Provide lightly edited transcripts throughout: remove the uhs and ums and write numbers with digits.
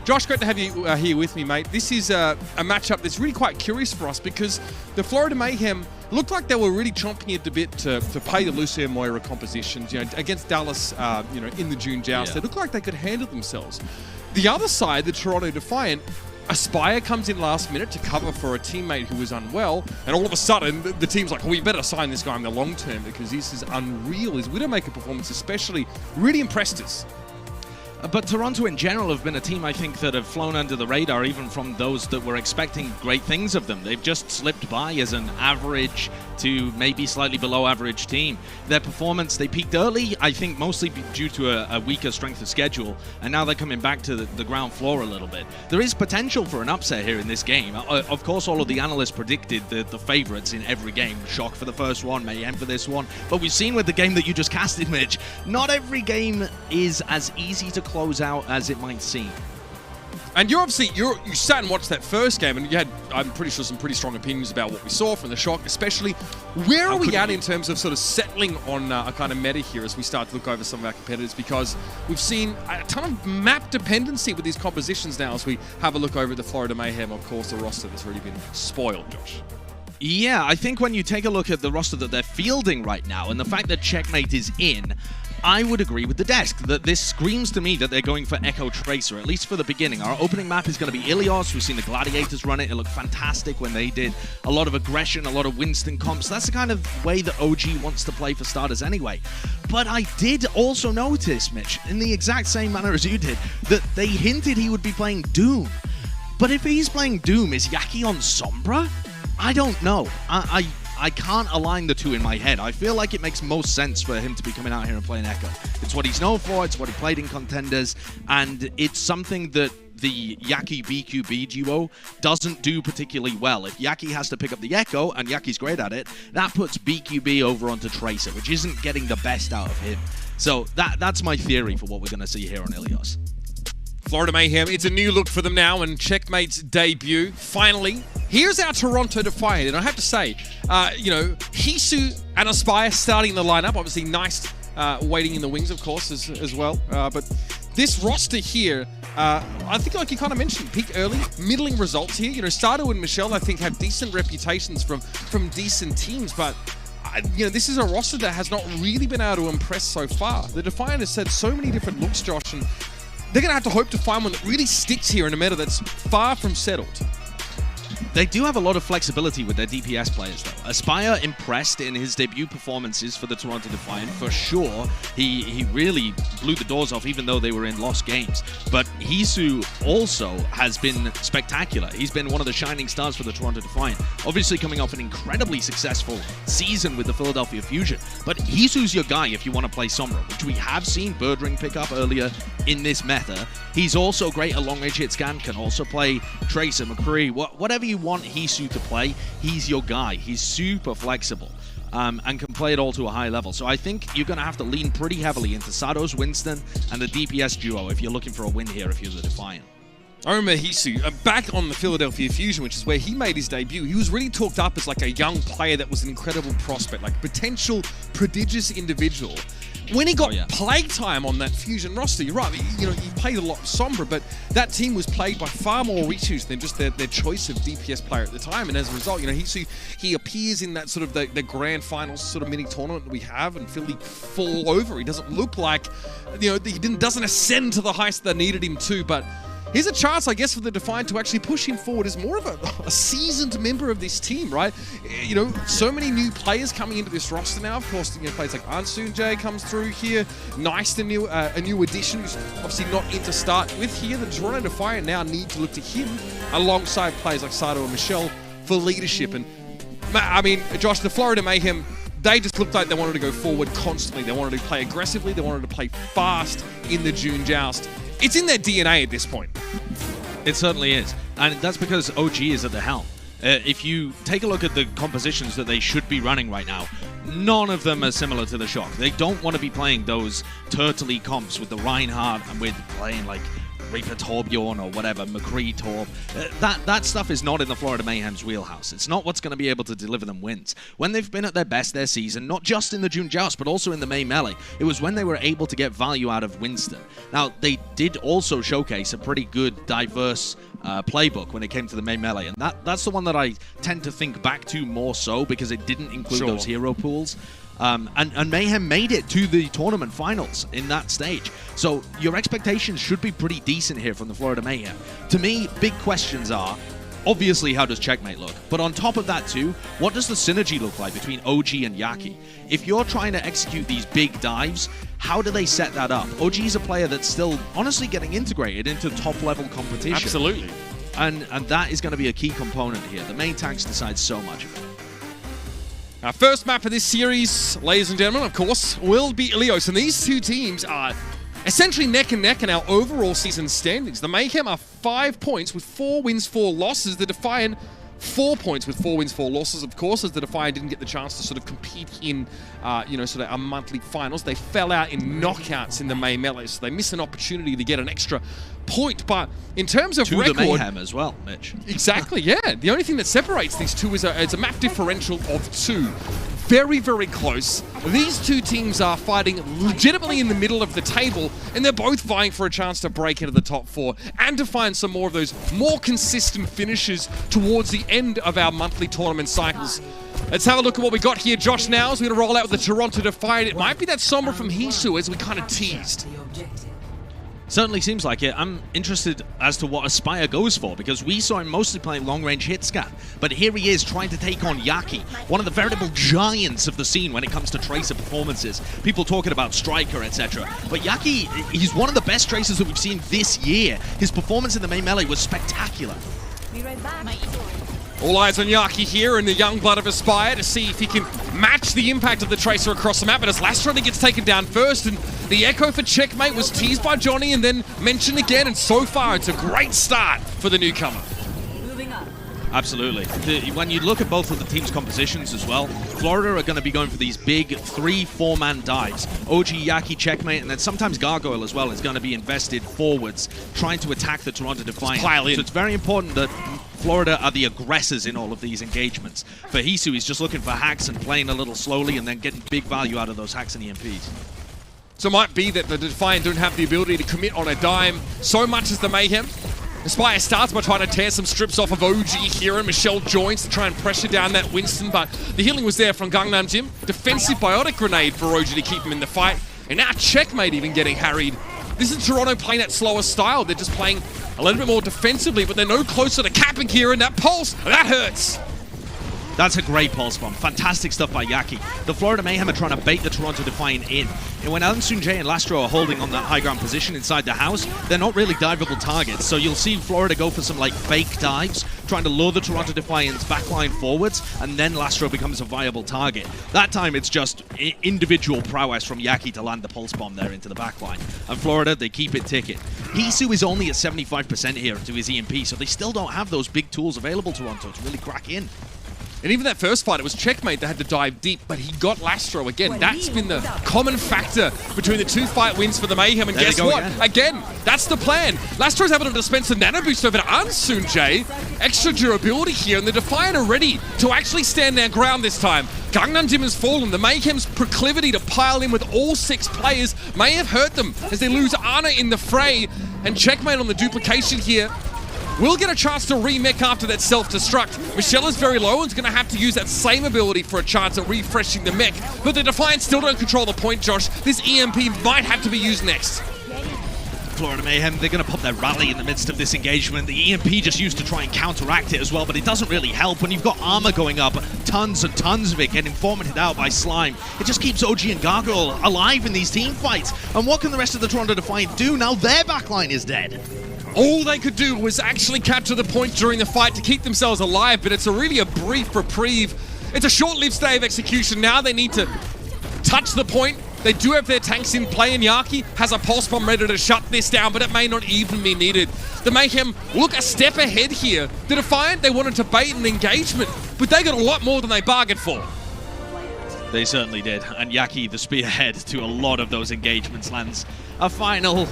Josh, great to have you here with me, mate. This is a matchup that's really quite curious for us because the Florida Mayhem looked like they were really chomping at the bit to play the Lucio Moira compositions, against Dallas, in the June joust. Yeah. They looked like they could handle themselves. The other side, the Toronto Defiant, Aspire comes in last minute to cover for a teammate who was unwell, and all of a sudden the team's like, well, we better sign this guy in the long term because this is unreal. His Widowmaker performance especially really impressed us. But Toronto in general have been a team, I think, that have flown under the radar, even from those that were expecting great things of them. They've just slipped by as an average to maybe slightly below average team. Their performance, they peaked early, I think mostly due to a weaker strength of schedule, and now they're coming back to the ground floor a little bit. There is potential for an upset here in this game. Of course, all of the analysts predicted the favorites in every game. Shock for the first one, Mayhem for this one. But we've seen with the game that you just casted, Mitch, not every game is as easy to close out as it might seem. And you sat and watched that first game, and you had, I'm pretty sure, some pretty strong opinions about what we saw from the Shock, especially. Where are we at in terms of sort of settling on a kind of meta here as we start to look over some of our competitors? Because we've seen a ton of map dependency with these compositions now as we have a look over at the Florida Mayhem, of course, the roster that's really been spoiled, Josh. Yeah, I think when you take a look at the roster that they're fielding right now and the fact that Checkmate is in, I would agree with the desk that this screams to me that they're going for Echo Tracer, at least for the beginning. Our opening map is going to be Ilios. We've seen the Gladiators run it. It looked fantastic when they did. A lot of aggression, a lot of Winston comps. That's the kind of way that OG wants to play for starters anyway. But I did also notice, Mitch, in the exact same manner as you did, that they hinted he would be playing Doom. But if he's playing Doom, is Yaki on Sombra? I don't know. I can't align the two in my head. I feel like it makes most sense for him to be coming out here and playing Echo. It's what he's known for, it's what he played in Contenders, and it's something that the Yaki BQB duo doesn't do particularly well. If Yaki has to pick up the Echo, and Yaki's great at it, that puts BQB over onto Tracer, which isn't getting the best out of him. So that's my theory for what we're going to see here on Ilios. Florida Mayhem, it's a new look for them now, and Checkmate's debut, finally. Here's our Toronto Defiant, and I have to say, Hisu and Aspire starting the lineup. Obviously, nice waiting in the wings, of course, as well. But this roster here, I think, like you kind of mentioned, peaked early, middling results here. Sato and Michelle, I think, have decent reputations from decent teams, but this is a roster that has not really been able to impress so far. The Defiant has had so many different looks, Josh, and they're going to have to hope to find one that really sticks here in a meta that's far from settled. They do have a lot of flexibility with their DPS players, though. Aspire impressed in his debut performances for the Toronto Defiant, for sure. He really blew the doors off, even though they were in lost games. But Hisu also has been spectacular. He's been one of the shining stars for the Toronto Defiant, obviously coming off an incredibly successful season with the Philadelphia Fusion. But Hisu's your guy if you want to play Sombra, which we have seen Birdring pick up earlier in this meta. He's also great at long-range hit scan, can also play Tracer, McCree, whatever you want Hisu to play, he's your guy. He's super flexible and can play it all to a high level. So I think you're going to have to lean pretty heavily into Sato's Winston and the DPS duo if you're looking for a win here if you're the Defiant. I remember Hisu, back on the Philadelphia Fusion, which is where he made his debut, he was really talked up as like a young player that was an incredible prospect, like potential prodigious individual. When he got playtime on that Fusion roster, you're right, he played a lot of Sombra, but that team was played by far more Ritus than just their choice of DPS player at the time, and as a result, he appears in that sort of the grand finals sort of mini tournament that we have, and Philly fall over. He doesn't look like, he doesn't ascend to the heights that needed him to, but here's a chance, I guess, for the Defiant to actually push him forward as more of a seasoned member of this team, right? So many new players coming into this roster now. Of course, players like Ansoonjae comes through here. Nice, a new addition who's obviously not in to start with here. The Toronto Defiant now need to look to him alongside players like Sato and Michelle for leadership. And, I mean, Josh, the Florida Mayhem, they just looked like they wanted to go forward constantly. They wanted to play aggressively. They wanted to play fast in the June joust. It's in their DNA at this point. It certainly is. And that's because OG is at the helm. If you take a look at the compositions that they should be running right now, none of them are similar to the Shock. They don't want to be playing those turtley comps with the Reinhardt and with playing like Reaper Torbjorn or whatever, McCree Torb. That stuff is not in the Florida Mayhem's wheelhouse. It's not what's going to be able to deliver them wins. When they've been at their best their season, not just in the June Joust, but also in the May Melee, it was when they were able to get value out of Winston. Now, they did also showcase a pretty good, diverse playbook when it came to the May Melee, and that's the one that I tend to think back to more so because it didn't include those hero pools. And Mayhem made it to the tournament finals in that stage. So your expectations should be pretty decent here from the Florida Mayhem. To me, big questions are, obviously, how does Checkmate look? But on top of that too, what does the synergy look like between OG and Yaki? If you're trying to execute these big dives, how do they set that up? OG is a player that's still honestly getting integrated into top-level competition. Absolutely. And that is going to be a key component here. The main tanks decide so much of it. Our first map of this series, ladies and gentlemen, of course, will be Ilios. And these two teams are essentially neck and neck in our overall season standings. The Mayhem are 5 points with 4 wins, 4 losses. The Defiant, 4 points with 4 wins, 4 losses. Of course, as the Defiant didn't get the chance to sort of compete in, sort of our monthly finals. They fell out in knockouts in the May Melee, so they missed an opportunity to get an extra point. But in terms of record, the Mayhem as well, Mitch. Exactly, yeah. The only thing that separates these two is a map differential of 2. Very, very close. These two teams are fighting legitimately in the middle of the table, and they're both vying for a chance to break into the top 4 and to find some more of those more consistent finishes towards the end of our monthly tournament cycles. Let's have a look at what we got here. Josh Now's going to roll out with the Toronto Defiant. It might be that Sombra from Hisu, as we kind of teased. Certainly seems like it. I'm interested as to what Aspire goes for, because we saw him mostly playing long-range hit scan, but here he is trying to take on Yaki, one of the veritable giants of the scene when it comes to Tracer performances. People talking about Striker, etc. But Yaki, he's one of the best Tracers that we've seen this year. His performance in the May Melee was spectacular. Be right back. All eyes on Yaki here in the young blood of Aspire to see if he can match the impact of the Tracer across the map. But as Lastro gets taken down first, and the echo for Checkmate was teased by Johnny and then mentioned again, and so far it's a great start for the newcomer. Moving up. Absolutely. When you look at both of the team's compositions as well, Florida are going to be going for these big 3-4-man dives. OG, Yaki, Checkmate, and then sometimes Gargoyle as well is going to be invested forwards, trying to attack the Toronto Defiant. Pile in. So it's very important that Florida are the aggressors in all of these engagements. For Hisu, he's just looking for hacks and playing a little slowly and then getting big value out of those hacks and EMPs. So it might be that the Defiant don't have the ability to commit on a dime so much as the Mayhem. Aspire starts by trying to tear some strips off of OG here, and Michelle joins to try and pressure down that Winston, but the healing was there from Gangnam Jim. Defensive biotic grenade for OG to keep him in the fight, and now Checkmate even getting harried. This is Toronto playing that slower style. They're just playing a little bit more defensively, but they're no closer to capping here, and that pulse, that hurts. That's a great pulse bomb. Fantastic stuff by Yaki. The Florida Mayhem are trying to bait the Toronto Defiant in. And when Alan Sunjae and Lastro are holding on that high ground position inside the house, they're not really diveable targets. So you'll see Florida go for some like fake dives, trying to lure the Toronto Defiant's backline forwards, and then Lastro becomes a viable target. That time it's just individual prowess from Yaki to land the pulse bomb there into the backline. And Florida, they keep it ticking. Hisu is only at 75% here to his EMP, so they still don't have those big tools available to Toronto to really crack in. And even that first fight, it was Checkmate that had to dive deep, but he got Lastro again. That's been the common factor between the 2 fight wins for the Mayhem. And guess what? Again, that's the plan. Lastro's able to dispense the nano boost over to Ansunjae. Extra durability here, and the Defiant are ready to actually stand their ground this time. Gangnam Jim has fallen. The Mayhem's proclivity to pile in with all 6 players may have hurt them as they lose Ana in the fray. And Checkmate on the duplication here will get a chance to remech after that self-destruct. Michelle is very low and is going to have to use that same ability for a chance at refreshing the mech. But the Defiant still don't control the point, Josh. This EMP might have to be used next. Florida Mayhem, they're going to pop their rally in the midst of this engagement. The EMP just used to try and counteract it as well, but it doesn't really help when you've got armor going up, tons and tons of it getting formatted out by Slime. It just keeps OG and Gargoyle alive in these team fights. And what can the rest of the Toronto Defiant do now their backline is dead? All they could do was actually capture the point during the fight to keep themselves alive, but it's really a brief reprieve. It's a short-lived stay of execution. Now they need to touch the point. They do have their tanks in play, and Yaki has a pulse bomb ready to shut this down, but it may not even be needed. The Mayhem look a step ahead here. The Defiant, they wanted to bait an engagement, but they got a lot more than they bargained for. They certainly did. And Yaki, the spearhead to a lot of those engagements, lands a final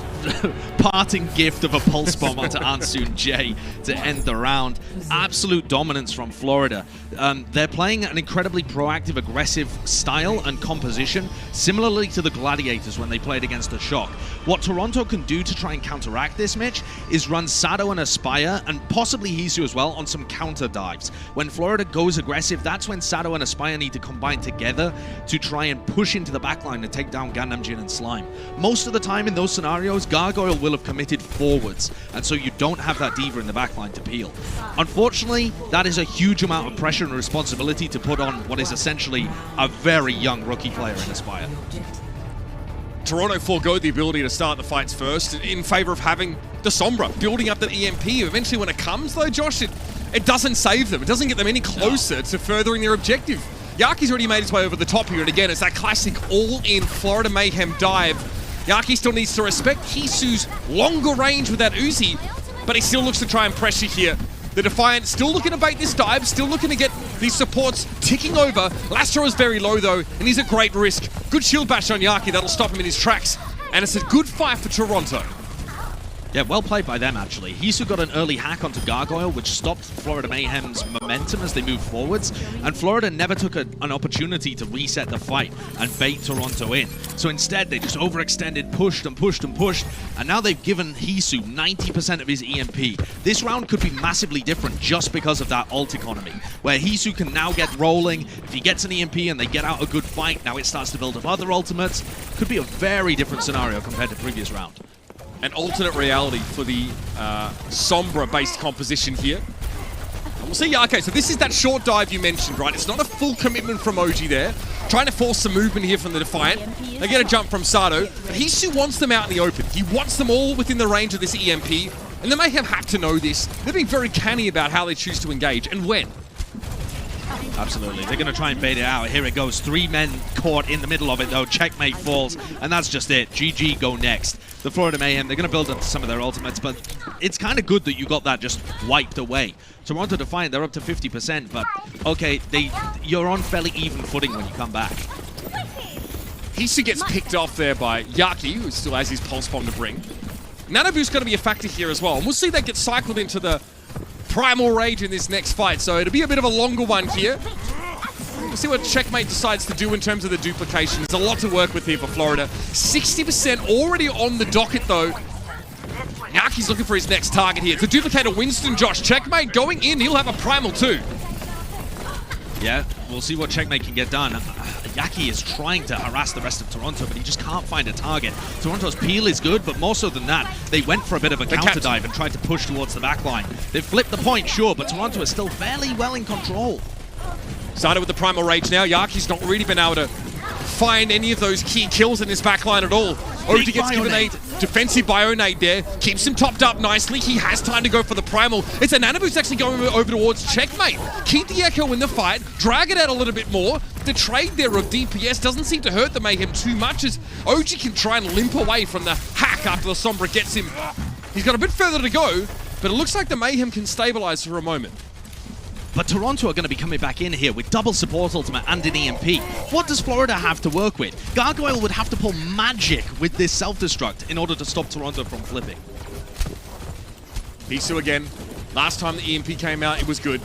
parting gift of a pulse bomb onto Ansoon J to end the round. Absolute dominance from Florida. They're playing an incredibly proactive, aggressive style and composition, similarly to the Gladiators when they played against the Shock. What Toronto can do to try and counteract this, Mitch, is run Sado and Aspire, and possibly Hisu as well, on some counter dives. When Florida goes aggressive, that's when Sado and Aspire need to combine together to try and push into the backline and take down Gundam Jin and Slime. Most of the time in those scenarios, Gargoyle will have committed forwards, and so you don't have that Diva in the backline to peel. Unfortunately, that is a huge amount of pressure and responsibility to put on what is essentially a very young rookie player in Aspire. Toronto forego the ability to start the fights first in favor of having the Sombra building up that EMP. Eventually when it comes though, Josh, it doesn't save them. It doesn't get them any closer to furthering their objective. Yaki's already made his way over the top here, and again, it's that classic all-in Florida Mayhem dive. Yaki still needs to respect Hisu's longer range with that Uzi, but he still looks to try and pressure here. The Defiant still looking to bait this dive, still looking to get these supports ticking over. Lastro is very low though, and he's at great risk. Good shield bash on Yaki, that'll stop him in his tracks. And it's a good fight for Toronto. Yeah, well played by them, actually. Hisu got an early hack onto Gargoyle, which stopped Florida Mayhem's momentum as they moved forwards, and Florida never took an opportunity to reset the fight and bait Toronto in. So instead, they just overextended, pushed and pushed and pushed, and now they've given Hisu 90% of his EMP. This round could be massively different just because of that ult economy, where Hisu can now get rolling. If he gets an EMP and they get out a good fight, now it starts to build up other ultimates. Could be a very different scenario compared to the previous round. An alternate reality for the Sombra-based composition here. We'll see. Yeah, okay, so this is that short dive you mentioned, right? It's not a full commitment from OG there. Trying to force some movement here from the Defiant. They get a jump from Sado, but Hisu wants them out in the open. He wants them all within the range of this EMP, and they may have to know this. They're being very canny about how they choose to engage and when. Absolutely. They're going to try and bait it out. Here it goes. 3 men caught in the middle of it, though. Checkmate falls, and that's just it. GG go next. The Florida Mayhem, they're going to build up some of their ultimates, but it's kind of good that you got that just wiped away. Toronto Defiant, they're up to 50%, but okay, you're on fairly even footing when you come back. Hisu gets picked off there by Yaki, who still has his pulse bomb to bring. Nanobu's going to be a factor here as well, and we'll see that get cycled into the Primal Rage in this next fight, so it'll be a bit of a longer one here. We'll see what Checkmate decides to do in terms of the duplication. There's a lot to work with here for Florida. 60% already on the docket, though. Yaki's looking for his next target here. It's a duplicator Winston, Josh. Checkmate going in. He'll have a Primal, too. Yeah, we'll see what Checkmate can get done. Yaki is trying to harass the rest of Toronto, but he just can't find a target. Toronto's peel is good, but more so than that, they went for a bit of a counter dive and tried to push towards the back line. They've flipped the point, sure, but Toronto is still fairly well in control. Started with the Primal Rage now. Yaki's not really been able to find any of those key kills in his backline at all. OG gets given a defensive Bionade there. Keeps him topped up nicely. He has time to go for the Primal. It's a Nanabu's actually going over towards Checkmate. Keep the Echo in the fight. Drag it out a little bit more. The trade there of DPS doesn't seem to hurt the Mayhem too much as OG can try and limp away from the hack after the Sombra gets him. He's got a bit further to go, but it looks like the Mayhem can stabilize for a moment. But Toronto are going to be coming back in here with double support ultimate and an EMP. What does Florida have to work with? Gargoyle would have to pull magic with this self-destruct in order to stop Toronto from flipping. Hisu again. Last time the EMP came out, it was good.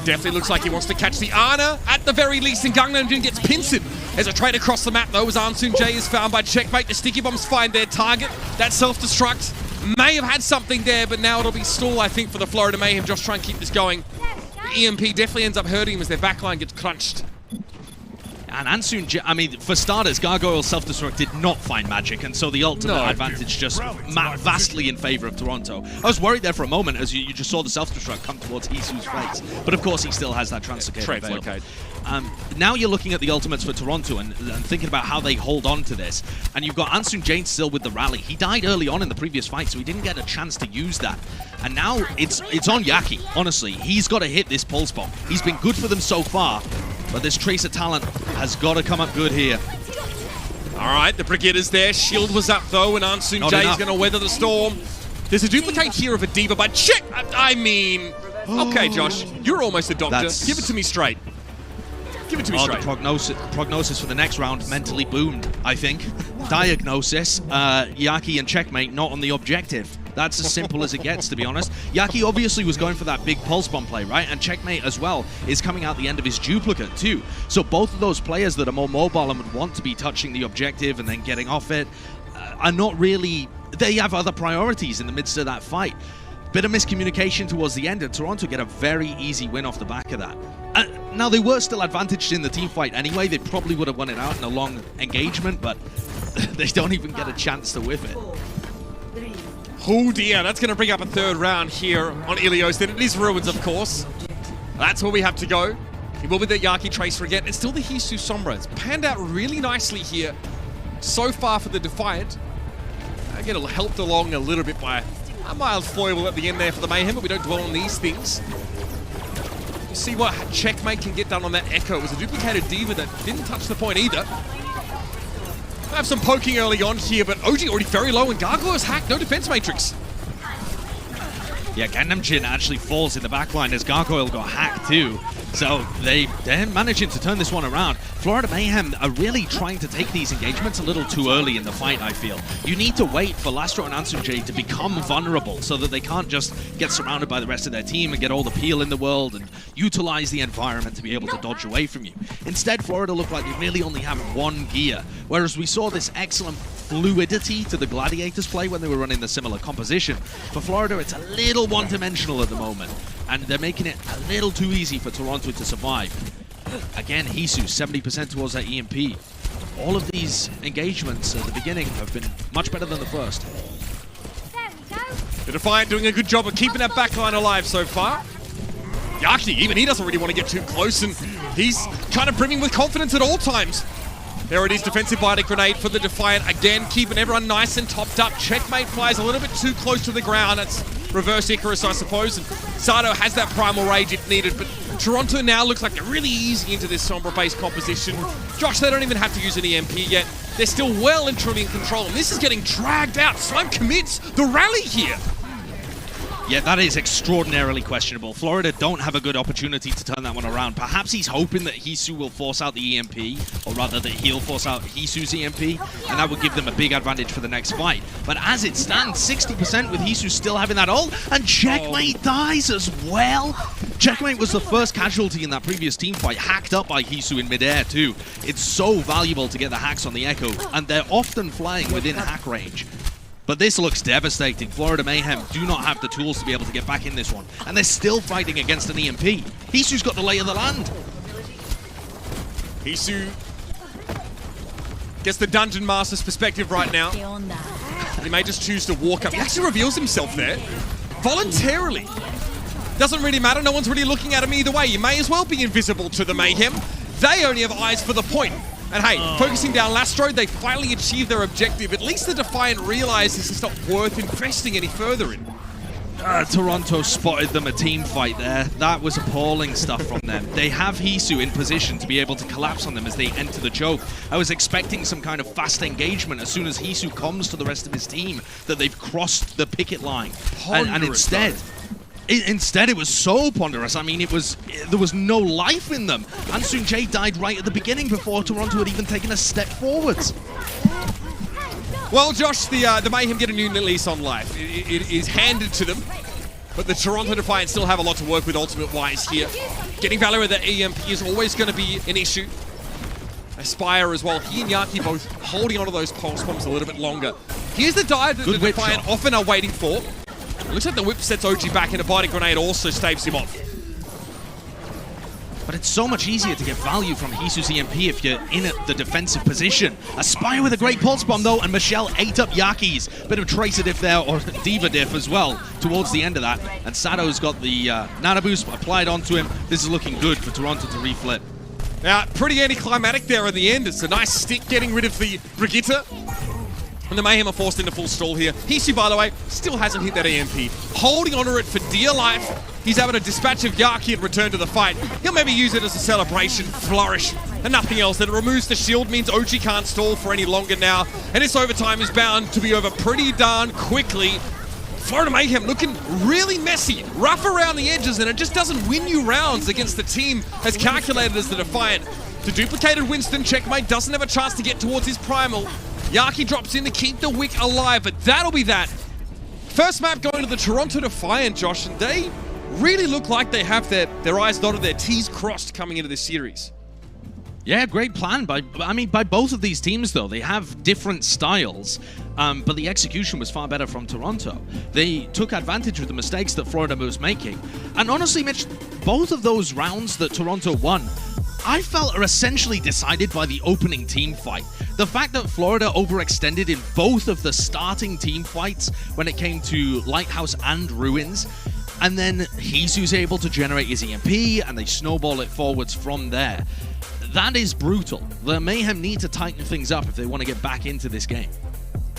Definitely looks like he wants to catch the Ana at the very least, and Gangnam Jin gets pincered. As a trade across the map, though, as Ansoon J is found by Checkmate. The Sticky Bombs find their target. That self-destruct may have had something there, but now it'll be stall, I think, for the Florida Mayhem. Just try and keep this going. EMP definitely ends up hurting him as their backline gets crunched. And Ansoon, I mean, for starters, Gargoyle's self-destruct did not find magic, and so the ultimate advantage just vastly in favor of Toronto. I was worried there for a moment as you just saw the self-destruct come towards Hisu's face. But of course, he still has that translocator available. Now you're looking at the ultimates for Toronto and thinking about how they hold on to this. And you've got Ansoon Jane still with the rally. He died early on in the previous fight, so he didn't get a chance to use that. And now it's on Yaki, honestly. He's got to hit this pulse bomb. He's been good for them so far, but this Tracer talent has got to come up good here. All right, the Brigaders there. Shield was up, though, and Ansoon J is going to weather the storm. There's a duplicate here of a Diva, but I mean... Okay, Josh, you're almost a doctor. Give it to me straight. Give it to me straight. The prognosis for the next round mentally boomed, I think. Diagnosis, Yaki and Checkmate not on the objective. That's as simple as it gets, to be honest. Yaki obviously was going for that big pulse bomb play, right? And Checkmate as well is coming out the end of his duplicate too. So both of those players that are more mobile and would want to be touching the objective and then getting off it are not really... They have other priorities in the midst of that fight. Bit of miscommunication towards the end, and Toronto get a very easy win off the back of that. Now, they were still advantaged in the team fight anyway. They probably would have won it out in a long engagement, but they don't even get a chance to whiff it. Oh dear, that's going to bring up a third round here on Ilios. Then it is Ruins, of course. That's where we have to go. It will be the Yaki Tracer again. It's still the Hangzhou Sombra. It's panned out really nicely here so far for the Defiant. I get helped along a little bit by a mild foible at the end there for the Mayhem, but we don't dwell on these things. You see what Checkmate can get done on that Echo. It was a duplicated Diva that didn't touch the point either. I have some poking early on here, but OG already very low, and Gargoyle's hacked. No defense matrix. Yeah, Gundam Jin actually falls in the backline as Gargoyle got hacked too. So they're managing to turn this one around. Florida Mayhem are really trying to take these engagements a little too early in the fight, I feel. You need to wait for Lastro and Ansunjay to become vulnerable so that they can't just get surrounded by the rest of their team and get all the peel in the world and utilize the environment to be able to dodge away from you. Instead, Florida look like they really only have one gear, whereas we saw this excellent fluidity to the Gladiators play when they were running the similar composition. For Florida, it's a little one-dimensional at the moment, and they're making it a little too easy for Toronto to survive. Again, Hangzhou, 70% towards that EMP. All of these engagements at the beginning have been much better than the first. The Defiant doing a good job of keeping that backline alive so far. Yaki, even he doesn't really want to get too close, and he's kind of brimming with confidence at all times. There it is, defensive biotic grenade for the Defiant. Again, keeping everyone nice and topped up. Checkmate flies a little bit too close to the ground. That's reverse Icarus, I suppose. And Sato has that primal rage if needed, but Toronto now looks like they're really easy into this Sombra-based composition. Josh, they don't even have to use an EMP yet. They're still well and truly in control, and this is getting dragged out. Slime commits the rally here. Yeah, that is extraordinarily questionable. Florida don't have a good opportunity to turn that one around. Perhaps he's hoping that Hangzhou will force out the EMP, or rather that he'll force out Hangzhou's EMP, and that would give them a big advantage for the next fight. But as it stands, 60% with Hangzhou still having that ult, and Checkmate dies as well. Checkmate was the first casualty in that previous team fight, hacked up by Hangzhou in midair too. It's so valuable to get the hacks on the Echo, and they're often flying within hack range. But this looks devastating. Florida Mayhem do not have the tools to be able to get back in this one. And they're still fighting against an EMP. Hangzhou's got the lay of the land. Hangzhou gets the Dungeon Master's perspective right now. He may just choose to walk up. He actually reveals himself there. Voluntarily. Doesn't really matter. No one's really looking at him either way. You may as well be invisible to the Mayhem. They only have eyes for the point. And hey, focusing down Lastro, they finally achieved their objective. At least the Defiant realizes it's not worth investing any further in. Toronto spotted them a team fight there. That was appalling stuff from them. They have Hangzhou in position to be able to collapse on them as they enter the choke. I was expecting some kind of fast engagement as soon as Hangzhou comes to the rest of his team, that they've crossed the picket line. And instead... Instead, it was so ponderous. I mean, there was no life in them. Ansunjay died right at the beginning before Toronto had even taken a step forwards. Well, Josh, the Mayhem get a new lease on life. It is handed to them, but the Toronto Defiant still have a lot to work with ultimate-wise here. Getting value with the EMP is always going to be an issue. Aspire as well. He and Yaki both holding onto those pulse bombs a little bit longer. Here's the dive that the Defiant often are waiting for. It looks like the whip sets OG back, and a biotic grenade also staves him off. But it's so much easier to get value from Hangzhou's EMP if you're in the defensive position. Aspire with a great pulse bomb though, and Michelle ate up Yaki's. Bit of Tracer diff there, or Diva diff as well, towards the end of that. And Sato's got the Nano Boost applied onto him. This is looking good for Toronto to reflip. Now, pretty anticlimactic there at the end. It's a nice stick getting rid of the Brigitte. And the Mayhem are forced into full stall here. Hangzhou, by the way, still hasn't hit that EMP. Holding onto it for dear life. He's able to dispatch of Yaki and return to the fight. He'll maybe use it as a celebration, flourish, and nothing else. And it removes the shield, means OG can't stall for any longer now. And this overtime is bound to be over pretty darn quickly. Florida Mayhem looking really messy, rough around the edges, and it just doesn't win you rounds against the team as calculated as the Defiant. The duplicated Winston checkmate doesn't have a chance to get towards his primal. Yaki drops in to keep the Wick alive, but that'll be that. First map going to the Toronto Defiant, Josh, and they really look like they have their I's dotted, their T's crossed coming into this series. Yeah, great plan by both of these teams, though. They have different styles, but the execution was far better from Toronto. They took advantage of the mistakes that Florida was making. And honestly, Mitch, both of those rounds that Toronto won, I felt are essentially decided by the opening team fight. The fact that Florida overextended in both of the starting team fights when it came to Lighthouse and Ruins, and then Jesus able to generate his EMP, and they snowball it forwards from there. That is brutal. The Mayhem need to tighten things up if they want to get back into this game.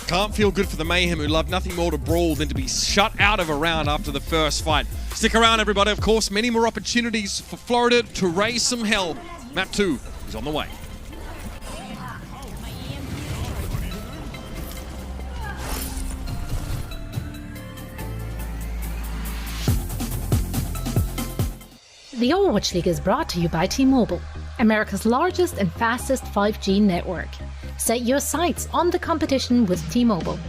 Can't feel good for the Mayhem, who love nothing more to brawl than to be shut out of a round after the first fight. Stick around, everybody. Of course, many more opportunities for Florida to raise some hell. Map 2 is on the way. The Overwatch League is brought to you by T-Mobile, America's largest and fastest 5G network. Set your sights on the competition with T-Mobile.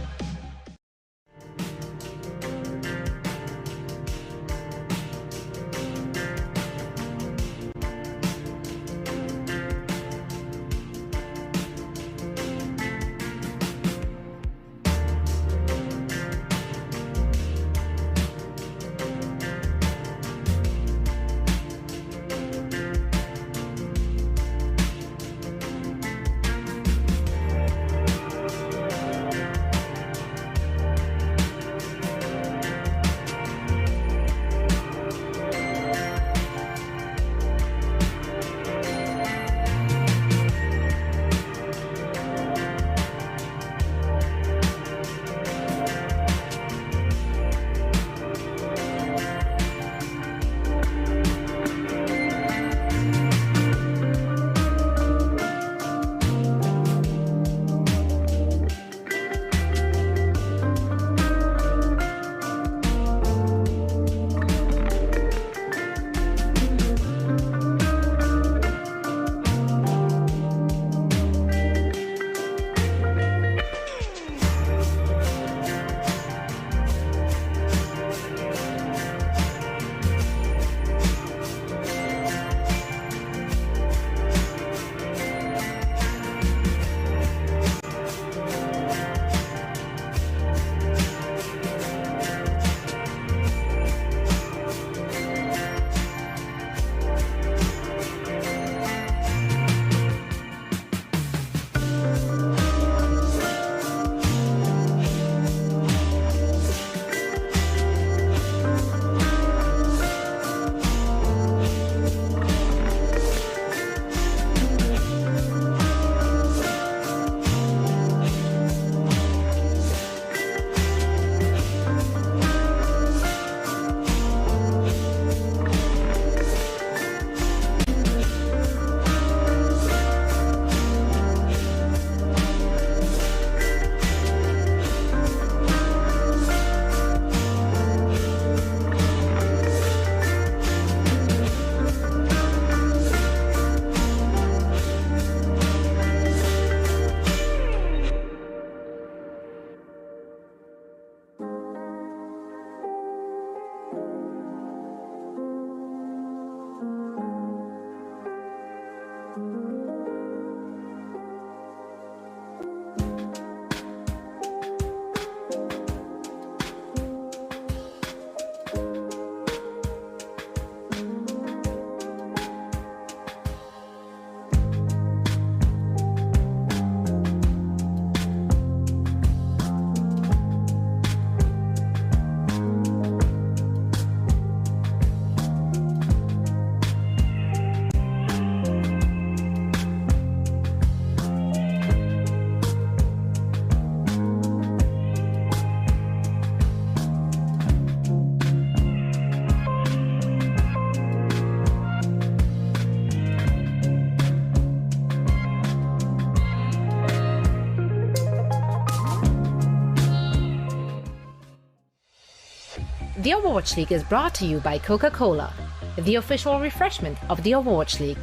The Overwatch League is brought to you by Coca-Cola, the official refreshment of the Overwatch League.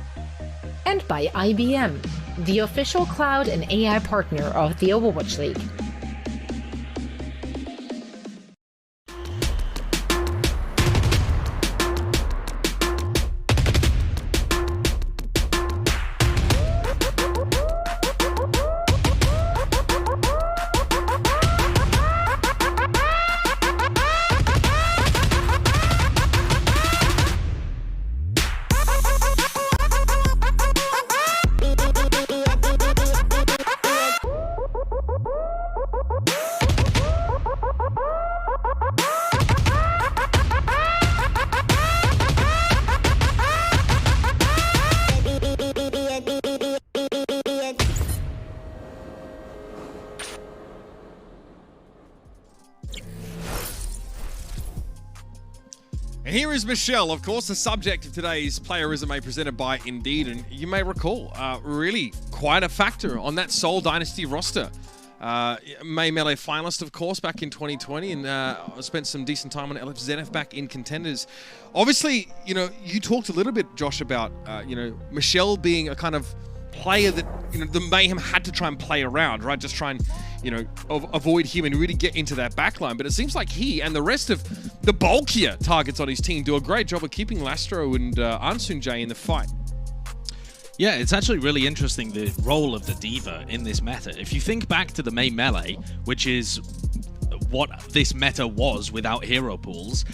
and by IBM, the official cloud and AI partner of the Overwatch League. And here is Michelle, of course, the subject of today's Player Resume presented by Indeed. And you may recall, really quite a factor on that Seoul Dynasty roster. May Melee finalist, of course, back in 2020, and spent some decent time on LF Zenith back in Contenders. Obviously, you know, you talked a little bit, Josh, about, you know, Michelle being a kind of player that, you know, the Mayhem had to try and play around, right? Just try and, you know, avoid him and really get into that backline. But it seems like he and the rest of the bulkier targets on his team do a great job of keeping Lastro and Ansun Jay in the fight. Yeah, it's actually really interesting, the role of the Diva in this meta. If you think back to the May Melee, which is what this meta was without hero pools,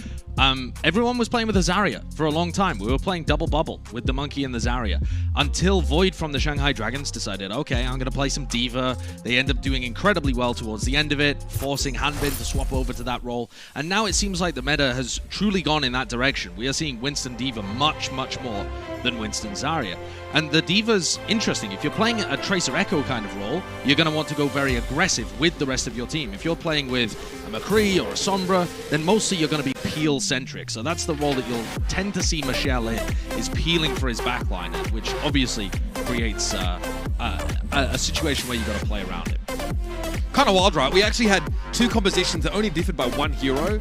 everyone was playing with a Zarya for a long time. We were playing double bubble with the Monkey and the Zarya until Void from the Shanghai Dragons decided, okay, I'm going to play some Diva. They end up doing incredibly well towards the end of it, forcing Hanbin to swap over to that role. And now it seems like the meta has truly gone in that direction. We are seeing Winston Diva much, much more than Winston Zarya. And the Diva's interesting. If you're playing a Tracer Echo kind of role, you're going to want to go very aggressive with the rest of your team. If you're playing with a McCree or a Sombra, then mostly you're going to be peel-centric. So that's the role that you'll tend to see Michelle in, is peeling for his backline, which obviously creates a situation where you've got to play around it. Kind of wild, right? We actually had two compositions that only differed by one hero.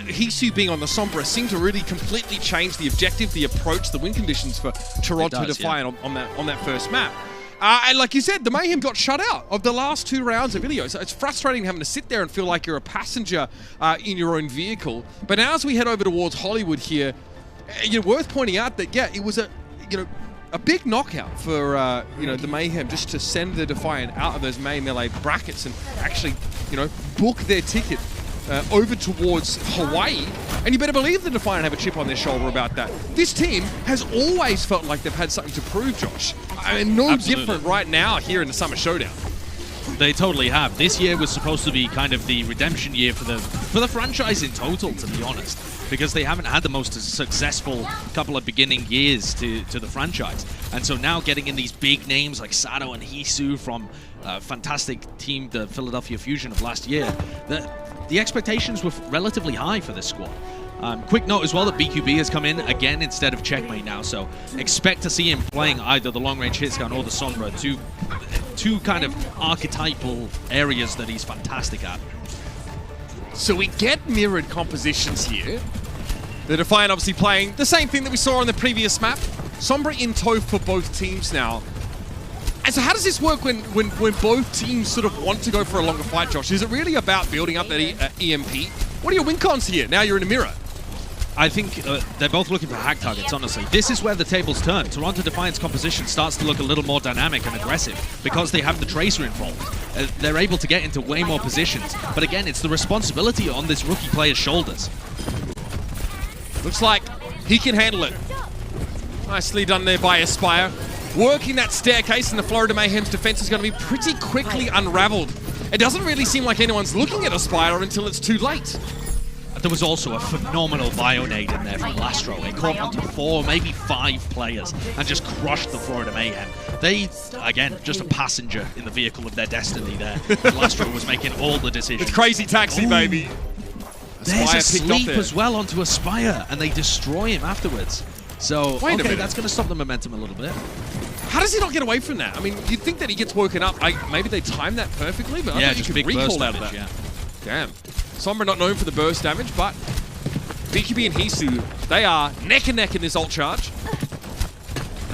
Hisu being on the Sombra seemed to really completely change the objective, the approach, the win conditions for Toronto Defiant on that first map. And like you said, the Mayhem got shut out of the last 2 rounds of video. So it's frustrating having to sit there and feel like you're a passenger in your own vehicle. But now as we head over towards Hollywood here, you know, worth pointing out that, yeah, it was a big knockout for the Mayhem just to send the Defiant out of those May Melee brackets and actually, you know, book their ticket over towards Hawaii. And you better believe the Defiant have a chip on their shoulder about that. This team has always felt like they've had something to prove, Josh. I mean, no different right now here in the Summer Showdown. They totally have. This year was supposed to be kind of the redemption year for the franchise in total, to be honest, because they haven't had the most successful couple of beginning years to the franchise. And so now getting in these big names like Sato and Hisu from a fantastic team, the Philadelphia Fusion of last year, the expectations were relatively high for this squad. Quick note as well that BQB has come in again instead of Checkmate now, so expect to see him playing either the long-range hitscan or the Sombra, two kind of archetypal areas that he's fantastic at. So we get mirrored compositions here. The Defiant obviously playing the same thing that we saw on the previous map. Sombra in tow for both teams now. And so how does this work when both teams sort of want to go for a longer fight, Josh? Is it really about building up that EMP? What are your win cons here? Now you're in a mirror. I think they're both looking for hack targets, honestly. This is where the tables turn. Toronto Defiant's composition starts to look a little more dynamic and aggressive because they have the Tracer involved. They're able to get into way more positions. But again, it's the responsibility on this rookie player's shoulders. Looks like he can handle it. Nicely done there by Aspire. Working that staircase, and the Florida Mayhem's defense is going to be pretty quickly unraveled. It doesn't really seem like anyone's looking at Aspire until it's too late. There was also a phenomenal Bionade in there from Lastro. It caught onto 4, maybe 5 players and just crushed the Florida Mayhem. They, again, just a passenger in the vehicle of their destiny there. Lastro was making all the decisions. It's crazy taxi, baby. There's a sleep as well onto Aspire, and they destroy him afterwards. So, okay, that's going to stop the momentum a little bit. How does he not get away from that? I mean, you'd think that he gets woken up. Maybe they timed that perfectly, but I thought you could recall out of that. Yeah. Damn. Sombra not known for the burst damage, but BQB and Hisu, they are neck and neck in this ult charge.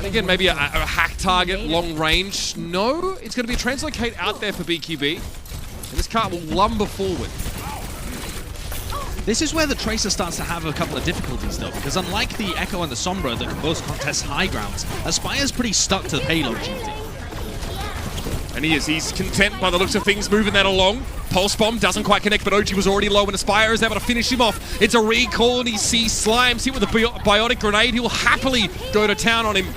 Again, maybe a hack target, long range. No, it's going to be a translocate out there for BQB. And this cart will lumber forward. This is where the Tracer starts to have a couple of difficulties, though, because unlike the Echo and the Sombra that can both contest high grounds, Aspire's pretty stuck to the payload duty. And he's content by the looks of things, moving that along. Pulse Bomb doesn't quite connect, but OG was already low, and Aspire is able to finish him off. It's a recall, and he sees Slimes hit with a biotic grenade. He will happily go to town on him.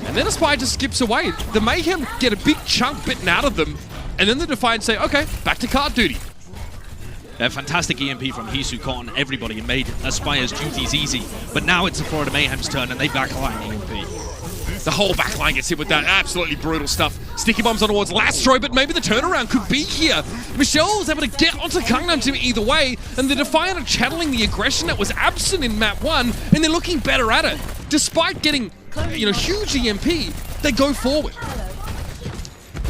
And then Aspire just skips away. The Mayhem get a big chunk bitten out of them, and then the Defiant say, okay, back to cart duty. A fantastic EMP from Hisu caught on everybody and made Aspire's duties easy. But now it's the Florida Mayhem's turn, and they backline EMP. The whole backline gets hit with that absolutely brutal stuff. Sticky bombs on towards Lastro, but maybe the turnaround could be here. Michelle was able to get onto Gangnam Team either way, and the Defiant are channeling the aggression that was absent in map 1, and they're looking better at it. Despite getting, huge EMP, they go forward.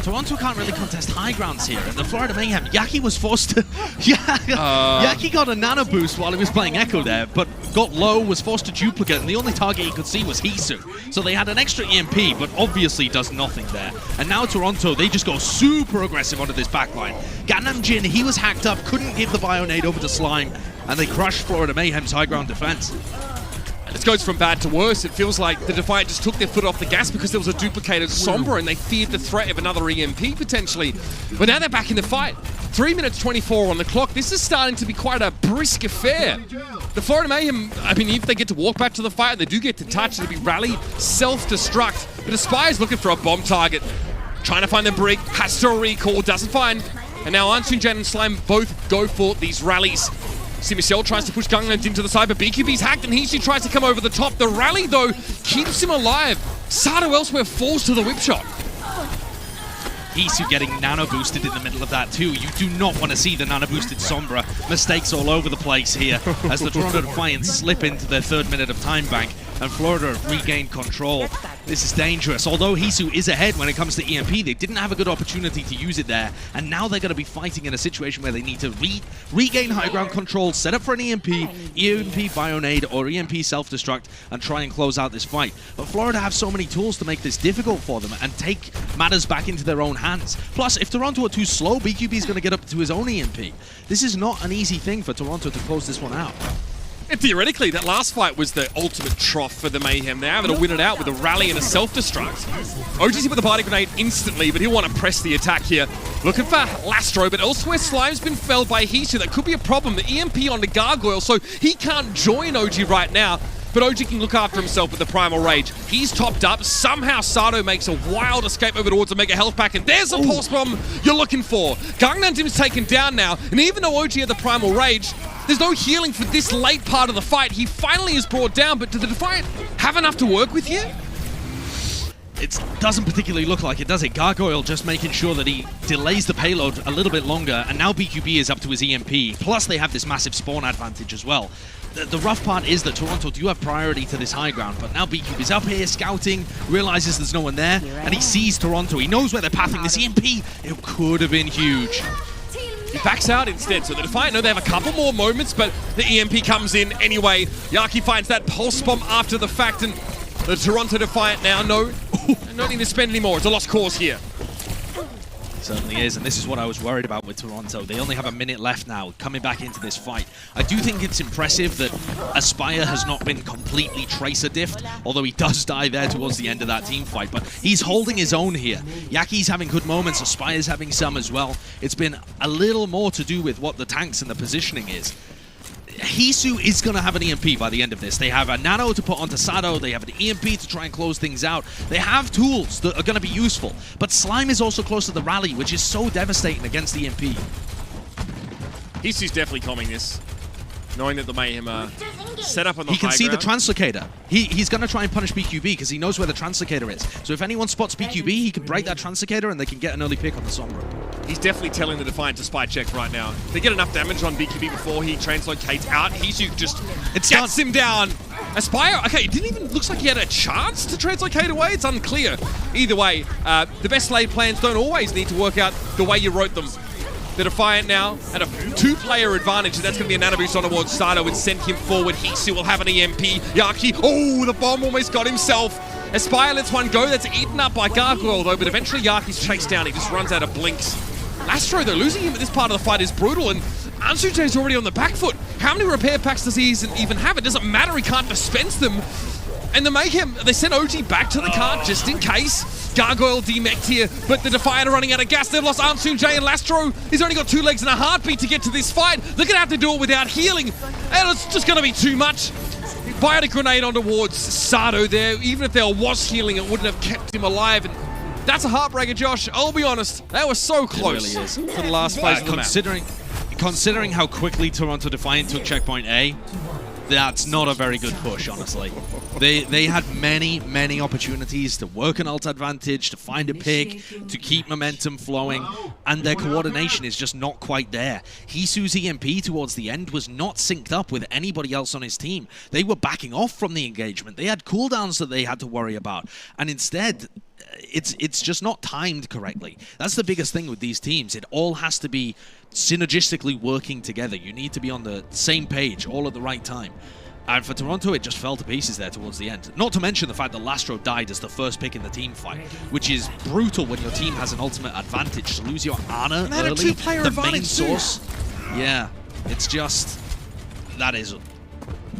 Toronto can't really contest high grounds here, and the Florida Mayhem, Yaki was forced to... Yaki got a nano boost while he was playing Echo there, but got low, was forced to duplicate, and the only target he could see was Hisu. So they had an extra EMP, but obviously does nothing there. And now Toronto, they just go super aggressive onto this backline. Gangnam Jin, he was hacked up, couldn't give the Bionade over to Slime, and they crushed Florida Mayhem's high ground defense. This goes from bad to worse. It feels like the Defiant just took their foot off the gas because there was a duplicated Sombra and they feared the threat of another EMP potentially. But now they're back in the fight. 3 minutes 24 on the clock. This is starting to be quite a brisk affair. The Florida Mayhem, if they get to walk back to the fight, they do get to touch, it'll be rally, self-destruct. But Aspire's looking for a bomb target. Trying to find the brig, has to recall, doesn't find. And now Ansun, Jan and Slime both go for these rallies. See, Michelle tries to push Gangnam into the side, but BQB's hacked, and Hisu tries to come over the top. The rally, though, keeps him alive. Sato elsewhere falls to the whip shot. Hisu getting nano boosted in the middle of that too. You do not want to see the nano boosted Sombra. Mistakes all over the place here as the Toronto Defiant slip into their 3rd minute of time bank and Florida regained control. This is dangerous. Although Hisu is ahead when it comes to EMP, they didn't have a good opportunity to use it there, and now they're going to be fighting in a situation where they need to regain high ground control, set up for an EMP Bionade, or EMP self-destruct, and try and close out this fight. But Florida have so many tools to make this difficult for them and take matters back into their own hands. Plus, if Toronto are too slow, BQB is going to get up to his own EMP. This is not an easy thing for Toronto to close this one out. And theoretically, that last fight was the ultimate trough for the Mayhem. They're able to win it out with a rally and a self-destruct. OG's with the body grenade instantly, but he'll want to press the attack here. Looking for Lastro, but elsewhere Slime's been felled by Hisu. That could be a problem. The EMP on the Gargoyle, so he can't join OG right now. But OG can look after himself with the Primal Rage. He's topped up. Somehow Sato makes a wild escape over towards a Mega Health Pack, and there's a Pulse Bomb you're looking for. Gangnam Team's taken down now, and even though OG had the Primal Rage, there's no healing for this late part of the fight. He finally is brought down, but do the Defiant have enough to work with here? It doesn't particularly look like it, does it? Gargoyle just making sure that he delays the payload a little bit longer, and now BQB is up to his EMP. Plus, they have this massive spawn advantage as well. The rough part is that Toronto do have priority to this high ground, but now BQB is up here scouting, realizes there's no one there, and he sees Toronto. He knows where they're pathing this EMP. It could have been huge. He backs out instead, so the Defiant know they have a couple more moments, but the EMP comes in anyway. Yaki finds that Pulse Bomb after the fact, and the Toronto Defiant now no need to spend anymore. It's a lost cause here. Certainly is, and this is what I was worried about with Toronto. They only have a minute left now, coming back into this fight. I do think it's impressive that Aspire has not been completely Tracer diffed, although he does die there towards the end of that team fight, but he's holding his own here. Yaki's having good moments, Aspire's having some as well. It's been a little more to do with what the tanks and the positioning is. Hisu is going to have an EMP by the end of this. They have a nano to put onto Sato. They have an EMP to try and close things out. They have tools that are going to be useful. But Slime is also close to the rally, which is so devastating against the EMP. Hisu's definitely calming this, knowing that the Mayhem are set up on the high ground. He can see the Translocator. He's going to try and punish BQB because he knows where the Translocator is. So if anyone spots BQB, he can break that Translocator and they can get an early pick on the Sombra. He's definitely telling the Defiant to spy check right now. They get enough damage on BQB before he translocates out. Hisu just gets him down. Aspire, okay, it didn't even looks like he had a chance to translocate away. It's unclear. Either way, the best laid plans don't always need to work out the way you wrote them. The Defiant now at a 2-player advantage. That's going to be a nano boost on towards Sato and send him forward. Hisu will have an EMP. Yaki, oh, the bomb almost got himself. Aspire lets one go. That's eaten up by Gargoyle, though, but eventually Yaki's chased down. He just runs out of blinks. Astro, though, losing him at this part of the fight is brutal, and Ansuje's already on the back foot. How many repair packs does he even have? It doesn't matter. He can't dispense them. And the Mayhem, they sent OG back to the cart just in case. Gargoyle demeched here, but the Defiant are running out of gas. They've lost Ansunjay and Lastro. He's only got 2 legs and a heartbeat to get to this fight. They're going to have to do it without healing, and it's just going to be too much. Biotic grenade on towards Sato there. Even if there was healing, it wouldn't have kept him alive. And that's a heartbreaker, Josh. I'll be honest. That was so close really is. to the last phase of the map. Considering how quickly Toronto Defiant took checkpoint A, that's not a very good push, honestly. They had many opportunities to work an ult advantage, to find a pick, to keep momentum flowing, and their coordination is just not quite there. Hisu's EMP towards the end was not synced up with anybody else on his team. They were backing off from the engagement. They had cooldowns that they had to worry about, and instead, it's just not timed correctly. That's the biggest thing with these teams. It all has to be synergistically working together. You need to be on the same page all at the right time. And for Toronto, it just fell to pieces there towards the end. Not to mention the fact that Lastro died as the first pick in the team fight, which is brutal when your team has an ultimate advantage. To lose your Ana early, the main source. Yeah, it's just... that is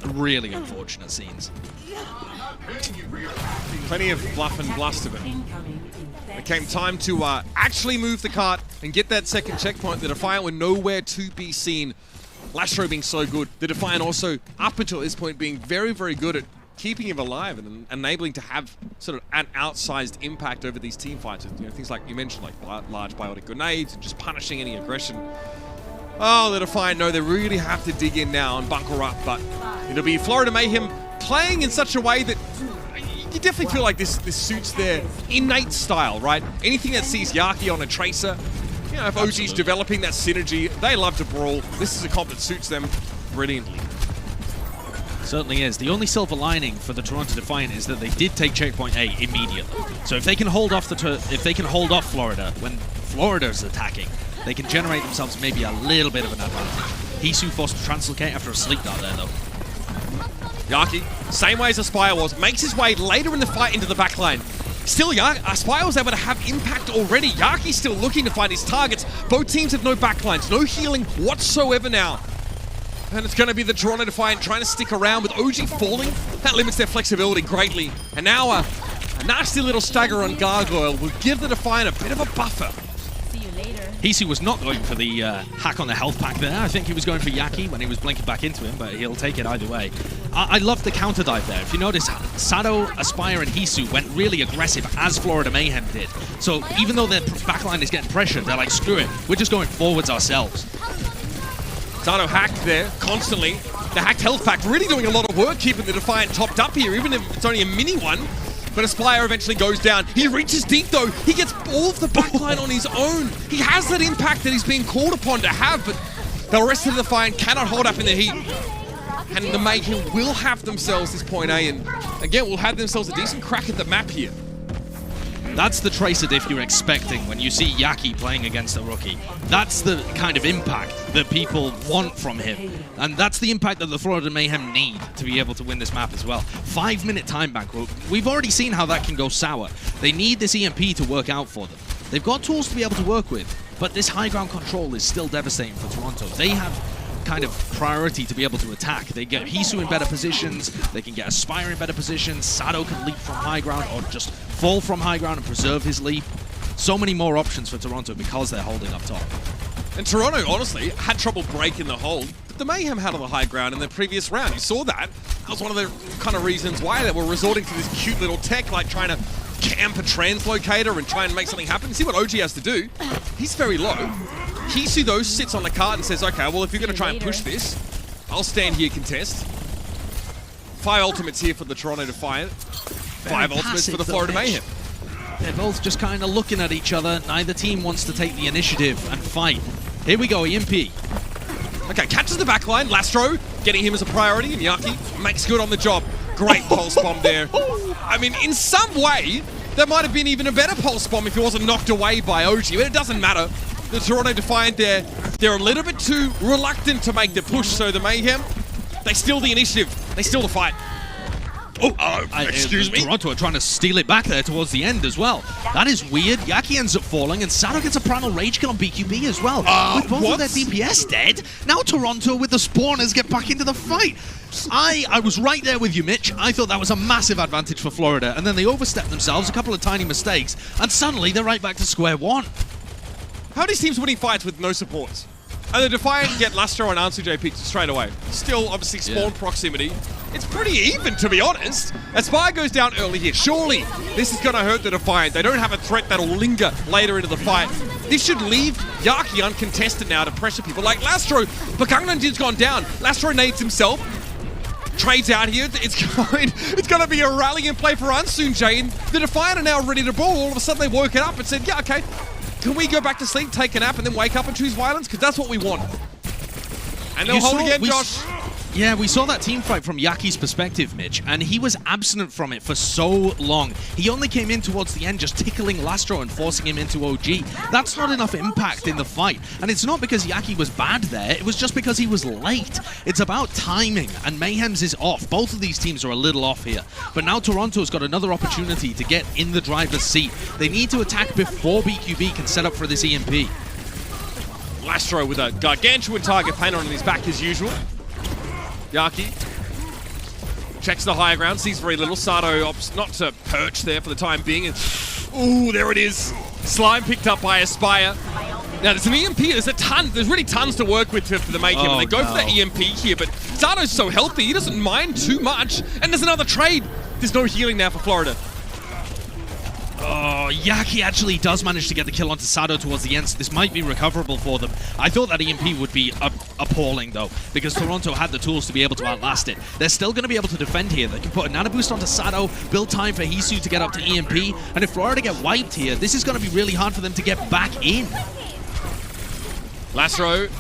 really unfortunate scenes. Plenty of bluff and bluster, but it came time to actually move the cart and get that second checkpoint. The Defiant were nowhere to be seen. Lastro being so good. The Defiant also, up until this point, being very good at keeping him alive and enabling to have sort of an outsized impact over these team fights. You know, things like you mentioned, like large biotic grenades and just punishing any aggression. Oh, the Defiant know they really have to dig in now and bunker up, but it'll be Florida Mayhem playing in such a way that you definitely feel like this suits their innate style, right? Anything that sees Yaki on a Tracer, you know, if OG's developing that synergy, they love to brawl. This is a comp that suits them brilliantly. Certainly is. The only silver lining for the Toronto Defiant is that they did take checkpoint A immediately. So if they can hold off Florida when Florida's attacking, they can generate themselves maybe a little bit of an advantage. Hisu forced to translocate after a sleep dart there, though. Yaki, same way as Aspire was, makes his way later in the fight into the backline. Still, Aspire was able to have impact already. Yaki's still looking to find his targets. Both teams have no backlines, no healing whatsoever now. And it's going to be the Toronto Defiant trying to stick around with OG falling. That limits their flexibility greatly. And now a nasty little stagger on Gargoyle will give the Defiant a bit of a buffer. Hisu was not going for the hack on the health pack there. I think he was going for Yaki when he was blinking back into him, but he'll take it either way. I love the counter dive there. If you notice, Sato, Aspire, and Hisu went really aggressive as Florida Mayhem did. So even though their backline is getting pressured, they're like, screw it, we're just going forwards ourselves. Sato hacked there constantly. The hacked health pack really doing a lot of work keeping the Defiant topped up here, even if it's only a mini one. But Aspire eventually goes down. He reaches deep though. He gets all of the backline on his own. He has that impact that he's being called upon to have, but the rest of the Defiant cannot hold up in the heat. And the Mayhem will have themselves this point A, and again, will have themselves a decent crack at the map here. That's the Tracer diff you're expecting when you see Yaki playing against a rookie. That's the kind of impact that people want from him. And that's the impact that the Florida Mayhem need to be able to win this map as well. 5-minute time bank. We've already seen how that can go sour. They need this EMP to work out for them. They've got tools to be able to work with, but this high ground control is still devastating for Toronto. They have kind of priority to be able to attack. They get Hisu in better positions, they can get Aspire in better positions, Sato can leap from high ground or just fall from high ground and preserve his leap. So many more options for Toronto because they're holding up top. And Toronto, honestly, had trouble breaking the hold, but the Mayhem had on the high ground in the previous round. You saw that. That was one of the kind of reasons why they were resorting to this cute little tech, like trying to camp a translocator and try and make something happen. See what OG has to do. He's very low. Hisu, though, sits on the cart and says, okay, well, if you're going to try and push this, I'll stand here, contest. 5 ultimates here for the Toronto Defiant. 5 ultimates for the Florida Mayhem. They're both just kind of looking at each other. Neither team wants to take the initiative and fight. Here we go, EMP. Okay, catches the backline. Lastro getting him as a priority, and Yaki makes good on the job. Great pulse bomb there. I mean, in some way, there might have been even a better pulse bomb if he wasn't knocked away by OG, but it doesn't matter. The Toronto Defiant there, they're a little bit too reluctant to make the push, so the Mayhem, they steal the initiative. They steal the fight. Excuse me? Toronto are trying to steal it back there towards the end as well. That is weird. Yaki ends up falling, and Sado gets a Primal Rage kill on BQB as well. With both of their DPS dead, now Toronto with the spawners get back into the fight. I was right there with you, Mitch. I thought that was a massive advantage for Florida, and then they overstepped themselves, a couple of tiny mistakes, and suddenly they're right back to square one. How are these teams winning fights with no supports? And the Defiant get Lastro and Ansu JP straight away. Still, obviously, spawn proximity. It's pretty even, to be honest. Aspire goes down early here. Surely, this is going to hurt the Defiant. They don't have a threat that'll linger later into the fight. This should leave Yaki uncontested now to pressure people like Lastro. But Gangnam-jin's gone down. Lastro nades himself. Trades out here. It's going to be a rally and play for Ansu J. And the Defiant are now ready to brawl. All of a sudden, they woke it up and said, yeah, okay. Can we go back to sleep, take a nap, and then wake up and choose violence? Because that's what we want. And they'll hold again, Josh. Yeah, we saw that team fight from Yaki's perspective, Mitch, and he was absent from it for so long. He only came in towards the end just tickling Lastro and forcing him into OG. That's not enough impact in the fight. And it's not because Yaki was bad there, it was just because he was late. It's about timing, and Mayhem's is off. Both of these teams are a little off here. But now Toronto's got another opportunity to get in the driver's seat. They need to attack before BQB can set up for this EMP. Lastro with a gargantuan target painter on his back as usual. Yaki checks the higher ground, sees very little. Sado opts not to perch there for the time being. Ooh, there it is. Slime picked up by Aspire. Now, there's an EMP. There's really tons to work with for the Mayhem. And they go for that EMP here, but Sado's so healthy, he doesn't mind too much. And there's another trade. There's no healing now for Florida. Oh, Yaki actually does manage to get the kill onto Sado towards the end, so this might be recoverable for them. I thought that EMP would be appalling, though, because Toronto had the tools to be able to outlast it. They're still going to be able to defend here. They can put a nano boost onto Sado, build time for Hisu to get up to EMP, and if Florida get wiped here, this is going to be really hard for them to get back in. Lastro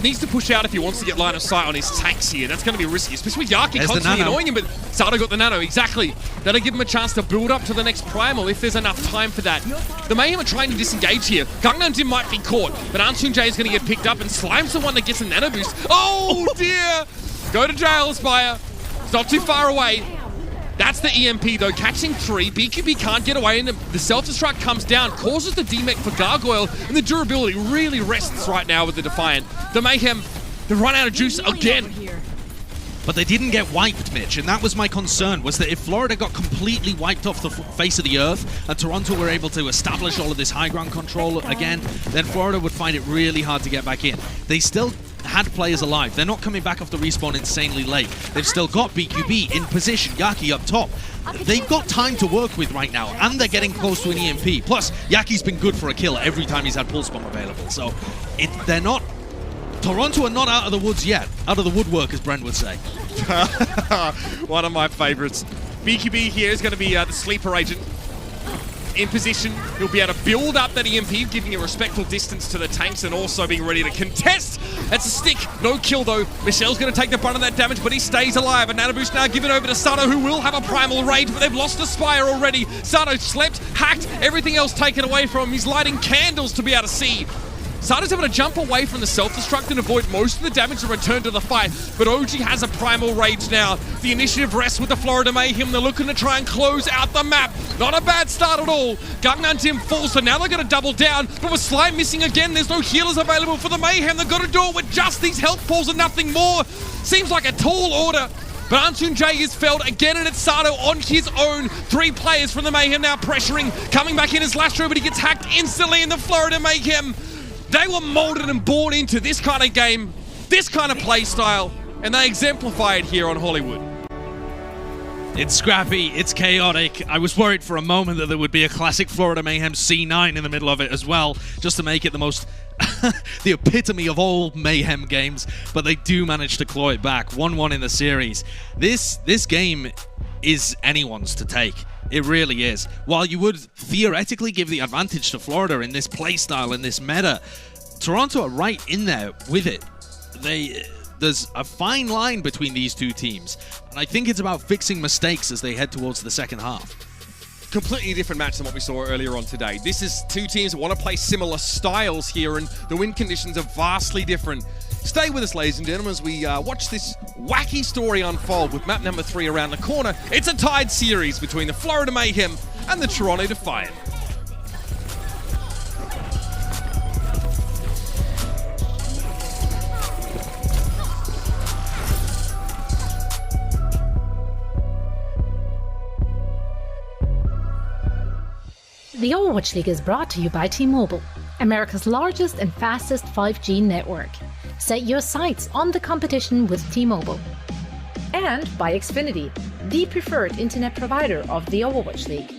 needs to push out if he wants to get line of sight on his tanks here. That's going to be risky, especially with Yaki constantly annoying him, but Sado got the nano, exactly. That'll give him a chance to build up to the next primal if there's enough time for that. The Mayhem are trying to disengage here. Gangnam-jin might be caught, but Ansun J is going to get picked up, and Slime's the one that gets a nano boost. Oh dear! Go to jail, Aspire. It's not too far away. That's the EMP though, catching 3. BQB can't get away, and the self-destruct comes down, causes the demech for Gargoyle, and the durability really rests right now with the Defiant. The Mayhem, they've run out of juice again. But they didn't get wiped, Mitch, and that was my concern, was that if Florida got completely wiped off the face of the earth, and Toronto were able to establish all of this high ground control again, then Florida would find it really hard to get back in. They still had players alive. They're not coming back off the respawn insanely late. They've still got BQB in position, Yaki up top. They've got time to work with right now, and they're getting close to an EMP. Plus, Yaki's been good for a kill every time he's had pulse bomb available. So, they're not... Toronto are not out of the woods yet. Out of the woodwork, as Brent would say. One of my favorites. BQB here is going to be the sleeper agent. In position, he'll be able to build up that EMP, giving a respectful distance to the tanks and also being ready to contest. That's a stick. No kill, though. Michelle's going to take the brunt of that damage, but he stays alive. A nano boost now given over to Sado, who will have a primal rage, but they've lost Aspire already. Sado slept, hacked, everything else taken away from him. He's lighting candles to be able to see. Sado's able to jump away from the self-destruct and avoid most of the damage and return to the fight, but OG has a primal rage now. The initiative rests with the Florida Mayhem. They're looking to try and close out the map. Not a bad start at all. Gangnam-jin falls, so now they're going to double down, but with Slime missing again, there's no healers available for the Mayhem. They've got to do it with just these health pools and nothing more. Seems like a tall order. But Ansun J is felled again, and it's Sado on his own. 3 players from the Mayhem now pressuring. Coming back in as Lastro, but he gets hacked instantly in the Florida Mayhem. They were molded and born into this kind of game, this kind of play style, and they exemplify it here on Hollywood. It's scrappy, it's chaotic. I was worried for a moment that there would be a classic Florida Mayhem C9 in the middle of it as well, just to make it the most, the epitome of all Mayhem games, but they do manage to claw it back. 1-1 in the series. This game is anyone's to take. It really is. While you would theoretically give the advantage to Florida in this playstyle, in this meta, Toronto are right in there with it. There's a fine line between these two teams, and I think it's about fixing mistakes as they head towards the second half. Completely different match than what we saw earlier on today. This is two teams that want to play similar styles here, and the win conditions are vastly different. Stay with us, ladies and gentlemen, as we watch this wacky story unfold with map number 3 around the corner. It's a tied series between the Florida Mayhem and the Toronto Defiant. The Overwatch League is brought to you by T-Mobile, America's largest and fastest 5G network. Set your sights on the competition with T-Mobile. And by Xfinity, the preferred internet provider of the Overwatch League.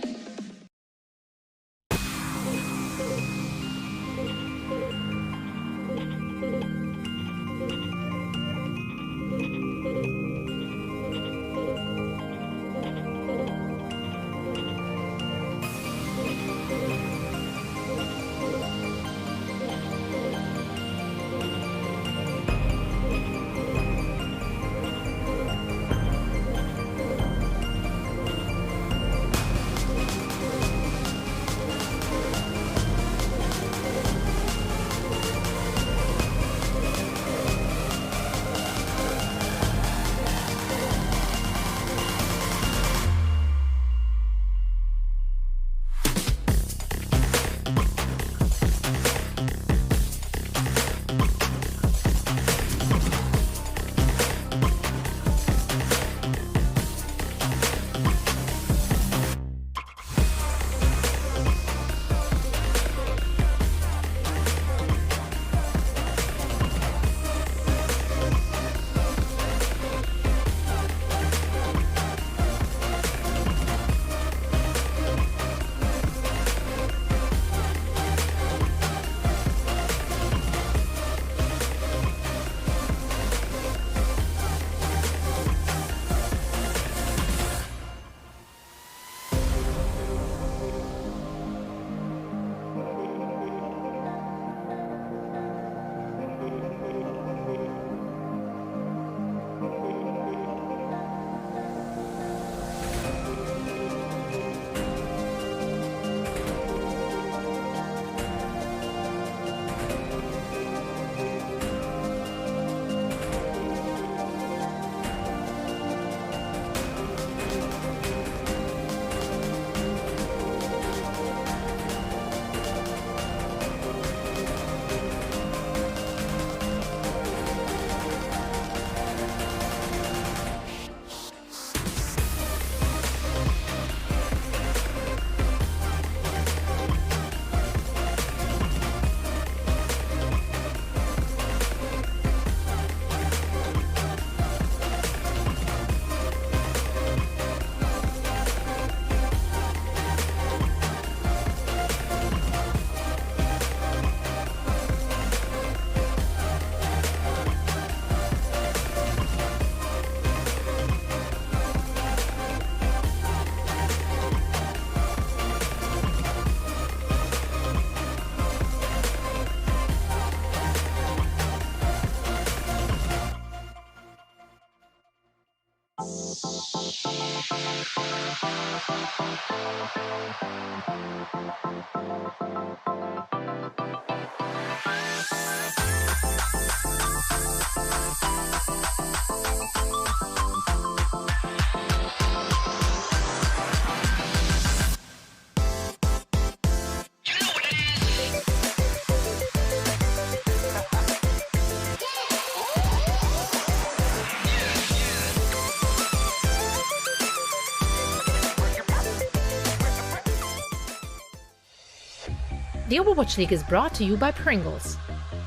The Overwatch League is brought to you by Pringles.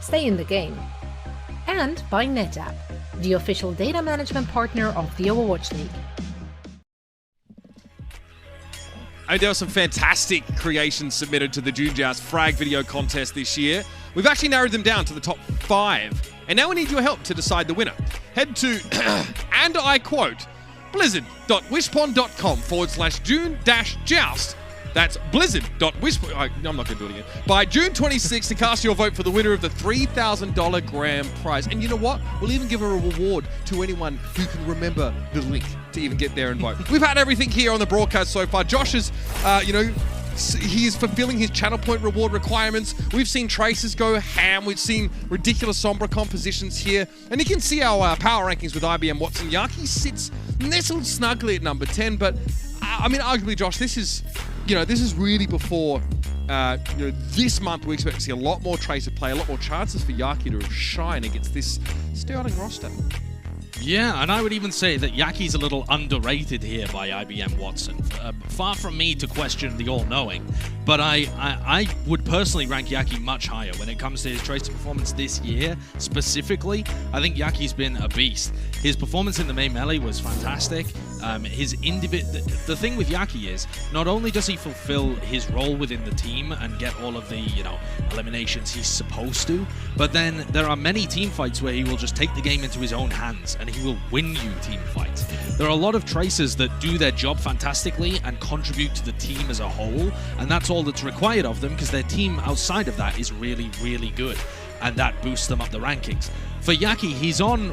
Stay in the game. And by NetApp, the official data management partner of the Overwatch League. There were some fantastic creations submitted to the June Joust Frag video contest this year. We've actually narrowed them down to the top 5. And now we need your help to decide the winner. Head to, and I quote, blizzard.wishpond.com/June-Joust. That's blizzard.wishpond. I'm not going to do it again. By June 26th to cast your vote for the winner of the $3,000 grand prize. And you know what? We'll even give a reward to anyone who can remember the link to even get there and vote. We've had everything here on the broadcast so far. Josh has, he is fulfilling his channel point reward requirements. We've seen Traces go ham. We've seen ridiculous Sombra compositions here. And you can see our power rankings with IBM Watson. Yaki sits nestled snugly at number 10, but I mean, arguably, Josh, this is really before, this month we expect to see a lot more Tracer play, a lot more chances for Yaki to shine against this sterling roster. Yeah, and I would even say that Yaki's a little underrated here by IBM Watson. Far from me to question the all-knowing, but I would personally rank Yaki much higher when it comes to his Tracer performance this year. Specifically, I think Yaki's been a beast. His performance in the main melee was fantastic. The thing with Yaki is, not only does he fulfill his role within the team and get all of the, eliminations he's supposed to, but then there are many team fights where he will just take the game into his own hands and he will win you team fights. There are a lot of Tracers that do their job fantastically and contribute to the team as a whole, and that's all that's required of them because their team outside of that is really, really good, and that boosts them up the rankings. For Yaki, he's on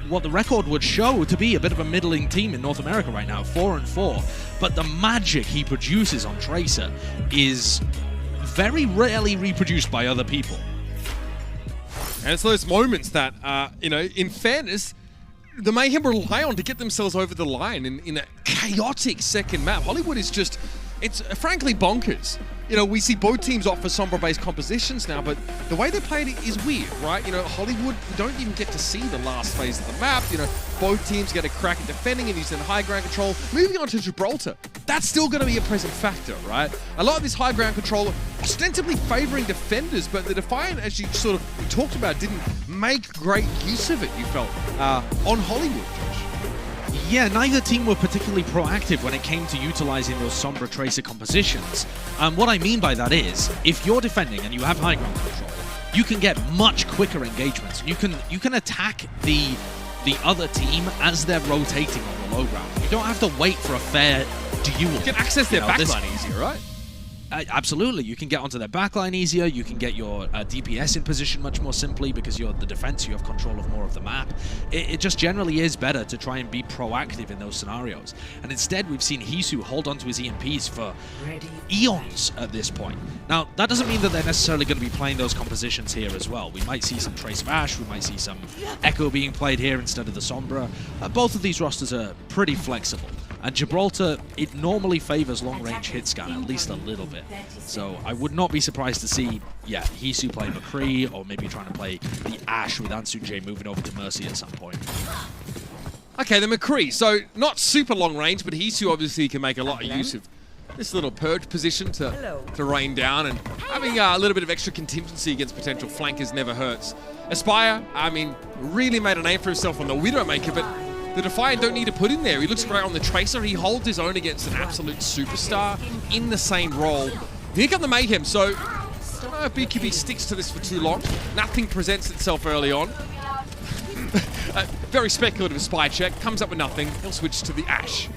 what the record would show to be a bit of a middling team in North America right now, 4-4, but the magic he produces on Tracer is very rarely reproduced by other people. And it's those moments that, in fairness, the Mayhem rely on to get themselves over the line in a chaotic second map. Hollywood is just, it's frankly bonkers. We see both teams offer Sombra-based compositions now, but the way they played it is weird, right? Hollywood, we don't even get to see the last phase of the map. Both teams get a crack at defending and using high ground control. Moving on to Gibraltar, that's still going to be a present factor, right? A lot of this high ground control ostensibly favoring defenders, but the Defiant, as you sort of talked about, didn't make great use of it, you felt, on Hollywood, Josh. Yeah, neither team were particularly proactive when it came to utilizing those Sombra Tracer compositions. What I mean by that is, if you're defending and you have high ground control, you can get much quicker engagements. You can attack the other team as they're rotating on the low ground. You don't have to wait for a fair duel. You can access their backline easier, right? Absolutely. You can get onto their backline easier. You can get your DPS in position much more simply because you're the defense. You have control of more of the map. It just generally is better to try and be proactive in those scenarios. And instead, we've seen Hisu hold onto his EMPs for eons at this point. Now, that doesn't mean that they're necessarily going to be playing those compositions here as well. We might see some Trace of Ash. We might see some Echo being played here instead of the Sombra. Both of these rosters are pretty flexible. And Gibraltar, it normally favors long-range hit scan, at least a little bit. So I would not be surprised to see, Hisu play McCree, or maybe trying to play the Ash with Ansunjae moving over to Mercy at some point. Okay, the McCree. So not super long range, but Hisu obviously can make a lot of use of this little purge position to rain down, and having a little bit of extra contingency against potential flankers never hurts. Aspire, really made a name for himself on the Widowmaker, but the Defiant don't need to put in there. He looks great on the Tracer. He holds his own against an absolute superstar in the same role. Here come the Mayhem. So, I don't know if BQB sticks to this for too long. Nothing presents itself early on. Very speculative spy check. Comes up with nothing. He'll switch to the Ash.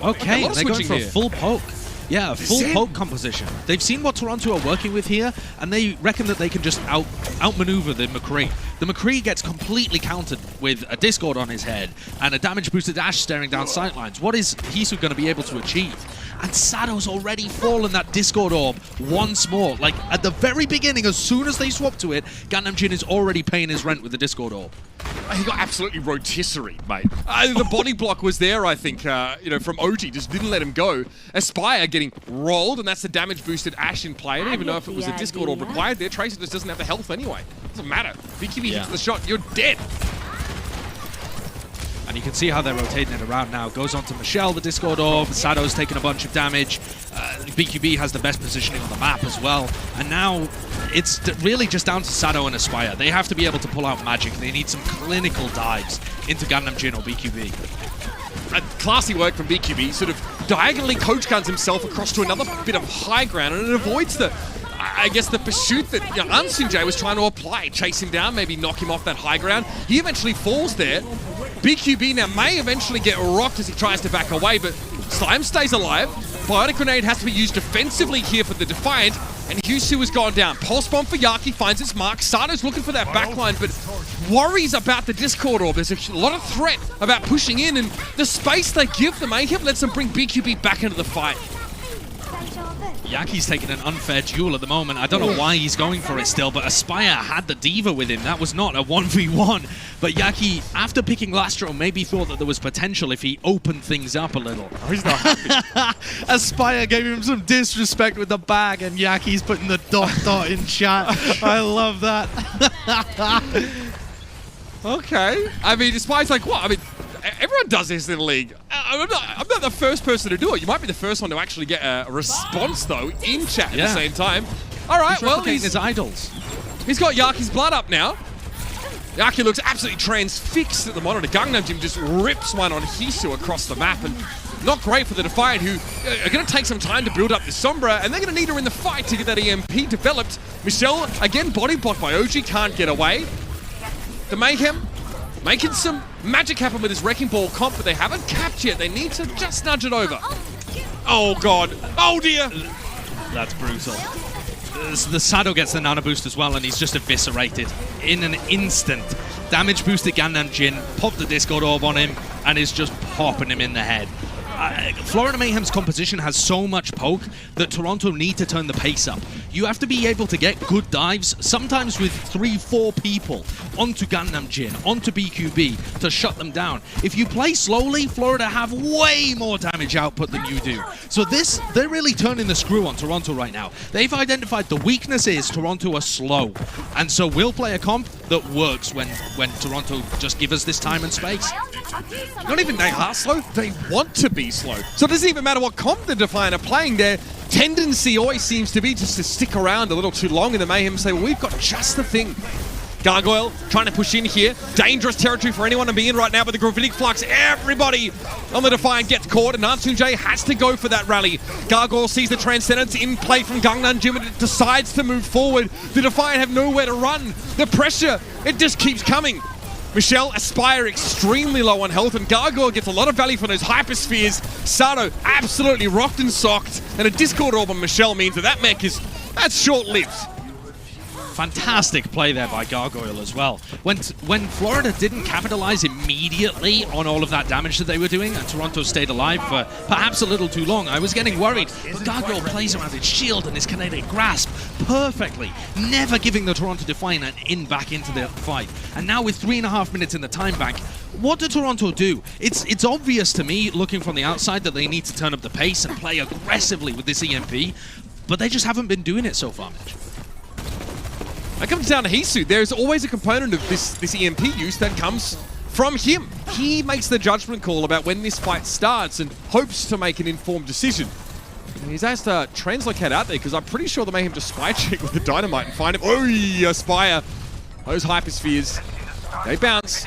Okay, they're going for a full poke. Yeah, a full poke composition. They've seen what Toronto are working with here, and they reckon that they can just outmaneuver the McCree. The McCree gets completely countered with a Discord on his head and a damage-boosted Ash staring down sightlines. What is Hisu going to be able to achieve? And Sado's already fallen that Discord orb once more. Like, at the very beginning, as soon as they swap to it, Gangnam Jin is already paying his rent with the Discord orb. He got absolutely rotisserie, mate. The body block was there, I think, from OG. Just didn't let him go. Aspire getting rolled, and that's the damage-boosted Ash in play. I don't even know if it was a Discord orb required there. Tracer just doesn't have the health anyway. Doesn't matter. BQB hits the shot, you're dead. And you can see how they're rotating it around now. Goes on to Michelle, the Discord orb. Sado's taking a bunch of damage. BQB has the best positioning on the map as well. And now it's really just down to Sado and Aspire. They have to be able to pull out magic. They need some clinical dives into Gangnam Jin or BQB. Classy work from BQB. Sort of diagonally coach guns himself across to another bit of high ground, and it avoids the pursuit that Ansunjae was trying to apply. Chase him down, maybe knock him off that high ground. He eventually falls there. BQB now may eventually get rocked as he tries to back away, but Slime stays alive. Biotic Grenade has to be used defensively here for the Defiant, and Hisu has gone down. Pulse Bomb for Yaki finds its mark. Sado's looking for that backline, but worries about the Discord orb. There's a lot of threat about pushing in, and the space they give the Mayhem lets them bring BQB back into the fight. Yaki's taking an unfair duel at the moment. I don't know why he's going for it still, but Aspire had the Diva with him. That was not a 1v1. But Yaki, after picking Lastro, maybe thought that there was potential if he opened things up a little. Oh, he's not happy. Aspire gave him some disrespect with the bag, and Yaki's putting the dot in chat. I love that. Okay. I mean, Aspire's like, what? I mean, everyone does this in the league. I'm not the first person to do it. You might be the first one to actually get a response, though, in chat at the same time. All right, well, he's his idols. He's got Yaki's blood up now. Yaki looks absolutely transfixed at the monitor. Gangnam Jim just rips one on Hisu across the map, and not great for the Defiant, who are going to take some time to build up this Sombra, and they're going to need her in the fight to get that EMP developed. Michelle, again, body blocked by OG, can't get away. The Mayhem making some magic happen with his Wrecking Ball comp, but they haven't capped yet. They need to just nudge it over. Oh, God. Oh, dear. That's brutal. The Sado gets the nano boost as well, and he's just eviscerated in an instant. Damage boosted Gangnam Jin, popped the Discord orb on him, and is just popping him in the head. Florida Mayhem's composition has so much poke that Toronto need to turn the pace up. You have to be able to get good dives, sometimes with 3-4 people, onto Gangnam Jin, onto BQB, to shut them down. If you play slowly, Florida have way more damage output than you do. So they're really turning the screw on Toronto right now. They've identified the weakness is Toronto are slow. And so we'll play a comp that works when Toronto just give us this time and space. Not even they are slow, they want to be slow. So it doesn't even matter what comp the Defiant are playing, their tendency always seems to be just to stick around a little too long in the Mayhem and say, well, we've got just the thing. Gargoyle trying to push in here. Dangerous territory for anyone to be in right now, but the Gravitic Flux, everybody on the Defiant gets caught, and Natsunjae has to go for that rally. Gargoyle sees the Transcendence in play from Gangnam Jim and decides to move forward. The Defiant have nowhere to run. The pressure, it just keeps coming. Michelle, Aspire extremely low on health, and Gargoyle gets a lot of value from those hyperspheres. Sato absolutely rocked and socked, and a Discord orb on Michelle means that mech that's short-lived. Fantastic play there by Gargoyle as well. When Florida didn't capitalize immediately on all of that damage that they were doing, and Toronto stayed alive for perhaps a little too long, I was getting worried. But Gargoyle plays around his shield and his kinetic grasp perfectly, never giving the Toronto Defiant an in back into the fight. And now with 3.5 minutes in the time bank, what do Toronto do? It's obvious to me, looking from the outside, that they need to turn up the pace and play aggressively with this EMP, but they just haven't been doing it so far, Mitch. It comes down to Hisu. There's always a component of this EMP use that comes from him. He makes the judgment call about when this fight starts and hopes to make an informed decision. And he's asked Translocate out there, because I'm pretty sure the Mayhem just spy check with the Dynamite and find him. Oh, yeah, Aspire. Those hyperspheres, they bounce.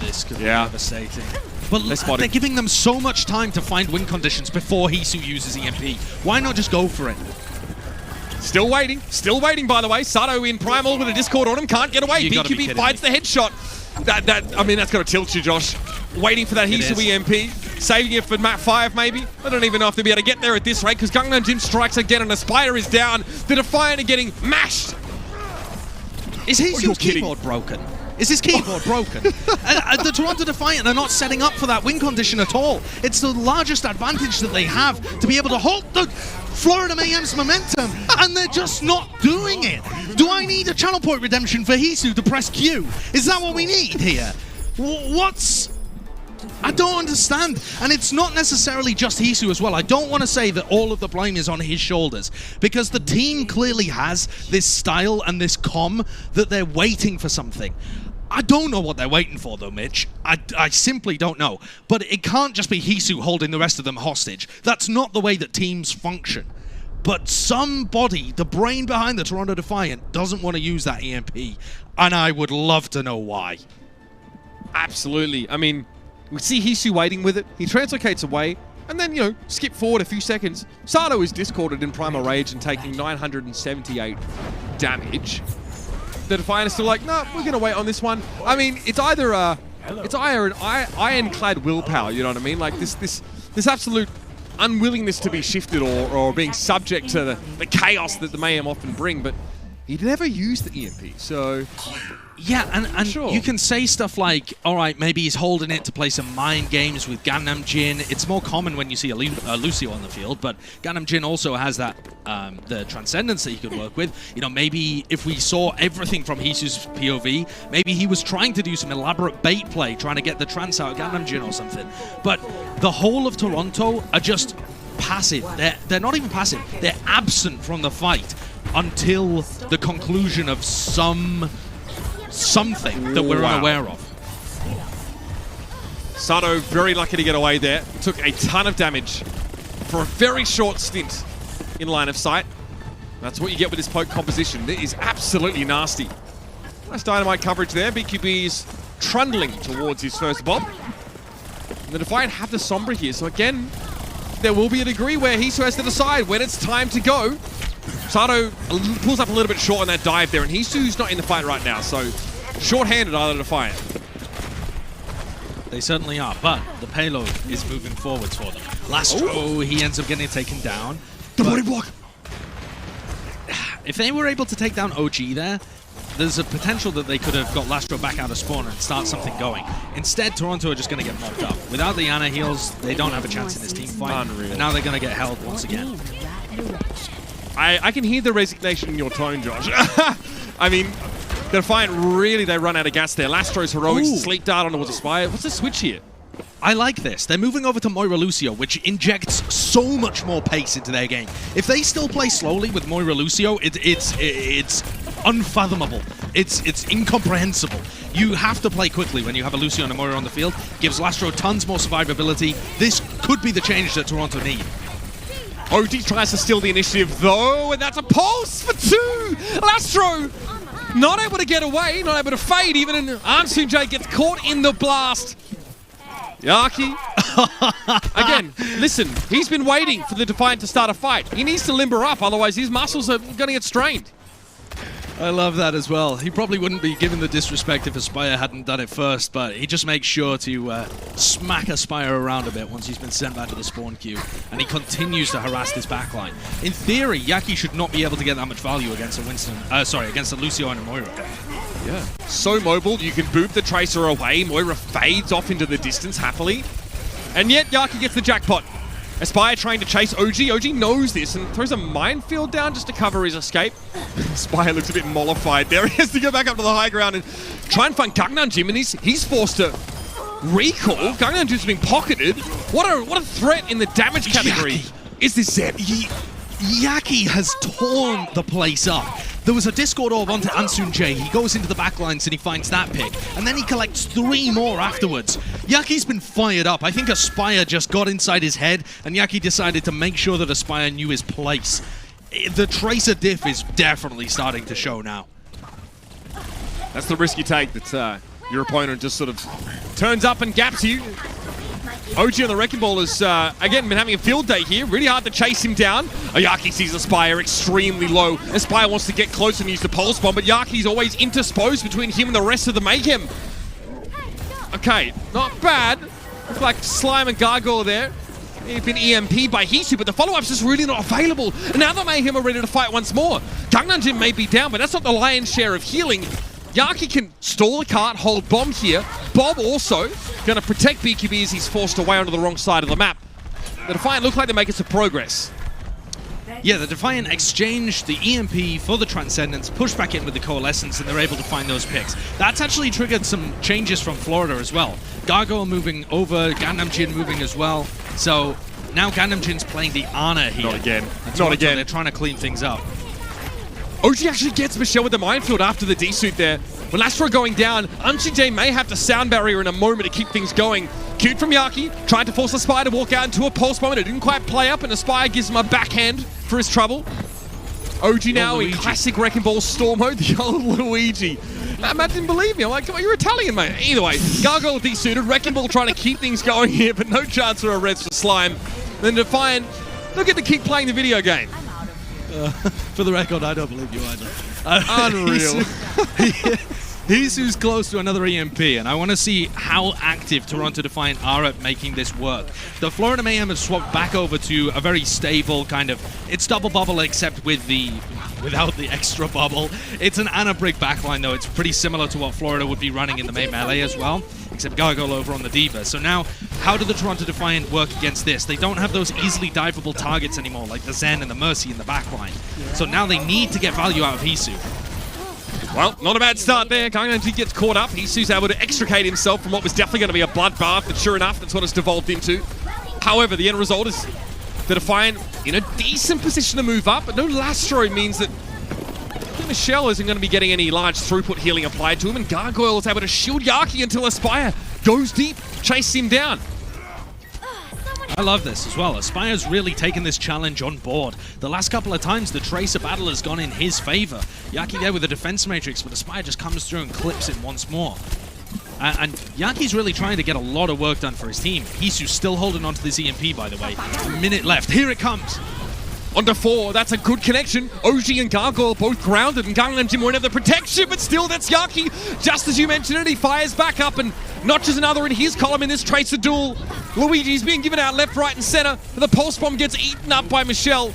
This could be devastating. But they're giving them so much time to find win conditions before Hisu uses EMP. Why not just go for it? Still waiting, by the way. Sato in Primal with a Discord on him, can't get away. BQB fights the headshot. I mean, that's got to tilt you, Josh. Waiting for that Hisu EMP, saving it for map 5 maybe. I don't even know if they'll be able to get there at this rate, because Gangnam Jim strikes again and Aspire is down. The Defiant are getting mashed. Is Hisu's keyboard broken? Is his keyboard broken? The Toronto Defiant are not setting up for that win condition at all. It's the largest advantage that they have to be able to halt the Florida Mayhem's momentum, and they're just not doing it. Do I need a channel point redemption for Hisu to press Q? Is that what we need here? I don't understand. And it's not necessarily just Hisu as well. I don't want to say that all of the blame is on his shoulders, because the team clearly has this style and this comm that they're waiting for something. I don't know what they're waiting for, though, Mitch. I simply don't know. But it can't just be Hisu holding the rest of them hostage. That's not the way that teams function. But somebody, the brain behind the Toronto Defiant, doesn't want to use that EMP. And I would love to know why. Absolutely. I mean, we see Hisu waiting with it. He translocates away. And then, skip forward a few seconds. Sato is discorded in Primal Rage and taking 978 damage. The Defiant is still like, no, we're going to wait on this one. I mean, it's either an ironclad willpower, you know what I mean? Like this absolute unwillingness to be shifted or being subject to the chaos that the Mayhem often bring, but he never used the EMP, so Yeah, and Sure. you can say stuff like, all right, maybe he's holding it to play some mind games with Gangnam Jin. It's more common when you see a Lucio on the field, but Gangnam Jin also has that the transcendence that he could work with. You know, maybe if we saw everything from Jesus' POV, maybe he was trying to do some elaborate bait play, trying to get the trance out of Gangnam Jin or something. But the whole of Toronto are just passive. They're not even passive. They're absent from the fight until the conclusion of something that we're unaware of. Sato very lucky to get away there. Took a ton of damage for a very short stint in line of sight. That's what you get with this poke composition. It is absolutely nasty. Nice dynamite coverage there. BQB's trundling towards his first bomb. And the Defiant have the Sombra here, so again, there will be a degree where Hisu has to decide when it's time to go. Sato pulls up a little bit short on that dive there, and Hisu's not in the fight right now, so short-handed are the Defiant. They certainly are, but the payload is moving forwards for them. Lastro, he ends up getting taken down. The body block! If they were able to take down OG there, there's a potential that they could have got Lastro back out of spawn and start something going. Instead, Toronto are just going to get mopped up. Without the Ana heals, they don't have a chance in this team fight. Unreal. And now they're going to get held once again. I can hear the resignation in your tone, Josh. I mean, the Defiant really, they run out of gas there. Lastro's heroics, sleep dart onto the Spire. What's the switch here? I like this. They're moving over to Moira Lucio, which injects so much more pace into their game. If they still play slowly with Moira Lucio, it's unfathomable. It's incomprehensible. You have to play quickly when you have a Lucio and a Moira on the field. Gives Lastro tons more survivability. This could be the change that Toronto need. OG tries to steal the initiative though, and that's a pulse for 2! Lastro not able to get away, not able to fade, even in Ansunjae gets caught in the blast. Yaki. Again, listen, he's been waiting for the Defiant to start a fight. He needs to limber up, otherwise his muscles are going to get strained. I love that as well. He probably wouldn't be given the disrespect if Aspire hadn't done it first, but he just makes sure to smack Aspire around a bit once he's been sent back to the spawn queue, and he continues to harass this backline. In theory, Yaki should not be able to get that much value against against a Lucio and a Moira. Yeah. So mobile, you can boop the Tracer away. Moira fades off into the distance happily. And yet, Yaki gets the jackpot. Aspire trying to chase OG. OG knows this and throws a minefield down just to cover his escape. Aspire looks a bit mollified there. He has to go back up to the high ground and try and find Gangnam Jin, and he's forced to recall. Gangnam Jin's been pocketed. What a threat in the damage category is this Zeb. Yaki has torn the place up. There was a Discord orb onto Ansunjae. He goes into the backlines and he finds that pick. And then he collects 3 more afterwards. Yaki's been fired up. I think Aspire just got inside his head and Yaki decided to make sure that Aspire knew his place. The Tracer diff is definitely starting to show now. That's the risk you take, that your opponent just sort of turns up and gaps you. OG on the Wrecking Ball has, again, been having a field day here. Really hard to chase him down. Yaki sees Aspire extremely low. Aspire wants to get close and use the Pulse Bomb, but Yaki's always intersposed between him and the rest of the Mayhem. Okay, not bad. Looks like Slime and Gargoyle there. He's been EMP'd by Hisu, but the follow-up's just really not available. And now the Mayhem are ready to fight once more. Gangnam Jin may be down, but that's not the lion's share of healing. Yaki can stall the cart, hold Bomb here. Bob also going to protect BQB as he's forced away onto the wrong side of the map. The Defiant look like they're making some progress. Yeah, the Defiant exchanged the EMP for the Transcendence, pushed back in with the Coalescence, and they're able to find those picks. That's actually triggered some changes from Florida as well. Gargoyle moving over, Gangnam Jin moving as well. So now Gangnam Jin's playing the Ana here. Not again. Not again. They're trying to clean things up. OG actually gets Michelle with the minefield after the D-suit there. With Lastro going down, Angeles may have to sound barrier in a moment to keep things going. Cute from Yaki, tried to force Aspire to walk out into a pulse bomb, and it didn't quite play up, and Aspire gives him a backhand for his trouble. OG now in classic Wrecking Ball Storm mode, the old Luigi. That Matt didn't believe me. I'm like, come on, you're Italian, mate. Either way, Gargoyle D-suited, Wrecking Ball trying to keep things going here, but no chance for a res for Slime. Then Defiant, look at the keep playing the video game. For the record, I don't believe you either. Unreal. He's who's close to another EMP, and I want to see how active Toronto Defiant are at making this work. The Florida Mayhem have swapped back over to a very stable kind of, it's double bubble except with the without the extra bubble. It's an Ana Brig backline, though. It's pretty similar to what Florida would be running in the main melee as well, except Gargoyle over on the D.Va. So now, how do the Toronto Defiant work against this? They don't have those easily diveable targets anymore, like the Zen and the Mercy in the backline. So now they need to get value out of Hisu. Well, not a bad start there. Guangzhou gets caught up. Hisu's able to extricate himself from what was definitely going to be a bloodbath, but sure enough, that's what it's devolved into. However, the end result is the Defiant in a decent position to move up, but no Lastro means that Michelle isn't going to be getting any large throughput healing applied to him, and Gargoyle is able to shield Yaki until Aspire goes deep, chases him down. I love this as well. Aspire's really taken this challenge on board. The last couple of times, the Tracer battle has gone in his favor. Yaki there with a defense matrix, but Aspire just comes through and clips it once more. And Yaki's really trying to get a lot of work done for his team. Hisu's still holding on to this EMP, by the way. A minute left. Here it comes. On to 4, that's a good connection. OG and Gargoyle both grounded, and Gangnam won't have the protection, but still, that's Yaki. Just as you mentioned it, he fires back up, and notches another in his column in this Tracer duel. Luigi's being given out left, right, and center, but the Pulse Bomb gets eaten up by Michelle.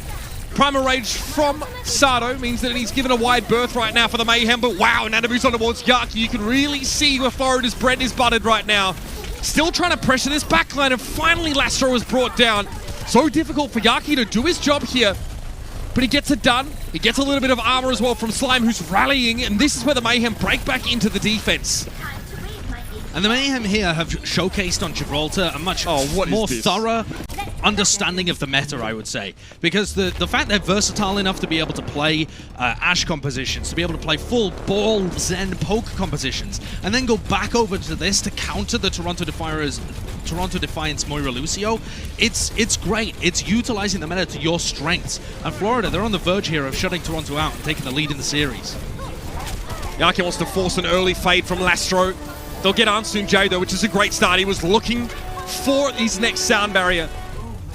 Primal Rage from Sato means that he's given a wide berth right now for the Mayhem, but wow, Nanabu's on towards Yaki. You can really see where Florida's bread is buttered right now. Still trying to pressure this backline, and finally Lastro is brought down. So difficult for Yaki to do his job here, but he gets it done. He gets a little bit of armor as well from Slime, who's rallying, and this is where the Mayhem break back into the defense. And the Mayhem here have showcased on Gibraltar a much more thorough understanding of the meta, I would say. Because the fact they're versatile enough to be able to play Ashe compositions, to be able to play full ball Zen poke compositions, and then go back over to this to counter the Toronto Defiant's Moira Lucio, it's great. It's utilizing the meta to your strengths. And Florida, they're on the verge here of shutting Toronto out and taking the lead in the series. Yaki wants to force an early fade from Lastro. They'll get Ansoon J though, which is a great start. He was looking for his next sound barrier.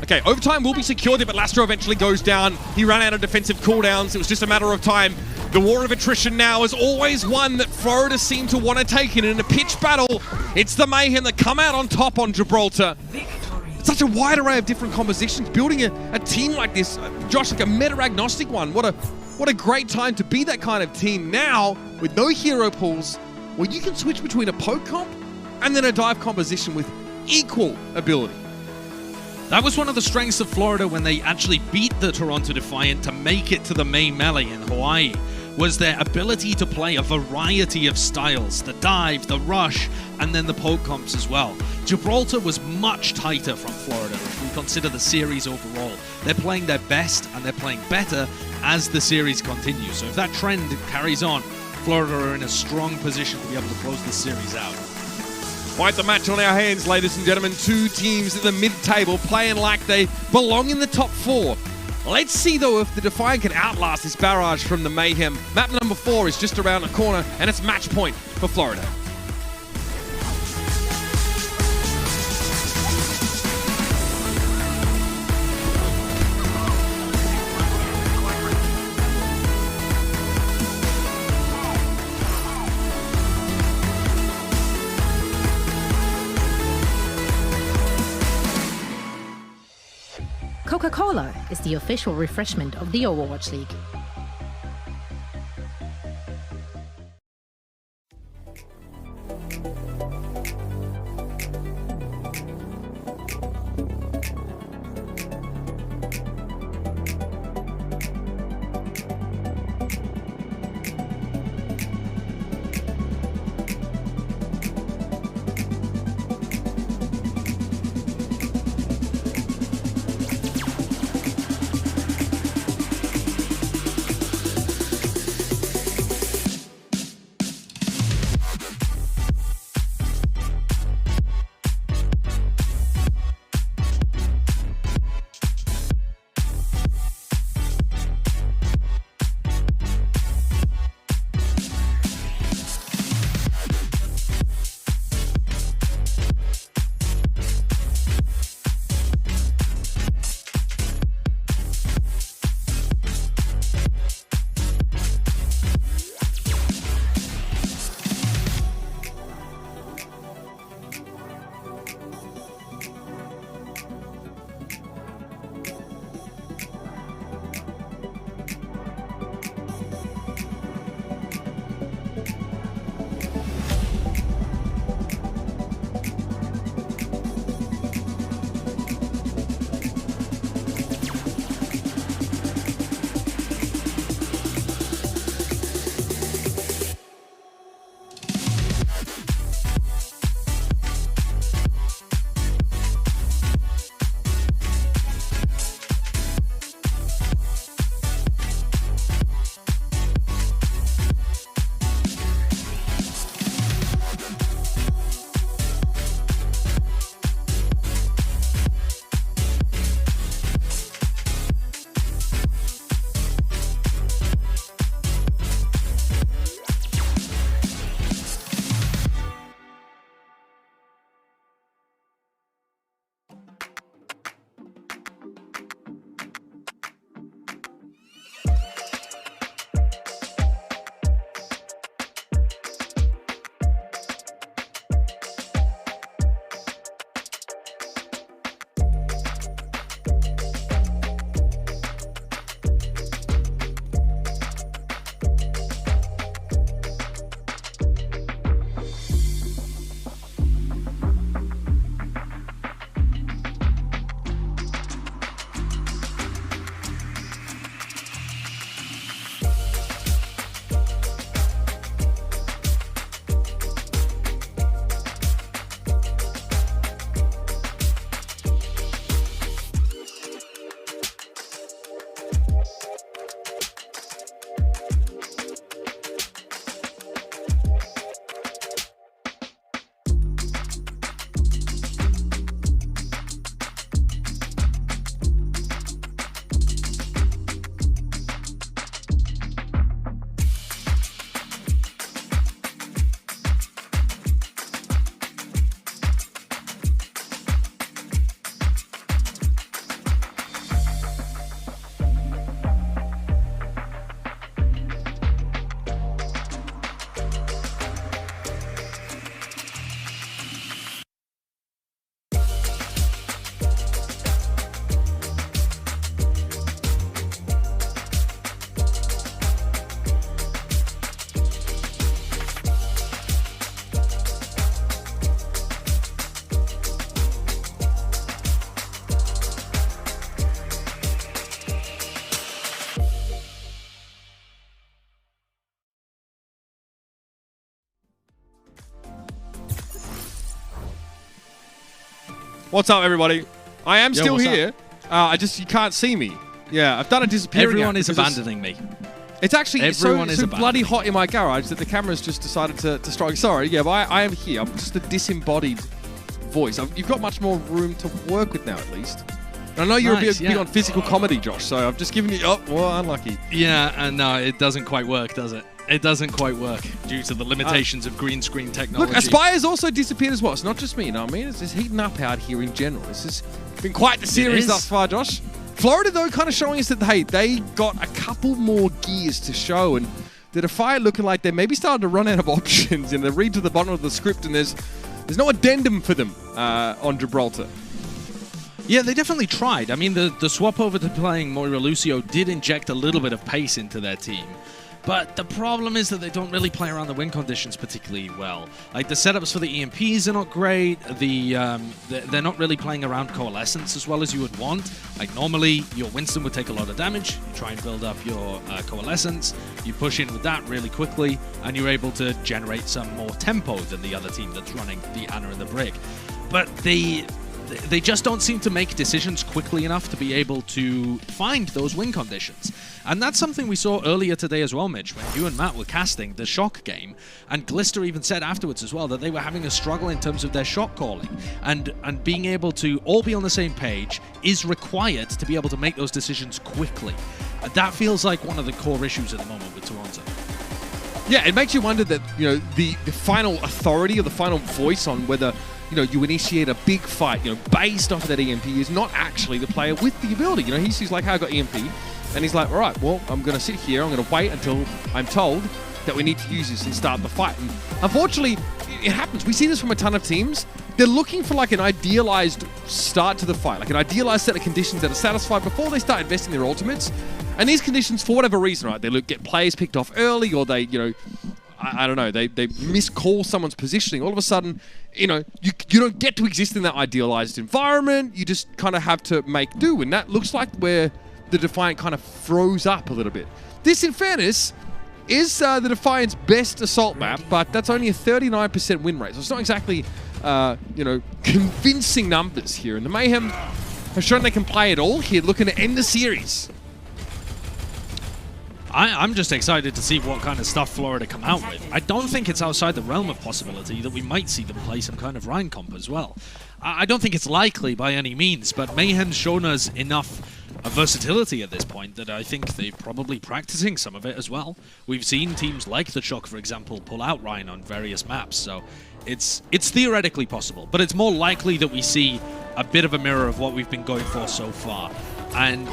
Okay, overtime will be secured there, but Lastro eventually goes down. He ran out of defensive cooldowns. It was just a matter of time. The war of attrition now is always one that Florida seem to want to take, and in a pitched battle, it's the Mayhem that come out on top on Gibraltar. Such a wide array of different compositions. Building a team like this, Josh, like a meta-agnostic one. What a great time to be that kind of team now, with no hero pools, where you can switch between a poke comp and then a dive composition with equal ability. That was one of the strengths of Florida when they actually beat the Toronto Defiant to make it to the main melee in Hawaii, was their ability to play a variety of styles, the dive, the rush, and then the poke comps as well. Gibraltar was much tighter from Florida if we consider the series overall. They're playing their best and they're playing better as the series continues. So if that trend carries on, Florida are in a strong position to be able to close this series out. Quite the match on our hands, ladies and gentlemen. Two teams in the mid-table playing like they belong in the top 4. Let's see, though, if the Defiant can outlast this barrage from the Mayhem. Map number 4 is just around the corner, and it's match point for Florida. Coca-Cola is the official refreshment of the Overwatch League. What's up, everybody? I am still what's here. You can't see me. Yeah, I've done a disappearing. Everyone is abandoning me. It's actually Everyone so bloody hot in my garage that the camera's just decided to strike. Sorry, yeah, but I am here. I'm just a disembodied voice. You've got much more room to work with now, at least. And I know you're a bit on physical comedy, Josh, so I've just given you... Oh, well, unlucky. Yeah, no, it doesn't quite work, does it? It doesn't quite work due to the limitations of green screen technology. Look, Aspire's also disappeared as well. It's not just me, you know what I mean? It's just heating up out here in general. This has been quite the series thus far, Josh. Florida, though, kind of showing us that, hey, they got a couple more gears to show, and the Defiant looking like they're maybe starting to run out of options, and they read to the bottom of the script, and there's no addendum for them on Gibraltar. Yeah, they definitely tried. I mean, the swap over to playing Moira Lucio did inject a little bit of pace into their team. But the problem is that they don't really play around the win conditions particularly well. Like, the setups for the EMPs are not great. They're not really playing around Coalescence as well as you would want. Like, normally, your Winston would take a lot of damage. You try and build up your Coalescence. You push in with that really quickly, and you're able to generate some more tempo than the other team that's running the Ana and the Brig. But they just don't seem to make decisions quickly enough to be able to find those win conditions. And that's something we saw earlier today as well, Mitch, when you and Matt were casting the Shock game. And Glister even said afterwards as well that they were having a struggle in terms of their shot calling. And being able to all be on the same page is required to be able to make those decisions quickly. That feels like one of the core issues at the moment with Toronto. Yeah, it makes you wonder that, you know, the final authority or the final voice on whether, you know, you initiate a big fight, you know, based off of that EMP is not actually the player with the ability. You know, he's like, hey, I got EMP. And he's like, all right, well, I'm going to sit here. I'm going to wait until I'm told that we need to use this and start the fight. And unfortunately, it happens. We see this from a ton of teams. They're looking for like an idealized start to the fight, like an idealized set of conditions that are satisfied before they start investing their ultimates. And these conditions, for whatever reason, right, they get players picked off early, or they, you know, I don't know, they miscall someone's positioning. All of a sudden, you know, you don't get to exist in that idealized environment. You just kind of have to make do. And that looks like where the Defiant kind of froze up a little bit. This, in fairness, is the Defiant's best assault map, but that's only a 39% win rate. So it's not exactly, you know, convincing numbers here. And the Mayhem have shown they can play it all here, looking to end the series. I'm just excited to see what kind of stuff Florida come out with. I don't think it's outside the realm of possibility that we might see them play some kind of Rhine comp as well. I don't think it's likely by any means, but Mayhem's shown us enough versatility at this point that I think they're probably practicing some of it as well. We've seen teams like the Shock, for example, pull out Rhine on various maps, so it's theoretically possible, but it's more likely that we see a bit of a mirror of what we've been going for so far. And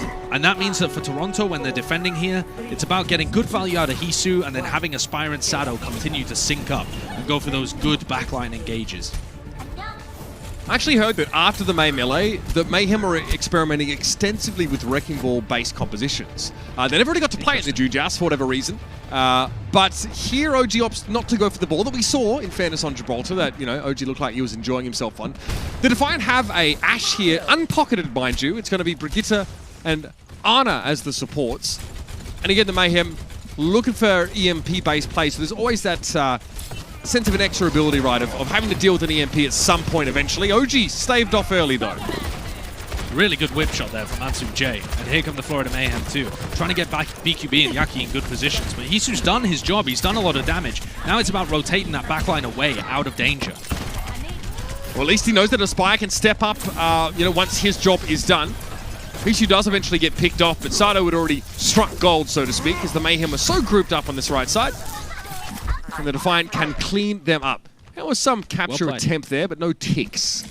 that means that for Toronto, when they're defending here, it's about getting good value out of Hisu and then having Aspire and Sado continue to sync up and go for those good backline engages. I actually heard that after the May Melee, that Mayhem are experimenting extensively with Wrecking Ball-based compositions. They never really got to play it in the Jujas for whatever reason. But here, OG opts not to go for the ball that we saw, in fairness, on Gibraltar, that, you know, OG looked like he was enjoying himself on. The Defiant have a Ashe here, unpocketed, mind you. It's going to be Brigitte and Ana as the supports. And again, the Mayhem looking for EMP-based plays, so there's always that sense of inexorability, right, of having to deal with an EMP at some point eventually. OG staved off early, though. Really good whip shot there from Mansum J. And here come the Florida Mayhem too. Trying to get back BQB and Yaki in good positions. But Hisu's done his job. He's done a lot of damage. Now it's about rotating that backline away, out of danger. Well, at least he knows that Aspire can step up, you know, once his job is done. Hisu does eventually get picked off, but Sado had already struck gold, so to speak, as the Mayhem are so grouped up on this right side. And the Defiant can clean them up. There was some capture attempt there, but no ticks.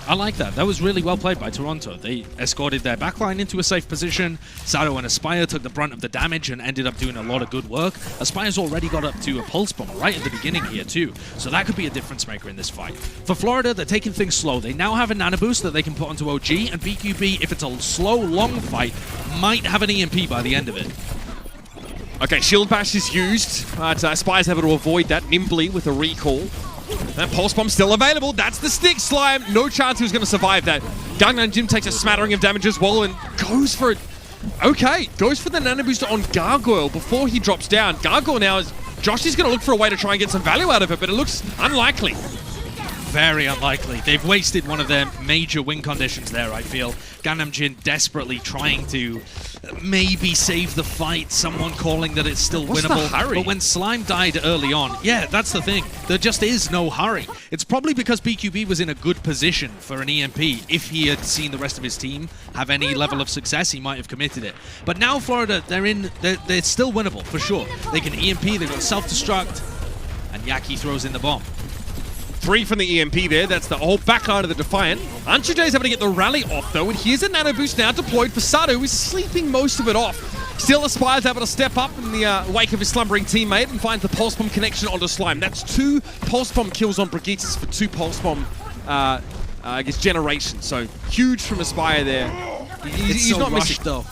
I like that. That was really well played by Toronto. They escorted their backline into a safe position. Sado and Aspire took the brunt of the damage and ended up doing a lot of good work. Aspire's already got up to a pulse bomb right at the beginning here too, so that could be a difference maker in this fight. For Florida, they're taking things slow. They now have a nano boost that they can put onto OG, and BQB, if it's a slow, long fight, might have an EMP by the end of it. Okay, Shield Bash is used, but Aspire's able to avoid that nimbly with a recall. That Pulse Bomb still available. That's the stick, Slime. No chance he was going to survive that. Gangnam Jim takes a smattering of damage as well and goes for it. Okay, goes for the Nano Booster on Gargoyle before he drops down. Gargoyle now is... Josh is going to look for a way to try and get some value out of it, but it looks unlikely. very unlikely. They've wasted one of their major win conditions there, I feel. Gangnam Jin desperately trying to maybe save the fight, someone calling that it's still What's winnable. the hurry? But when Slime died early on, yeah, that's the thing. There just is no hurry. It's probably because BQB was in a good position for an EMP. If he had seen the rest of his team have any level of success, he might have committed it. But now Florida, they're still winnable, for sure. They can EMP, they've got self-destruct, and Yaki throws in the bomb. 3 from the EMP there. That's the whole backline of the Defiant. Anju J is able to get the rally off, though, and here's a nano boost now deployed for Sato, who's sleeping most of it off. Still, Aspire's able to step up in the wake of his slumbering teammate and finds the Pulse Bomb connection onto Slime. That's 2 Pulse Bomb kills on Brigitte for 2 Pulse Bomb, I guess, generations. So, huge from Aspire there. He's so not rushed, missing. though.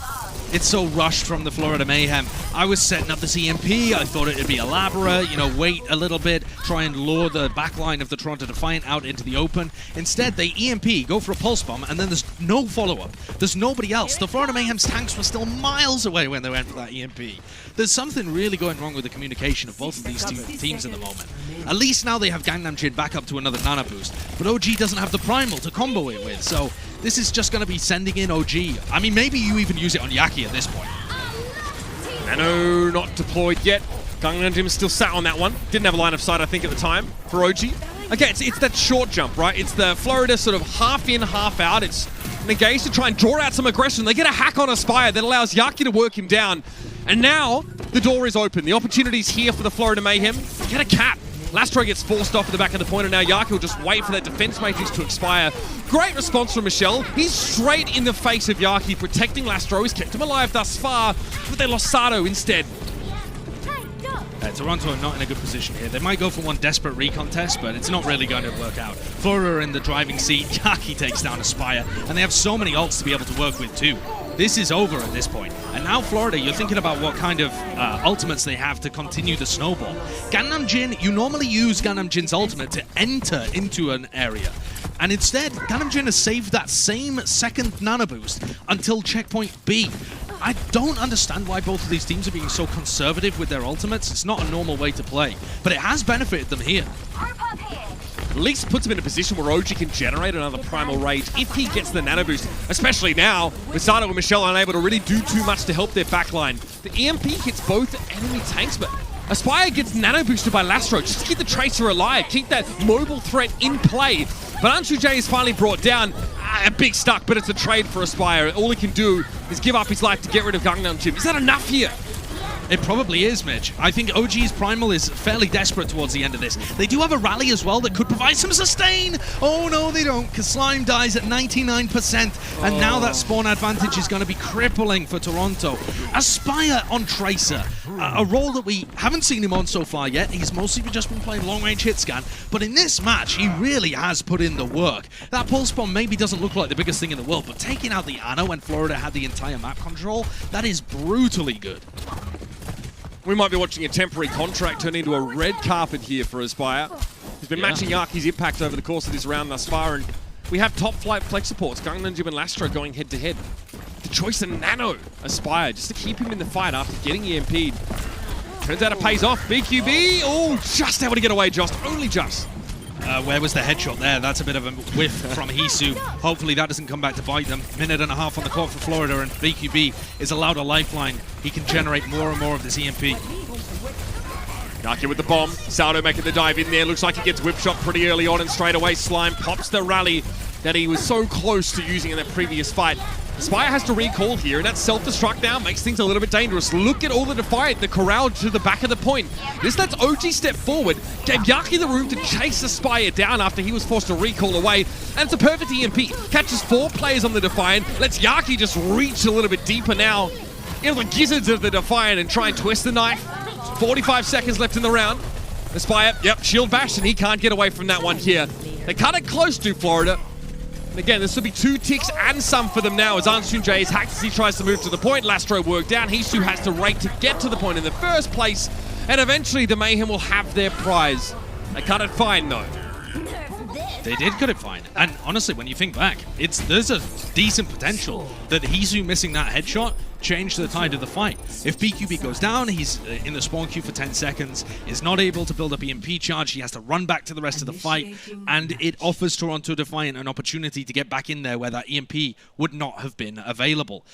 It's so rushed from the Florida Mayhem. I was setting up this EMP. I thought it'd be elaborate, you know, wait a little bit, try and lure the backline of the Toronto Defiant out into the open. Instead, they EMP, go for a pulse bomb, and then there's no follow-up. There's nobody else. The Florida Mayhem's tanks were still miles away when they went for that EMP. There's something really going wrong with the communication of both of these teams at the moment. At least now they have Gangnam Jin back up to another nano boost, but OG doesn't have the primal to combo it with, so this is just going to be sending in OG. I mean, maybe you even use it on Yaki at this point. Nano not deployed yet. Gangnam Jin still sat on that one. Didn't have a line of sight, I think, at the time for OG. Okay, it's that short jump, right? It's the Florida sort of half in, half out. It's engaged to try and draw out some aggression. They get a hack on Aspire that allows Yaki to work him down. And now the door is open. The opportunity's here for the Florida Mayhem. Get a cap. Lastro gets forced off at the back of the point, and now Yaki will just wait for that defense matrix to expire. Great response from Michelle. He's straight in the face of Yaki, protecting Lastro. He's kept him alive thus far, but they lost Sato instead. Toronto are not in a good position here. They might go for one desperate recon test, but it's not really going to work out. Florida are in the driving seat. Yaki takes down Aspire, and they have so many ults to be able to work with too. This is over at this point. And now Florida, you're thinking about what kind of ultimates they have to continue the snowball. Gangnam Jin, you normally use Gangnam Jin's ultimate to enter into an area. And instead, Gangnam Jin has saved that same second nano boost until checkpoint B. I don't understand why both of these teams are being so conservative with their ultimates. It's not a normal way to play, but it has benefited them here. At least puts him in a position where OG can generate another primal rage if he gets the nano boost, especially now with Sato and Michelle unable to really do too much to help their backline. The EMP hits both enemy tanks, but Aspire gets nano boosted by Lastro just to keep the Tracer alive, keep that mobile threat in play. But Anshu J is finally brought down. A big stuck, but it's a trade for Aspire. All he can do is give up his life to get rid of Gangnam Jin. Is that enough here? It probably is, Mitch. I think OG's Primal is fairly desperate towards the end of this. They do have a rally as well that could provide some sustain. Oh, no, they don't, because Slime dies at 99%, and now that spawn advantage is going to be crippling for Toronto. Aspire on Tracer, a role that we haven't seen him on so far yet. He's mostly just been playing long-range hit scan, but in this match, he really has put in the work. That pulse bomb maybe doesn't look like the biggest thing in the world, but taking out the Ana when Florida had the entire map control, that is brutally good. We might be watching a temporary contract turn into a red carpet here for Aspire. He's been matching Yaki's impact over the course of this round thus far, and we have top flight flex supports, Gangnam Jin and Lastro going head to head. The choice of Nano Aspire just to keep him in the fight after getting EMP'd. Turns out it pays off. BQB, oh, just able to get away, Jost, only just. Where was the headshot there? That's a bit of a whiff from Hisu. Hopefully that doesn't come back to bite them. Minute and a half on the clock for Florida, and BQB is allowed a lifeline. He can generate more and more of this EMP. Yaki with the bomb. Sato making the dive in there. Looks like he gets whip shot pretty early on, and straight away Slime pops the rally that he was so close to using in that previous fight. Aspire has to recall here, and that self-destruct now makes things a little bit dangerous. Look at all the Defiant, the corral to the back of the point. This lets OG step forward, gave Yaki the room to chase Aspire down after he was forced to recall away, and it's a perfect EMP. Catches 4 players on the Defiant, lets Yaki just reach a little bit deeper now into the gizzards of the Defiant and try and twist the knife. 45 seconds left in the round. Aspire, yep, shield bash, and he can't get away from that one here. They cut it close to Florida. Again, this will be 2 ticks and some for them now as Ansun J is hacked as he tries to move to the point. Lastro worked down. Hisu has to rate to get to the point in the first place. And eventually the Mayhem will have their prize. They cut it fine though. They did cut it fine. And honestly, when you think back, there's a decent potential that Hisu missing that headshot change the tide of the fight. If BQB goes down, he's in the spawn queue for 10 seconds, is not able to build up EMP charge, he has to run back to the rest of the fight, and it offers Toronto Defiant an opportunity to get back in there where that EMP would not have been available.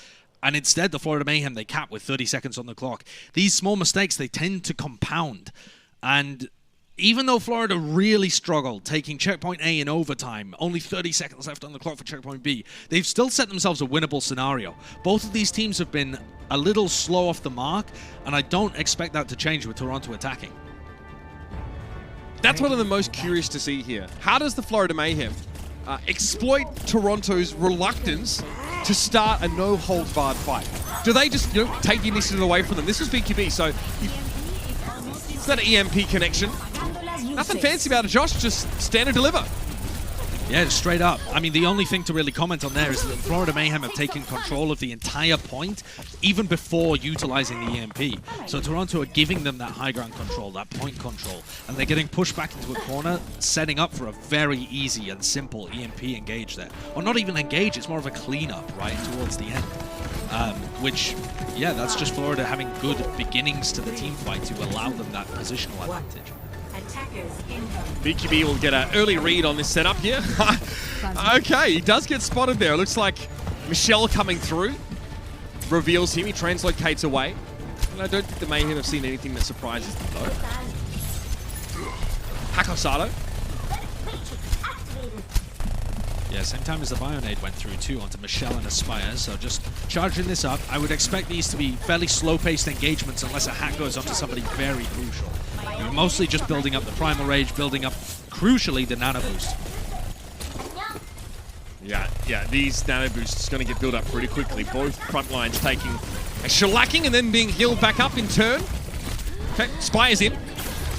And instead, the Florida Mayhem, they cap with 30 seconds on the clock. These small mistakes, they tend to compound. And even though Florida really struggled, taking checkpoint A in overtime, only 30 seconds left on the clock for checkpoint B, they've still set themselves a winnable scenario. Both of these teams have been a little slow off the mark, and I don't expect that to change with Toronto attacking. That's one of the most curious to see here. How does the Florida Mayhem exploit Toronto's reluctance to start a no-holds-barred fight? Do they just, take the initiative away from them? This was BQB, so it's not an EMP connection. Nothing fancy about it, Josh. Just stand and deliver. Yeah, straight up. I mean, the only thing to really comment on there is that Florida Mayhem have taken control of the entire point, even before utilizing the EMP. So Toronto are giving them that high ground control, that point control, and they're getting pushed back into a corner, setting up for a very easy and simple EMP engage there. Or not even engage, it's more of a cleanup, right, towards the end. Which, yeah, that's just Florida having good beginnings to the team fight to allow them that positional advantage. BQB will get an early read on this setup here. Okay, he does get spotted there. It looks like Michelle coming through. Reveals him. He translocates away. And I don't think the Mayhem have seen anything that surprises them, though. Hakosado. Yeah, same time as the Bionade went through too onto Michelle and Aspire, so just charging this up. I would expect these to be fairly slow-paced engagements unless a hack goes onto somebody very crucial. You're mostly just building up the Primal Rage, building up, crucially, the Nano Boost. Yeah, these Nano Boosts are going to get built up pretty quickly. Both front lines taking a shellacking and then being healed back up in turn. Okay, Spire's in.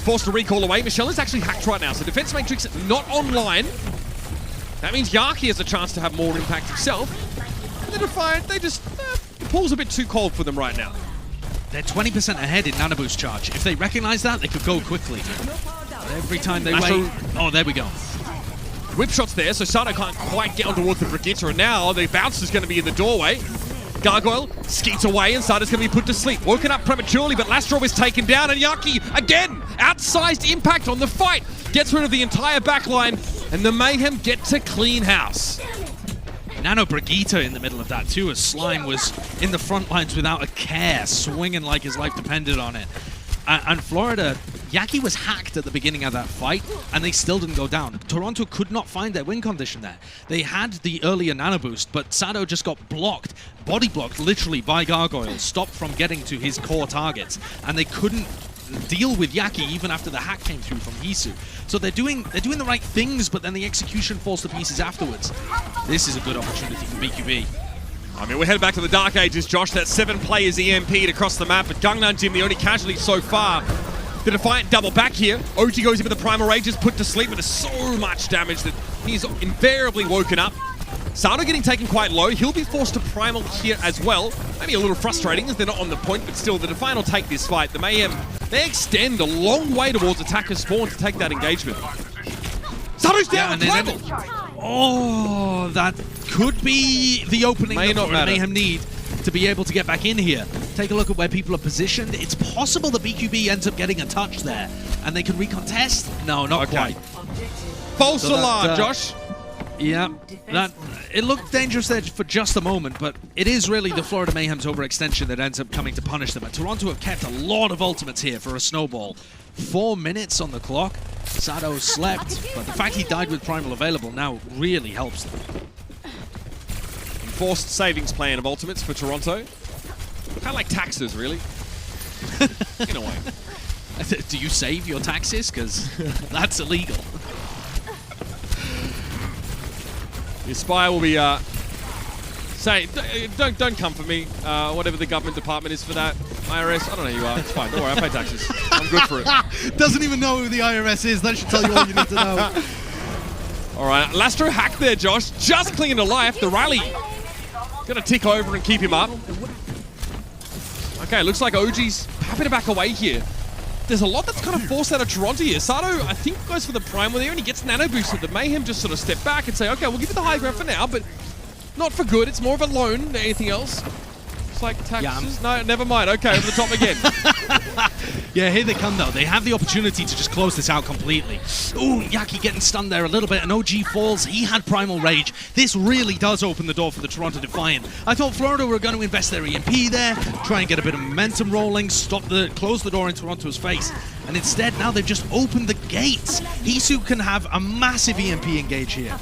Forced to recall away. Michelle is actually hacked right now, so Defense Matrix not online. That means Yaki has a chance to have more impact himself. And the Defiant, they just... the pool's a bit too cold for them right now. They're 20% ahead in Nano Boost charge. If they recognize that, they could go quickly. But every time they wait... Oh, there we go. Whip shots there, so Sato can't quite get on towards the Brigitte, and now the bounce is going to be in the doorway. Gargoyle skeets away, and Sato's going to be put to sleep. Woken up prematurely, but Lastro is taken down, and Yaki, again, outsized impact on the fight. Gets rid of the entire backline, and the Mayhem get to clean house. Nano Brigitte in the middle of that too, as Slime was in the front lines without a care, swinging like his life depended on it. And Florida, Yaki was hacked at the beginning of that fight, and they still didn't go down. Toronto could not find their win condition there. They had the earlier Nano Boost, but Sato just got blocked, body blocked literally by Gargoyle, stopped from getting to his core targets, and they couldn't deal with Yaki even after the hack came through from Hisu. So they're doing the right things, but then the execution falls to pieces afterwards. This is a good opportunity for BQB. I mean, we're headed back to the Dark Ages, Josh. That's 7 players EMP'd across the map, but Gangnam Jim, the only casualty so far. The Defiant double back here. OG goes in with the Primal Rage, is put to sleep, but there's so much damage that he's invariably woken up. Sato getting taken quite low. He'll be forced to Primal here as well. Maybe a little frustrating as they're not on the point, but still, the Defiant will take this fight. The Mayhem, they extend a long way towards attacker spawn to take that engagement. Sato's down with Primal! Oh, that could be the opening that Mayhem need to be able to get back in here. Take a look at where people are positioned. It's possible that BQB ends up getting a touch there, and they can recontest? No, not quite. False alarm, Josh. Yeah, it looked dangerous there for just a moment, but it is really the Florida Mayhem's overextension that ends up coming to punish them. And Toronto have kept a lot of ultimates here for a snowball. 4 minutes on the clock. Sato slept, but the fact he died with Primal available now really helps them. Enforced savings plan of ultimates for Toronto. Kind of like taxes, really. In a way. Do you save your taxes? Because that's illegal. The Aspire will be saying, don't come for me. Whatever the government department is for that. IRS, I don't know who you are. It's fine. Don't worry, I pay taxes. I'm good for it. Doesn't even know who the IRS is. That should tell you all you need to know. All right, Lastro hacked there, Josh. Just clinging to life. The rally going to tick over and keep him up. Okay, looks like OG's happy to back away here. There's a lot that's kind of forced out of Toronto here. Sato, I think, goes for the Primal there, and he gets Nano Boosted. The Mayhem just sort of step back and say, okay, we'll give you the high ground for now, but not for good. It's more of a loan than anything else. Looks like taxes. No, never mind. Okay, over the top again. Yeah, here they come, though. They have the opportunity to just close this out completely. Ooh, Yaki getting stunned there a little bit, and OG falls. He had Primal Rage. This really does open the door for the Toronto Defiant. I thought Florida were going to invest their EMP there, try and get a bit of momentum rolling, close the door in Toronto's face. And instead, now they've just opened the gates. Hisu can have a massive EMP engage here.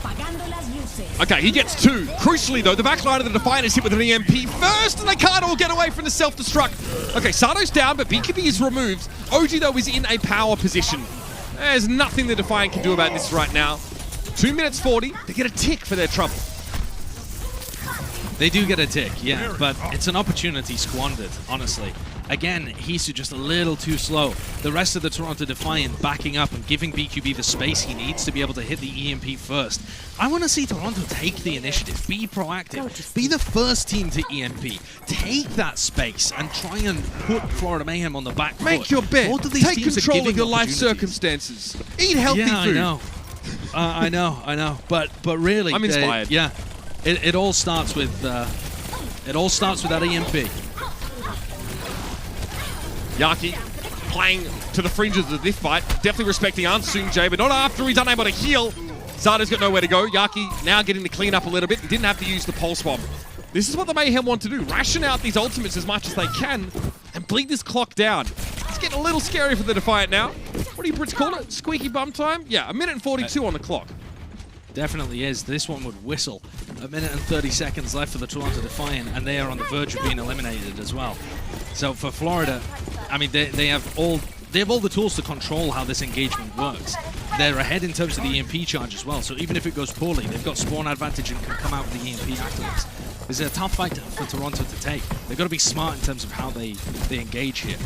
Okay, he gets two. Crucially, though, the back line of the Defiant is hit with an EMP first, and they can't all get away from the self-destruct. Okay, Sato's down, but BKB is removed. OG, though, is in a power position. There's nothing the Defiant can do about this right now. 2 minutes 40. They get a tick for their trouble. They do get a tick, yeah, but it's an opportunity squandered, honestly. Again, Hisu just a little too slow. The rest of the Toronto Defiant backing up and giving BQB the space he needs to be able to hit the EMP first. I want to see Toronto take the initiative, be proactive, be the first team to EMP, take that space and try and put Florida Mayhem on the back foot. Make your bet. Both of these Take teams control are of your life opportunities. circumstances. Eat healthy food. I know. But really, I'm inspired. Yeah, it all starts with that EMP. Yaki playing to the fringes of this fight. Definitely respecting Ansung J, but not after he's unable to heal. Zada's got nowhere to go. Yaki now getting to clean up a little bit. He didn't have to use the pulse bomb. This is what the Mayhem want to do. Ration out these ultimates as much as they can and bleed this clock down. It's getting a little scary for the Defiant now. What do you Brits call it? Squeaky bum time? Yeah, 1 minute and 42 on the clock. Definitely is. This one would whistle. 1 minute and 30 seconds left for the Toronto Defiant, and they are on the verge of being eliminated as well. So for Florida, I mean, they have all the tools to control how this engagement works. They're ahead in terms of the EMP charge as well, so even if it goes poorly, they've got spawn advantage and can come out with the EMP afterwards. This is a tough fight for Toronto to take. They've got to be smart in terms of how they engage here.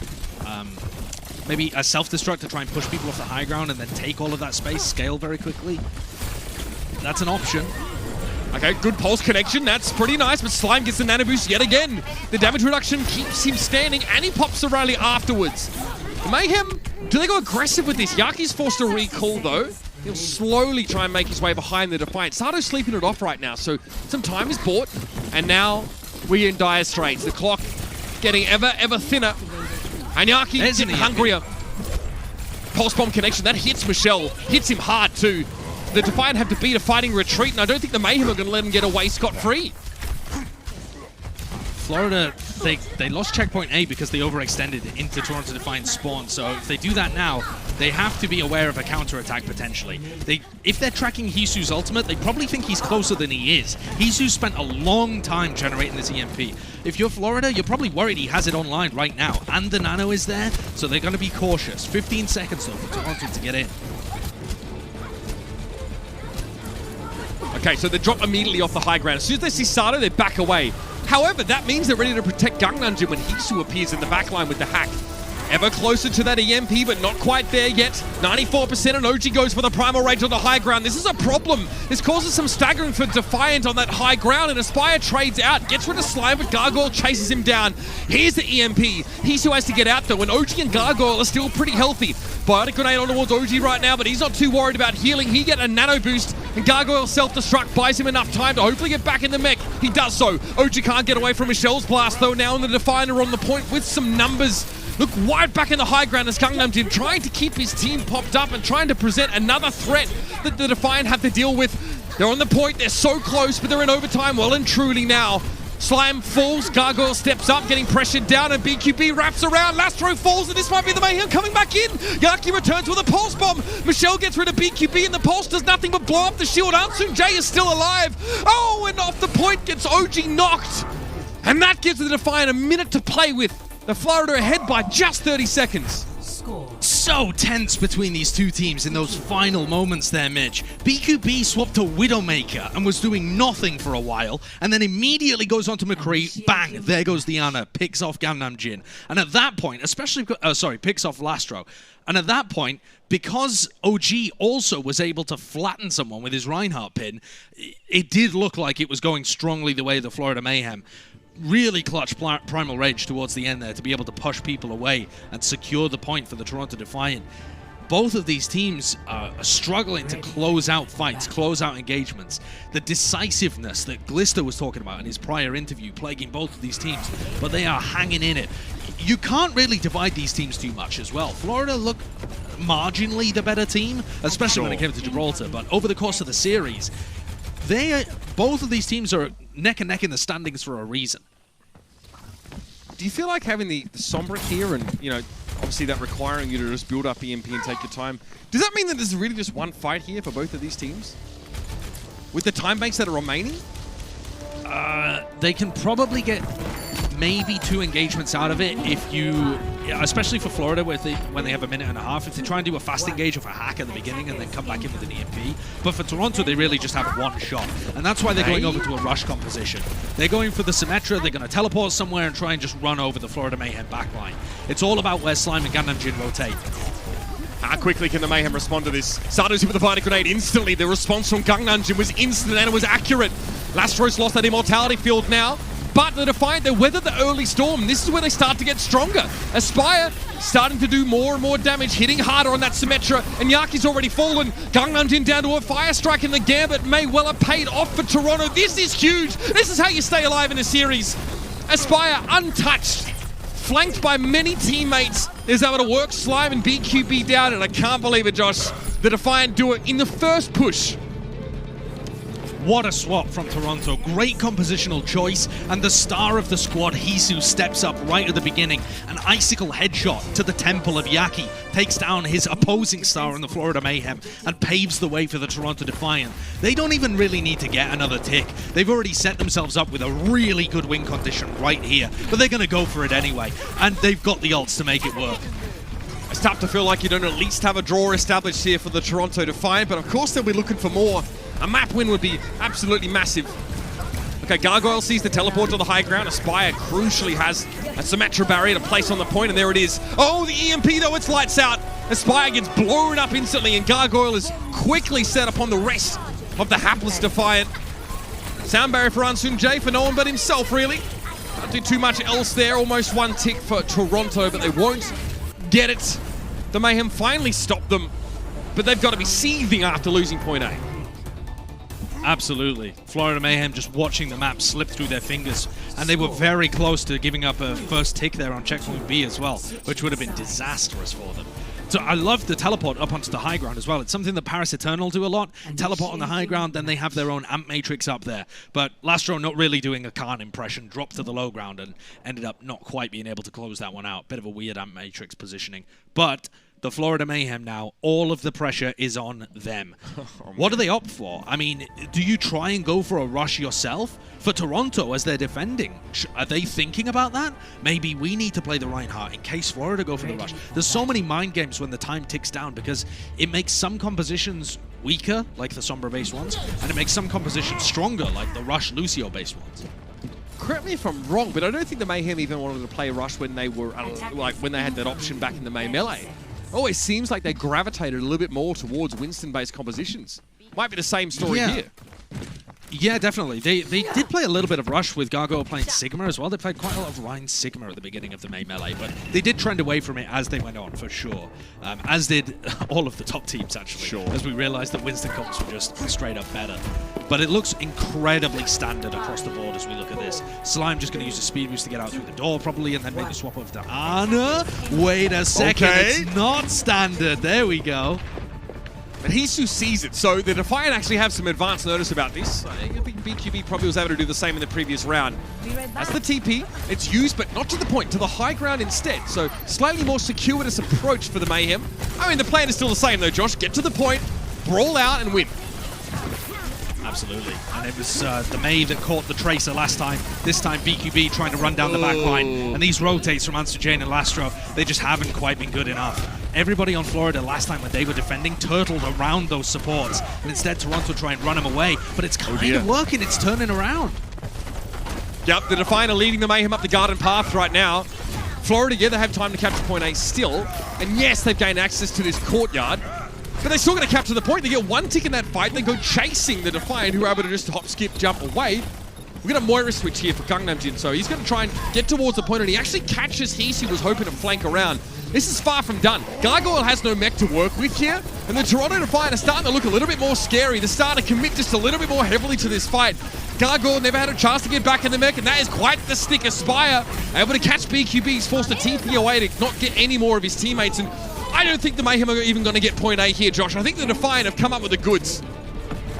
Maybe a self-destruct to try and push people off the high ground and then take all of that space, scale very quickly. That's an option. Okay, good pulse connection. That's pretty nice, but Slime gets the nano boost yet again. The damage reduction keeps him standing, and he pops the rally afterwards. The Mayhem, do they go aggressive with this? Yaki's forced to recall, though. He'll slowly try and make his way behind the Defiant. Sato's sleeping it off right now, so some time is bought, and now we're in dire straits. The clock getting ever thinner, and Yaki getting hungrier. Pulse bomb connection, that hits Michelle. Hits him hard, too. The Defiant have to beat a fighting retreat, and I don't think the Mayhem are going to let him get away scot-free. Florida, they lost checkpoint A because they overextended into Toronto Defiant spawn, so if they do that now, they have to be aware of a counter-attack potentially. If they're tracking Hisu's ultimate, they probably think he's closer than he is. Hisu spent a long time generating this EMP. If you're Florida, you're probably worried he has it online right now, and the nano is there, so they're going to be cautious. 15 seconds though for Toronto to get in. Okay, so they drop immediately off the high ground. As soon as they see Sato, they back away. However, that means they're ready to protect Gangnam when Hisu appears in the backline with the hack. Ever closer to that EMP, but not quite there yet. 94%, and OG goes for the primal rage on the high ground. This is a problem. This causes some staggering for Defiant on that high ground, and Aspire trades out, gets rid of Slime, but Gargoyle chases him down. Here's the EMP. Hisu has to get out, though, and OG and Gargoyle are still pretty healthy. Biotic grenade on towards OG right now, but he's not too worried about healing. He get a nano boost, and Gargoyle self-destruct buys him enough time to hopefully get back in the mech. He does so. OG can't get away from Michelle's blast, though. Now in the Defiant are on the point with some numbers. Look wide back in the high ground as Gangnam Jin trying to keep his team popped up and trying to present another threat that the Defiant have to deal with. They're on the point, they're so close, but they're in overtime well and truly now. Slime falls, Gargoyle steps up, getting pressured down, and BQB wraps around. Lastro falls, and this might be the Mayhem coming back in. Yaki returns with a pulse bomb. Michelle gets rid of BQB, and the pulse does nothing but blow up the shield. Ansung J is still alive. Oh, and off the point gets OG knocked. And that gives the Defiant a minute to play with. The Florida ahead by just 30 seconds. So tense between these two teams in those final moments there, Mitch. BQB swapped to Widowmaker and was doing nothing for a while, and then immediately goes on to McCree. Bang, there goes the Ana, picks off Gangnam Jin. And at that point, picks off Lastro. And at that point, because OG also was able to flatten someone with his Reinhardt pin, it did look like it was going strongly the way of the Florida Mayhem. Really clutch Primal Rage towards the end there to be able to push people away and secure the point for the Toronto Defiant. both of these teams are struggling to close out fights, close out engagements. The decisiveness that Glister was talking about in his prior interview plaguing both of these teams, but they are hanging in it. You can't really divide these teams too much as well. Florida look marginally the better team, especially when it came to Gibraltar, but over the course of the series, both of these teams are neck and neck in the standings for a reason. Do you feel like having the Sombra here and, you know, obviously that requiring you to just build up EMP and take your time, does that mean that there's really just one fight here for both of these teams? With the time banks that are remaining? They can probably get maybe 2 engagements out of it if you, especially for Florida when they have a minute and a half, if they try and do a fast engage of a hack at the beginning and then come back in with an EMP. But for Toronto, they really just have one shot. And that's why they're going over to a rush composition. They're going for the Symmetra, they're going to teleport somewhere and try and just run over the Florida Mayhem backline. It's all about where Slime and Gangnam Jin rotate. How quickly can the Mayhem respond to this? Sardo's hit with the Vita Grenade instantly. The response from Gangnam Jin was instant and it was accurate. Lastros lost that immortality field now, but the Defiant, they weathered the early storm. This is where they start to get stronger. Aspire starting to do more and more damage, hitting harder on that Symmetra, and Yaki's already fallen. Gangnam Jin down to a Fire Strike, and the Gambit may well have paid off for Toronto. This is huge. This is how you stay alive in a series. Aspire untouched, flanked by many teammates, is able to work Slime and BQB down, and I can't believe it, Josh. The Defiant do it in the first push. What a swap from Toronto. Great compositional choice, and the star of the squad, Hisu, steps up right at the beginning. An icicle headshot to the temple of Yaki takes down his opposing star in the Florida Mayhem and paves the way for the Toronto Defiant. They don't even really need to get another tick. They've already set themselves up with a really good win condition right here, but they're going to go for it anyway, and they've got the ults to make it work. It's tough to feel like you don't at least have a draw established here for the Toronto Defiant, but of course they'll be looking for more. A map win would be absolutely massive. Okay, Gargoyle sees the teleport to the high ground. Aspire crucially has a Symmetra barrier to place on the point, and there it is. Oh, the EMP though, it's lights out. Aspire gets blown up instantly, and Gargoyle is quickly set upon the rest of the hapless Defiant. Sound barrier for Ansun J for no one but himself, really. Can't do too much else there. Almost one tick for Toronto, but they won't get it. The Mayhem finally stopped them, but they've got to be seething after losing point A. Absolutely. Florida Mayhem just watching the map slip through their fingers, and they were very close to giving up a first tick there on checkpoint B as well, which would have been disastrous for them. So I love the teleport up onto the high ground as well. It's something that Paris Eternal do a lot. Teleport on the high ground, then they have their own amp matrix up there. But Lastro not really doing a Khan impression, dropped to the low ground and ended up not quite being able to close that one out. Bit of a weird amp matrix positioning. But the Florida Mayhem now, all of the pressure is on them. What do they opt for? I mean, do you try and go for a rush yourself? For Toronto, as they're defending, are they thinking about that? Maybe we need to play the Reinhardt in case Florida go for the rush. There's so many mind games when the time ticks down because it makes some compositions weaker, like the Sombra-based ones, and it makes some compositions stronger, like the Rush Lucio-based ones. Correct me if I'm wrong, but I don't think the Mayhem even wanted to play Rush when they were, when they had that option back in the May Melee. Always seems like they gravitated a little bit more towards Winston-based compositions. Might be the same story here. Yeah, definitely. They did play a little bit of Rush with Gargoyle playing Sigma as well. They played quite a lot of Ryan Sigma at the beginning of the May Melee, but they did trend away from it as they went on, for sure. As did all of the top teams, actually, as we realized that Winston comps were just straight up better. But it looks incredibly standard across the board as we look at this. Slime just going to use a speed boost to get out through the door probably and then make the swap over to Ana. Wait a second, it's not standard. There we go. And Hisu sees it, so the Defiant actually have some advance notice about this. I think BQB probably was able to do the same in the previous round. That's the TP. It's used, but not to the point, to the high ground instead. So slightly more circuitous approach for the Mayhem. I mean, the plan is still the same though, Josh. Get to the point, brawl out, and win. Absolutely. And it was the May that caught the Tracer last time. This time BQB trying to run down the back line. And these rotates from Answer Jane and Lastro, they just haven't quite been good enough. Everybody on Florida last time when they were defending turtled around those supports. And instead Toronto try and run them away. But it's kind of working. It's turning around. Yep, the Defiant are leading the Mayhem up the garden path right now. Florida, yeah, they have time to capture point A still. And yes, they've gained access to this courtyard. But they're still going to capture the point. They get one tick in that fight. They go chasing the Defiant, who are able to just hop, skip, jump away. We're going to Moira switch here for Gangnam Jin. So he's going to try and get towards the point, and he actually catches Hisu, who was hoping to flank around. this is far from done. Gargoyle has no mech to work with here, and the Toronto Defiant are starting to look a little bit more scary. They're starting to commit just a little bit more heavily to this fight. Gargoyle never had a chance to get back in the mech, and that is quite the stick of Spire. Able to catch BQB, he's forced to TP away to not get any more of his teammates, and I don't think the Mayhem are even going to get point A here, Josh. I think the Defiant have come up with the goods.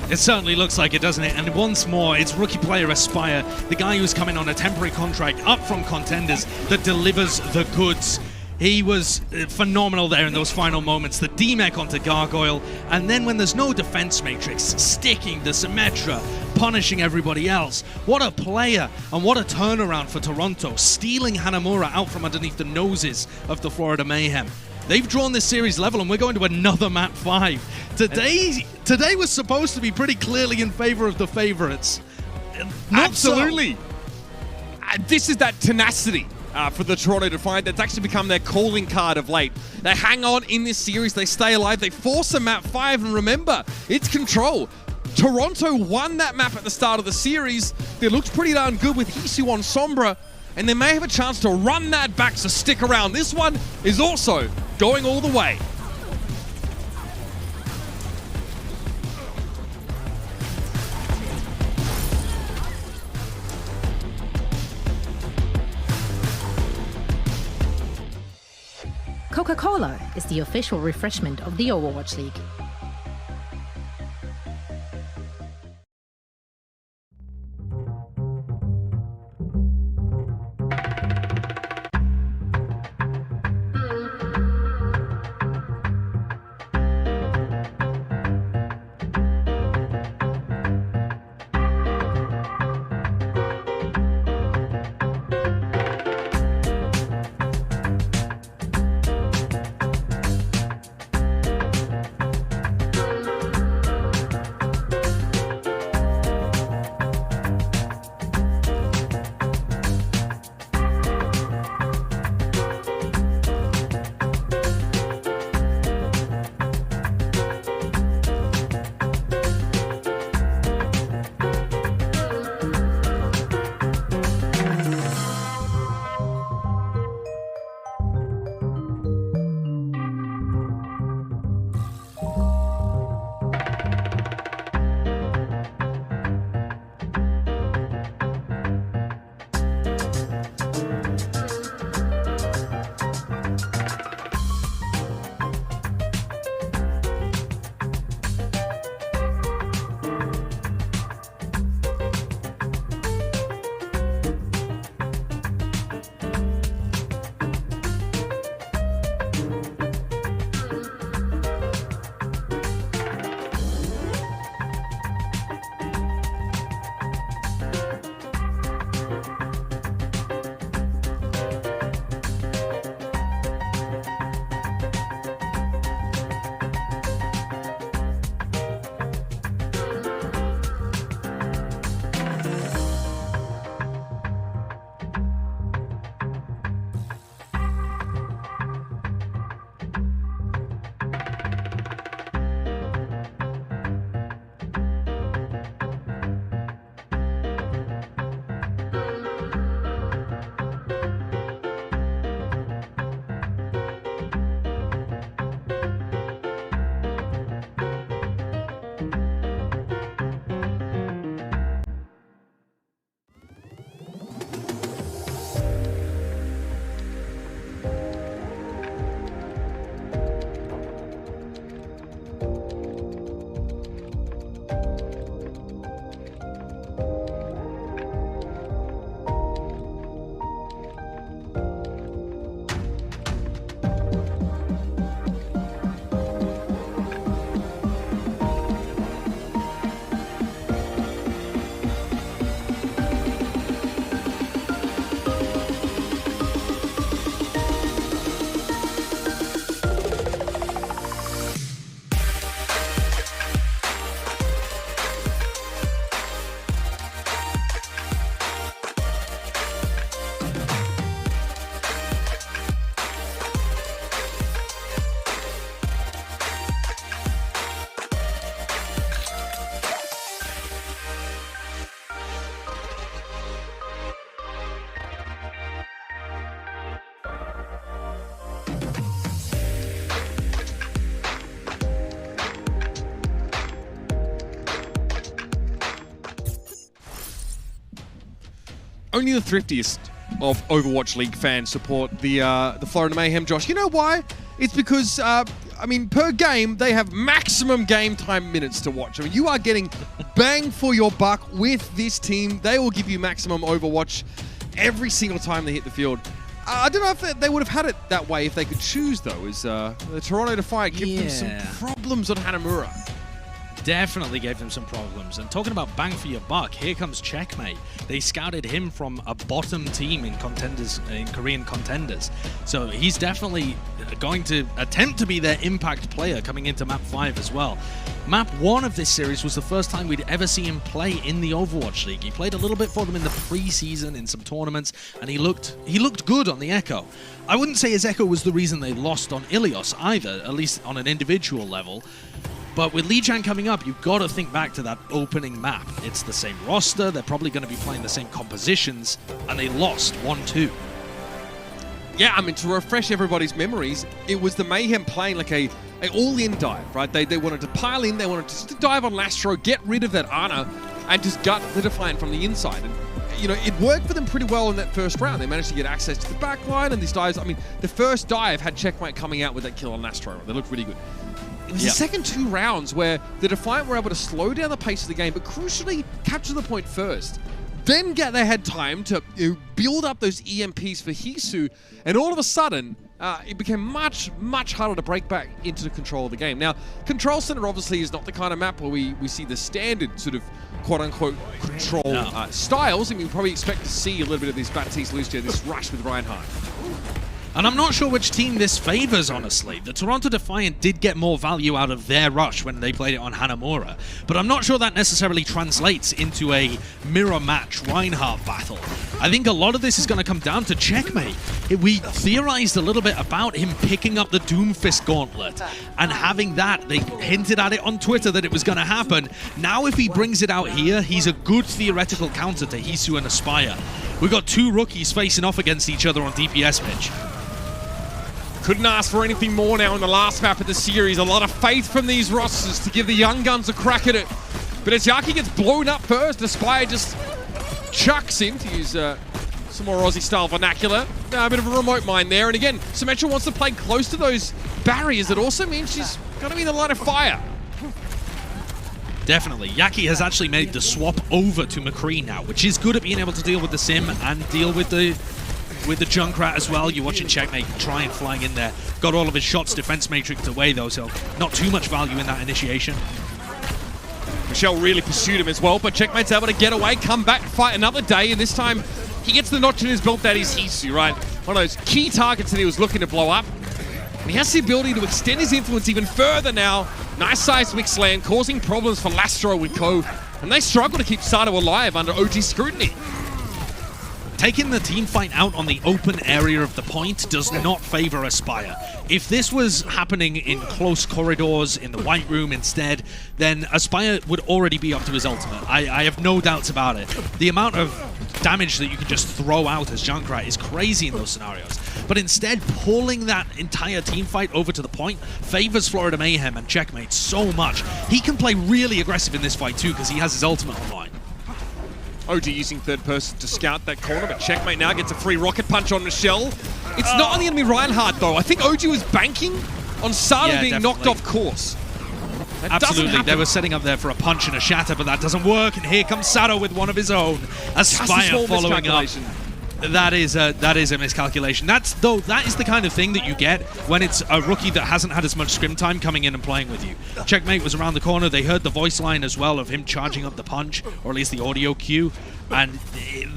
It certainly looks like it, doesn't it? And once more, it's rookie player Aspire, the guy who's coming on a temporary contract up from Contenders, that delivers the goods. He was phenomenal there in those final moments. The D-Mech onto Gargoyle, and then when there's no defense matrix, sticking the Symmetra, punishing everybody else. What a player, and what a turnaround for Toronto, stealing Hanamura out from underneath the noses of the Florida Mayhem. They've drawn this series level, and we're going to another map 5. Today was supposed to be pretty clearly in favor of the favorites. Absolutely. This is that tenacity for the Toronto Defiant that's actually become their calling card of late. They hang on in this series, they stay alive, they force a map 5, and remember, it's control. Toronto won that map at the start of the series. They looked pretty darn good with Hisu on Sombra, and they may have a chance to run that back, so stick around. This one is also going all the way. Coca-Cola is the official refreshment of the Overwatch League. only the thriftiest of Overwatch League fans support the Florida Mayhem, Josh. You know why? It's because, I mean, per game, they have maximum game time minutes to watch. I mean, you are getting bang for your buck with this team. They will give you maximum Overwatch every single time they hit the field. I don't know if they would have had it that way if they could choose, though, as the Toronto Defiant give them some problems on Hanamura. Definitely gave them some problems. And talking about bang for your buck, here comes Checkmate. They scouted him from a bottom team in contenders, in Korean contenders. So he's definitely going to attempt to be their impact player coming into Map 5 as well. Map 1 of this series was the first time we'd ever see him play in the Overwatch League. He played a little bit for them in the preseason in some tournaments, and he looked good on the Echo. I wouldn't say his Echo was the reason they lost on Ilios either, at least on an individual level. But with Lee Chan coming up, you've got to think back to that opening map. It's the same roster, they're probably going to be playing the same compositions, and they lost 1-2. Yeah, I mean, to refresh everybody's memories, it was the Mayhem playing like a all-in dive, right? They wanted to pile in, they wanted to dive on Lastro, get rid of that Ana, and just gut the Defiant from the inside. And, you know, it worked for them pretty well in that first round. They managed to get access to the backline, and these dives, I mean, the first dive had Checkmate coming out with that kill on Lastro. They looked really good. It was the second 2 rounds where the Defiant were able to slow down the pace of the game, but crucially capture the point first. Then they had time to build up those EMPs for Hisu, and all of a sudden, it became much, much harder to break back into the control of the game. Now, Control Center obviously is not the kind of map where we see the standard sort of quote-unquote control styles. I mean, we probably expect to see a little bit of this Baptiste Lucia, this rush with Reinhardt. And I'm not sure which team this favors, honestly. The Toronto Defiant did get more value out of their rush when they played it on Hanamura, but I'm not sure that necessarily translates into a mirror match Reinhardt battle. I think a lot of this is going to come down to Checkmate. We theorized a little bit about him picking up the Doomfist Gauntlet and having that. They hinted at it on Twitter that it was going to happen. Now if he brings it out here, he's a good theoretical counter to Hisu and Aspire. We've got 2 rookies facing off against each other on DPS pitch. Couldn't ask for anything more now in the last map of the series. A lot of faith from these rosters to give the young guns a crack at it. But as Yaki gets blown up first, Aspire just chucks in, to use some more Aussie-style vernacular. A bit of a remote mine there. And again, Symmetra wants to play close to those barriers. It also means she's going to be in the line of fire. Definitely. Yaki has actually made the swap over to McCree now, which is good at being able to deal with the Sim and deal with the Junkrat as well. You're watching Checkmate try and flying in there. Got all of his shots defense matrixed away though, so not too much value in that initiation. Michelle really pursued him as well, but Checkmate's able to get away, come back, fight another day, and this time he gets the notch in his belt that is Hisu, right? One of those key targets that he was looking to blow up. And he has the ability to extend his influence even further now. Nice size mixed land, causing problems for Lastro with Ko, and they struggle to keep Sato alive under OG scrutiny. Taking the team fight out on the open area of the point does not favor Aspire. If this was happening in close corridors in the White Room instead, then Aspire would already be up to his ultimate. I have no doubts about it. The amount of damage that you can just throw out as Junkrat is crazy in those scenarios. But instead, pulling that entire team fight over to the point favors Florida Mayhem and Checkmate so much. He can play really aggressive in this fight too because he has his ultimate online. OG using third person to scout that corner, but Checkmate now gets a free rocket punch on Michelle. It's not only going to be Reinhardt, though. I think OG was banking on Sato being knocked off course. That absolutely, they were setting up there for a punch and a shatter, but that doesn't work, and here comes Sato with one of his own. Aspire following up. That is a miscalculation. That is the kind of thing that you get when it's a rookie that hasn't had as much scrim time coming in and playing with you. Checkmate was around the corner. They heard the voice line as well of him charging up the punch, or at least the audio cue, and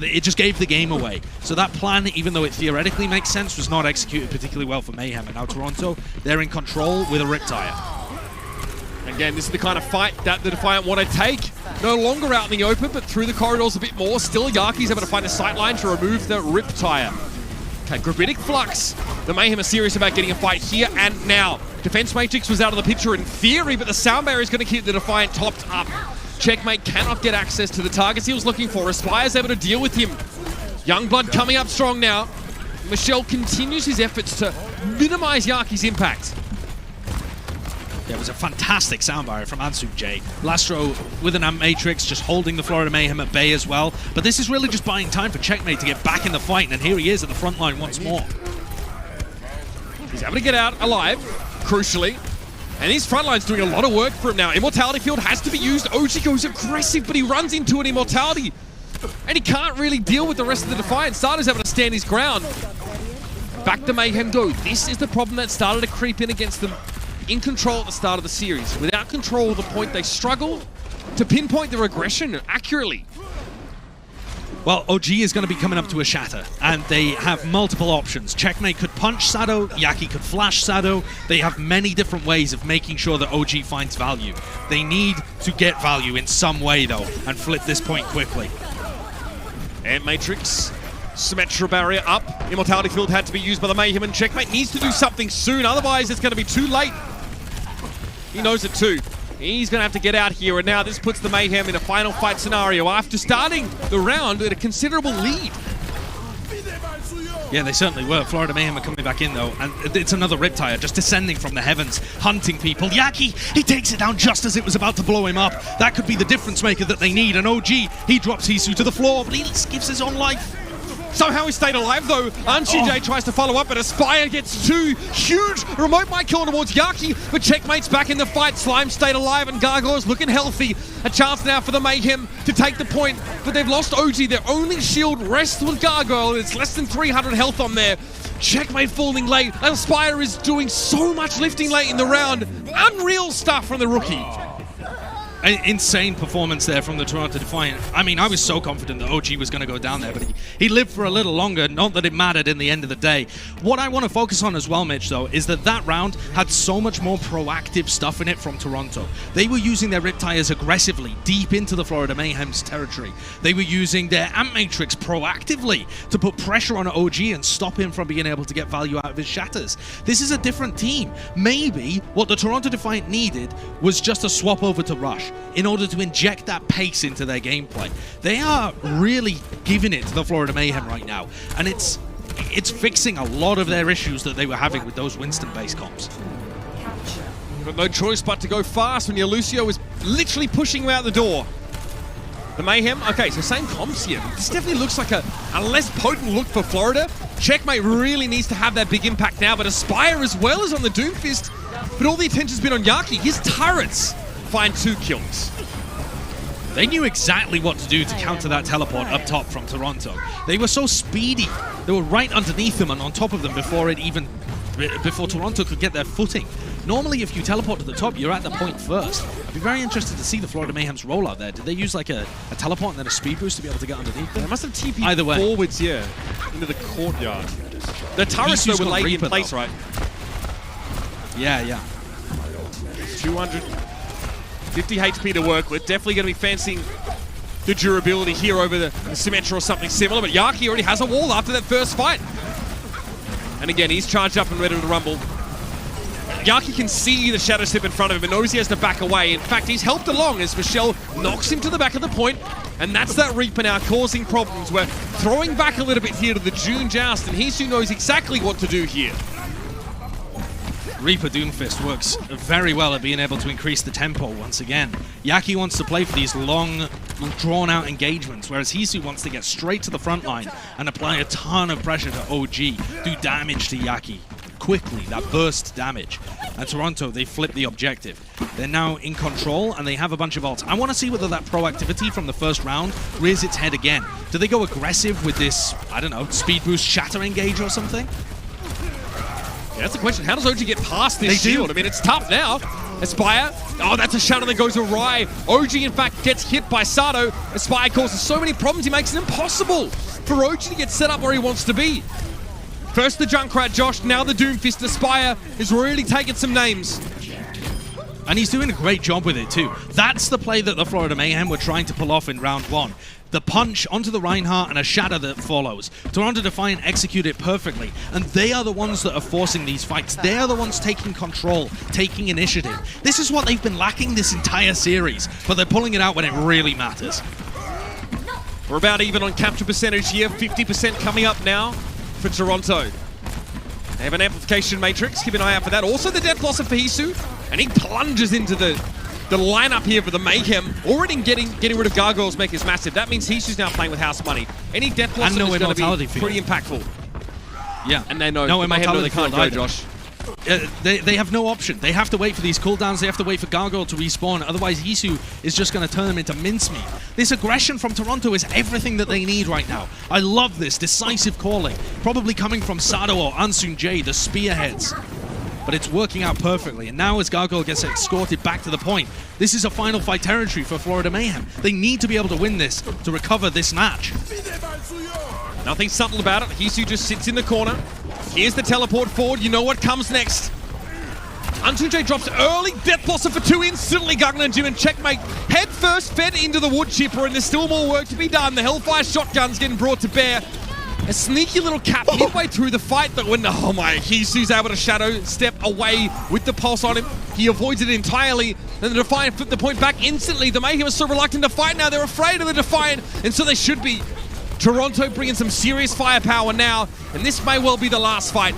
it just gave the game away. So that plan, even though it theoretically makes sense, was not executed particularly well for Mayhem. And now Toronto, they're in control with a Riptire. Again, this is the kind of fight that the Defiant want to take. No longer out in the open, but through the corridors a bit more. Still, Yaki's able to find a sightline to remove the Riptire. Okay, Gravitic Flux. The Mayhem are serious about getting a fight here and now. Defense Matrix was out of the picture in theory, but the sound barrier is going to keep the Defiant topped up. Checkmate cannot get access to the targets he was looking for. Aspire's able to deal with him. Youngblood coming up strong now. Michelle continues his efforts to minimize Yaki's impact. Yeah, it was a fantastic soundbite from Ansuk J. Lastro with an Amp Matrix, just holding the Florida Mayhem at bay as well. But this is really just buying time for Checkmate to get back in the fight, and here he is at the front line once more. He's able to get out alive, crucially. And his front line's doing a lot of work for him now. Immortality Field has to be used. OG goes aggressive, but he runs into an Immortality. And he can't really deal with the rest of the Defiant. Starter's able to stand his ground. Back to Mayhem go. This is the problem that started to creep in against them. In control at the start of the series. Without control of the point, they struggle to pinpoint their aggression accurately. Well, OG is going to be coming up to a shatter, and they have multiple options. Checkmate could punch Sado, Yaki could flash Sado. They have many different ways of making sure that OG finds value. They need to get value in some way, though, and flip this point quickly. And Matrix, Symmetra barrier up. Immortality Field had to be used by the Mayhem, and Checkmate needs to do something soon, otherwise it's going to be too late. He knows it too. He's going to have to get out here, and now this puts the Mayhem in a final fight scenario after starting the round with a considerable lead. Yeah, they certainly were. Florida Mayhem are coming back in, though, and it's another Riptire just descending from the heavens, hunting people. Yaki, he takes it down just as it was about to blow him up. That could be the difference maker that they need, and OG, he drops Hisu to the floor, but he gives his own life. Somehow he stayed alive though. Anshijay tries to follow up, but Aspire gets two huge remote mic kill towards Yaki, but Checkmate's back in the fight. Slime stayed alive and Gargoyle's looking healthy. A chance now for the Mayhem to take the point, but they've lost OG. Their only shield rests with Gargoyle. It's less than 300 health on there. Checkmate falling late. Aspire is doing so much lifting late in the round. Unreal stuff from the rookie. An insane performance there from the Toronto Defiant. I mean, I was so confident that OG was going to go down there, but he lived for a little longer, not that it mattered in the end of the day. What I want to focus on as well, Mitch, though, is that round had so much more proactive stuff in it from Toronto. They were using their Riptires aggressively, deep into the Florida Mayhem's territory. They were using their Amp Matrix proactively to put pressure on OG and stop him from being able to get value out of his shatters. This is a different team. Maybe what the Toronto Defiant needed was just a swap over to Rush in order to inject that pace into their gameplay. They are really giving it to the Florida Mayhem right now, and it's fixing a lot of their issues that they were having with those Winston-based comps. You've got no choice but to go fast when your Lucio is literally pushing you out the door. The Mayhem, okay, so same comps here. This definitely looks like a less potent look for Florida. Checkmate really needs to have that big impact now, but Aspire as well is on the Doomfist, but all the attention's been on Yaki. His turrets find 2 kills. They knew exactly what to do to counter that teleport up top from Toronto. They were so speedy. They were right underneath them and on top of them before Toronto could get their footing. Normally, if you teleport to the top, you're at the point first. I'd be very interested to see the Florida Mayhem's rollout there. Did they use like a teleport and then a speed boost to be able to get underneath them? They must have TP'd either way forwards, yeah, into the courtyard. The turrets though were laid in place, right? Yeah. 250 HP to work with. Definitely going to be fancying the durability here over the Symmetra or something similar, but Yaki already has a wall after that first fight. And again, he's charged up and ready to rumble. Yaki can see the Shadow Step in front of him and knows he has to back away. In fact, he's helped along as Michelle knocks him to the back of the point, and that's that Reaper now causing problems. We're throwing back a little bit here to the June Joust, and Hisu knows exactly what to do here. Reaper Doomfist works very well at being able to increase the tempo once again. Yaki wants to play for these long, drawn-out engagements, whereas Hisu wants to get straight to the front line and apply a ton of pressure to OG, do damage to Yaki quickly, that burst damage. And Toronto, they flip the objective. They're now in control, and they have a bunch of ults. I want to see whether that proactivity from the first round rears its head again. Do they go aggressive with this, I don't know, speed boost shatter engage or something? Yeah, that's the question. How does OG get past this shield? I mean, it's tough now. Aspire. Oh, that's a shadow that goes awry. OG, in fact, gets hit by Sado. Aspire causes so many problems, he makes it impossible for OG to get set up where he wants to be. First the Junkrat Josh, now the Doomfist. Aspire is really taking some names. And he's doing a great job with it too. That's the play that the Florida Mayhem were trying to pull off in round 1. The punch onto the Reinhardt and a shatter that follows. Toronto Defiant execute it perfectly, and they are the ones that are forcing these fights. They are the ones taking control, taking initiative. This is what they've been lacking this entire series, but they're pulling it out when it really matters. We're about even on capture percentage here, 50% coming up now for Toronto. They have an amplification matrix, keep an eye out for that. Also the death blossom for Hisu. and he plunges into the lineup here for the Mayhem. Already getting rid of Gargoyles make is massive. That means Hisu's now playing with house money. Any death loss is going to be pretty impactful. Yeah. And they know the Mayhem know they can't go, Josh. They have no option. They have to wait for these cooldowns. They have to wait for Gargoyle to respawn. Otherwise, Hisu is just going to turn them into mincemeat. This aggression from Toronto is everything that they need right now. I love this decisive calling. Probably coming from Sado or Ansun J, the spearheads. But it's working out perfectly. And now as Gargoyle gets escorted back to the point, this is a final fight territory for Florida Mayhem. They need to be able to win this to recover this match. Nothing subtle about it. Hisu just sits in the corner. Here's the teleport forward. You know what comes next. Antunje drops early. Death Blossom for 2 instantly. Guggen and Jim and checkmate. Head first fed into the wood chipper, and there's still more work to be done. The Hellfire shotgun's getting brought to bear. A sneaky little cap midway through the fight, but when, oh my, Hisu's able to shadow step away with the pulse on him. He avoids it entirely. Then the Defiant flipped the point back instantly. The Mayhem are so reluctant to fight now. They're afraid of the Defiant, and so they should be. Toronto bringing some serious firepower now, and this may well be the last fight.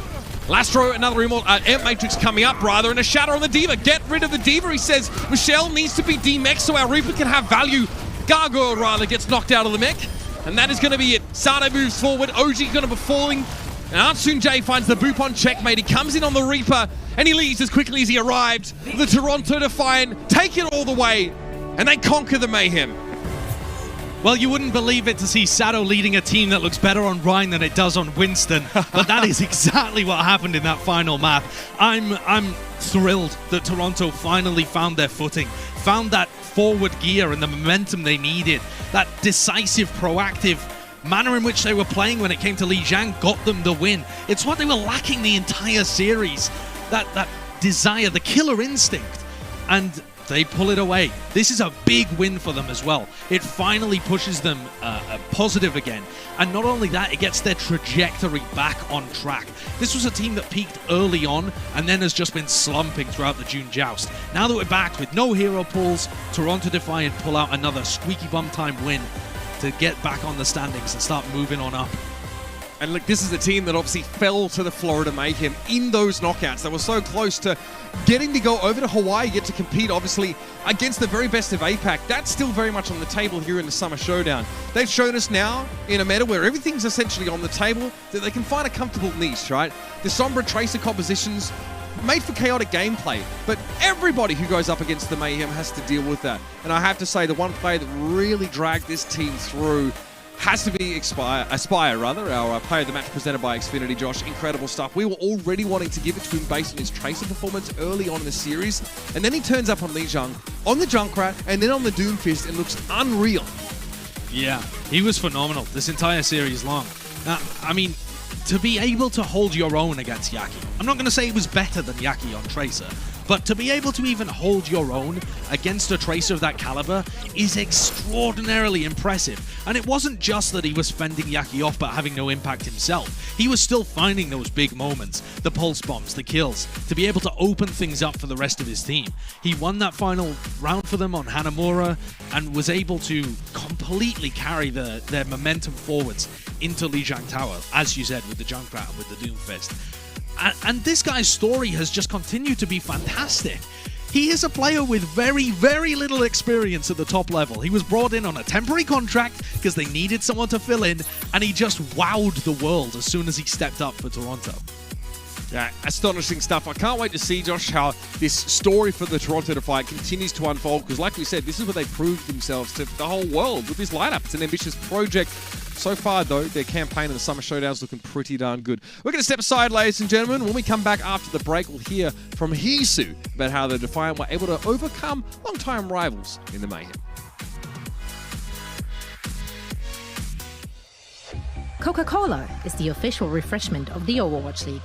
Lastro, another Amp Matrix coming up, rather, and a shatter on the D.Va. Get rid of the D.Va, he says. Michelle needs to be demexed so our Reaper can have value. Gargoyle, rather, gets knocked out of the mech, and that is going to be it. Sado moves forward, OG going to be falling, and Ansun J finds the boop on checkmate. He comes in on the Reaper, and he leaves as quickly as he arrived. The Toronto Defiant take it all the way, and they conquer the Mayhem. Well, you wouldn't believe it to see Sado leading a team that looks better on Rhine than it does on Winston, but that is exactly what happened in that final map. I'm thrilled that Toronto finally found their footing, found that forward gear and the momentum they needed, that decisive, proactive manner in which they were playing when it came to Li Jiang got them the win. It's what they were lacking the entire series, that desire, the killer instinct, and they pull it away. This is a big win for them as well. It finally pushes them positive again. And not only that, it gets their trajectory back on track. This was a team that peaked early on and then has just been slumping throughout the June joust. Now that we're back with no hero pulls, Toronto Defiant pull out another squeaky bum time win to get back on the standings and start moving on up. And look, this is a team that obviously fell to the Florida Mayhem in those knockouts. They were so close to getting to go over to Hawaii, get to compete, obviously, against the very best of APAC. That's still very much on the table here in the Summer Showdown. They've shown us now, in a meta where everything's essentially on the table, that they can find a comfortable niche, right? The Sombra Tracer compositions made for chaotic gameplay, but everybody who goes up against the Mayhem has to deal with that. And I have to say, the one player that really dragged this team through has to be Aspire, our player of the match presented by Xfinity. Josh, incredible stuff. We were already wanting to give it to him based on his Tracer performance early on in the series, and then he turns up on Li Jiang, on the Junkrat, and then on the Doomfist, and looks unreal. Yeah, he was phenomenal this entire series long. I mean, to be able to hold your own against Yaki, I'm not going to say it was better than Yaki on Tracer, but to be able to even hold your own against a Tracer of that caliber is extraordinarily impressive. And it wasn't just that he was fending Yaki off but having no impact himself. He was still finding those big moments, the pulse bombs, the kills, to be able to open things up for the rest of his team. He won that final round for them on Hanamura and was able to completely carry their momentum forwards into Li Jiang Tower, as you said, with the Junkrat and with the Doomfist. And this guy's story has just continued to be fantastic. He is a player with very, very little experience at the top level. He was brought in on a temporary contract because they needed someone to fill in, and he just wowed the world as soon as he stepped up for Toronto. Yeah, astonishing stuff. I can't wait to see, Josh, how this story for the Toronto Defiant continues to unfold, because like we said, this is where they proved themselves to the whole world with this lineup. It's an ambitious project. So far, though, their campaign in the Summer Showdown is looking pretty darn good. We're going to step aside, ladies and gentlemen. When we come back after the break, we'll hear from Hisu about how the Defiant were able to overcome long-time rivals in the Mayhem. Coca-Cola is the official refreshment of the Overwatch League.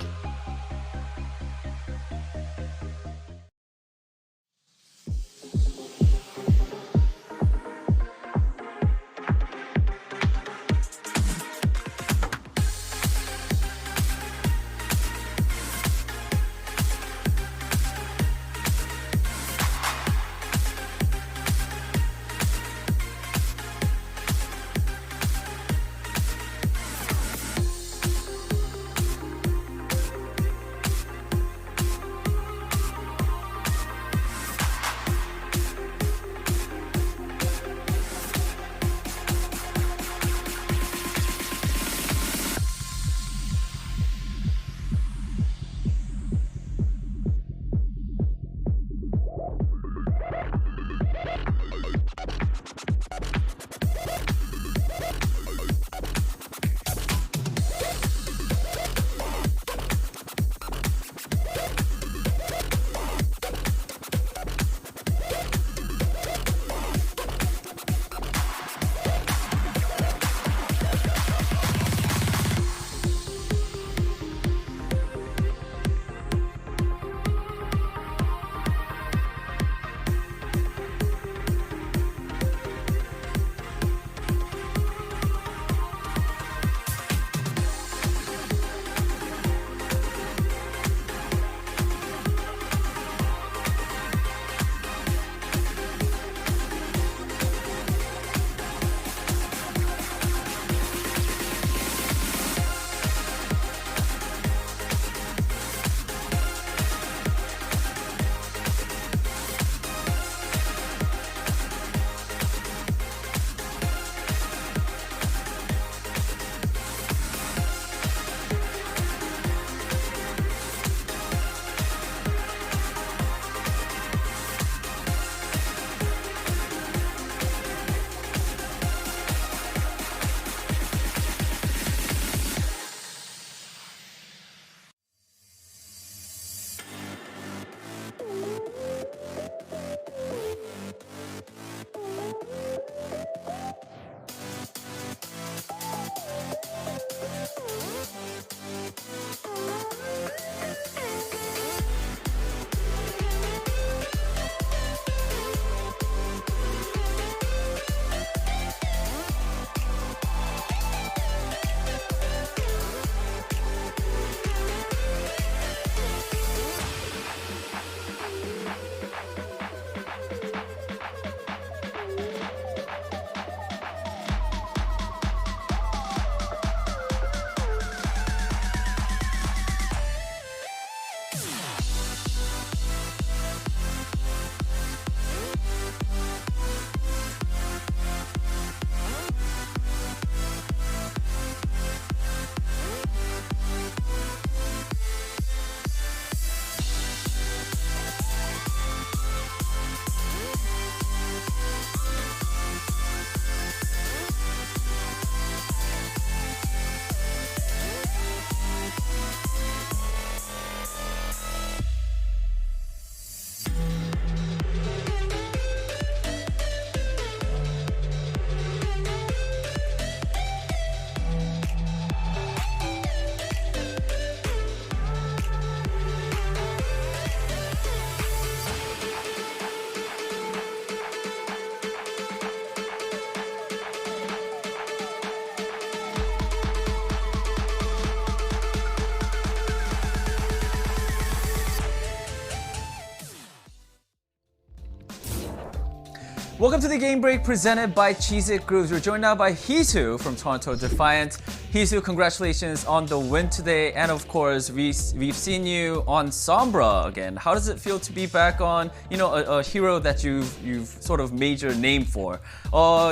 Welcome to the game break presented by Cheez-It Grooves. We're joined now by Heesu from Toronto Defiant. Heesu, congratulations on the win today, and of course we've seen you on Sombra again. How does it feel to be back on, a hero that you've sort of made your name for?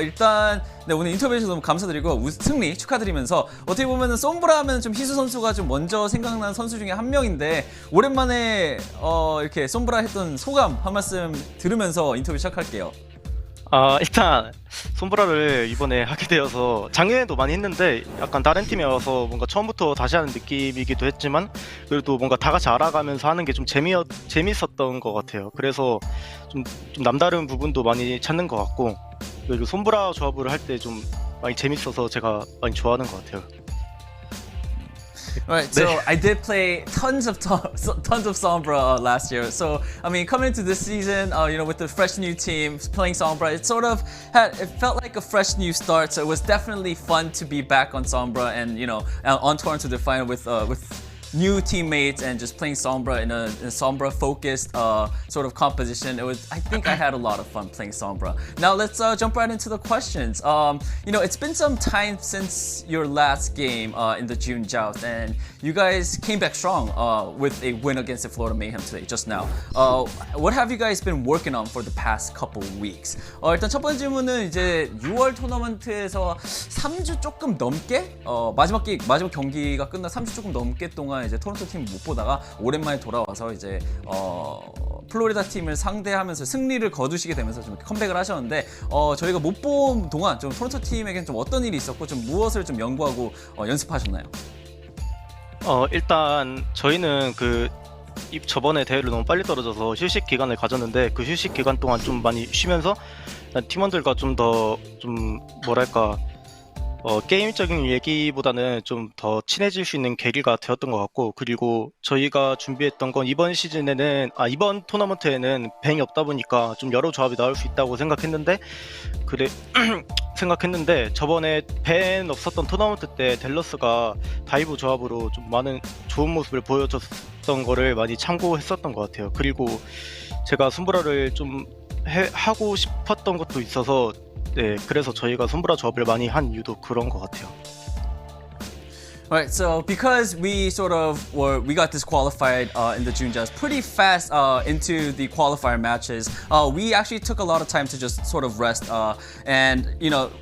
일단 네, 오늘 인터뷰 해주셔서 너무 감사드리고 승리 축하드리면서 어떻게 보면은 솜브라 하면 좀 희수 선수가 좀 먼저 생각나는 선수 중에 한 명인데 오랜만에 이렇게 솜브라 했던 소감 한 말씀 들으면서 인터뷰 시작할게요. 일단 솜브라를 이번에 하게 되어서 작년에도 많이 했는데 약간 다른 팀에 와서 뭔가 처음부터 다시 하는 느낌이기도 했지만 그래도 뭔가 다 같이 알아가면서 하는 게 좀 재밌었던 것 같아요. 그래서 좀 남다른 부분도 많이 찾는 것 같고 그리고 솜브라 조합을 할 때 좀 많이 재밌어서 제가 많이 좋아하는 것 같아요. Alright, so I did play tons of Sombra last year. So I mean, coming into this season, with the fresh new team playing Sombra, it felt like a fresh new start. So it was definitely fun to be back on Sombra and on Toronto Defiant with new teammates and just playing Sombra in a Sombra focused sort of composition. I think I had a lot of fun playing Sombra. Now let's jump right into the questions. It's been some time since your last game in the June joust, and you guys came back strong with a win against the Florida Mayhem today, just now. What have you guys been working on for the past couple weeks? 일단 첫 번째 질문은 이제 6월 토너먼트에서 3주 조금 넘게 마지막 경기가 끝나 3주 조금 넘게 동안 이제 토론토 팀 못 보다가 오랜만에 돌아와서 이제 플로리다 팀을 상대하면서 승리를 거두시게 되면서 좀 컴백을 하셨는데 저희가 못 본 동안 좀 토론토 팀에겐 좀 어떤 일이 있었고 좀 무엇을 좀 연구하고 연습하셨나요? 일단 저희는 저번에 대회를 너무 빨리 떨어져서 휴식 기간을 가졌는데 그 휴식 기간 동안 좀 많이 쉬면서 팀원들과 좀 더 뭐랄까 게임적인 얘기보다는 좀 더 친해질 수 있는 계기가 되었던 것 같고 그리고 저희가 준비했던 건 이번 토너먼트에는 뱅이 없다 보니까 좀 여러 조합이 나올 수 있다고 생각했는데 저번에 뱅 없었던 토너먼트 때 댈러스가 다이브 조합으로 좀 많은 좋은 모습을 보여줬던 거를 많이 참고했었던 것 같아요. 그리고 제가 솜브라를 좀 하고 싶었던 것도 있어서 네, 그래서 저희가 솜브라 조합을 많이 한 이유도 그런 것 같아요. Alright, so because we got disqualified in the June Joust pretty fast into the qualifier matches, we actually took a lot of time to just sort of rest and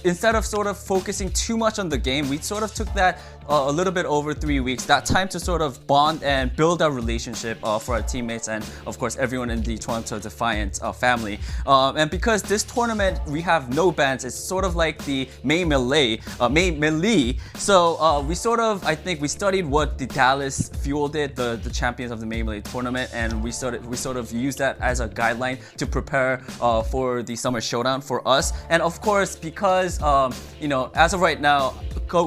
instead of sort of focusing too much on the game, we sort of took that a little bit over 3 weeks, that time to sort of bond and build our relationship for our teammates and of course everyone in the Toronto Defiant family. And because this tournament we have no bans, it's sort of like the May Melee. So I think we studied what the Dallas Fuel did, the champions of the May Melee tournament, and we sort of used that as a guideline to prepare for the Summer Showdown for us. And of course, because as of right now,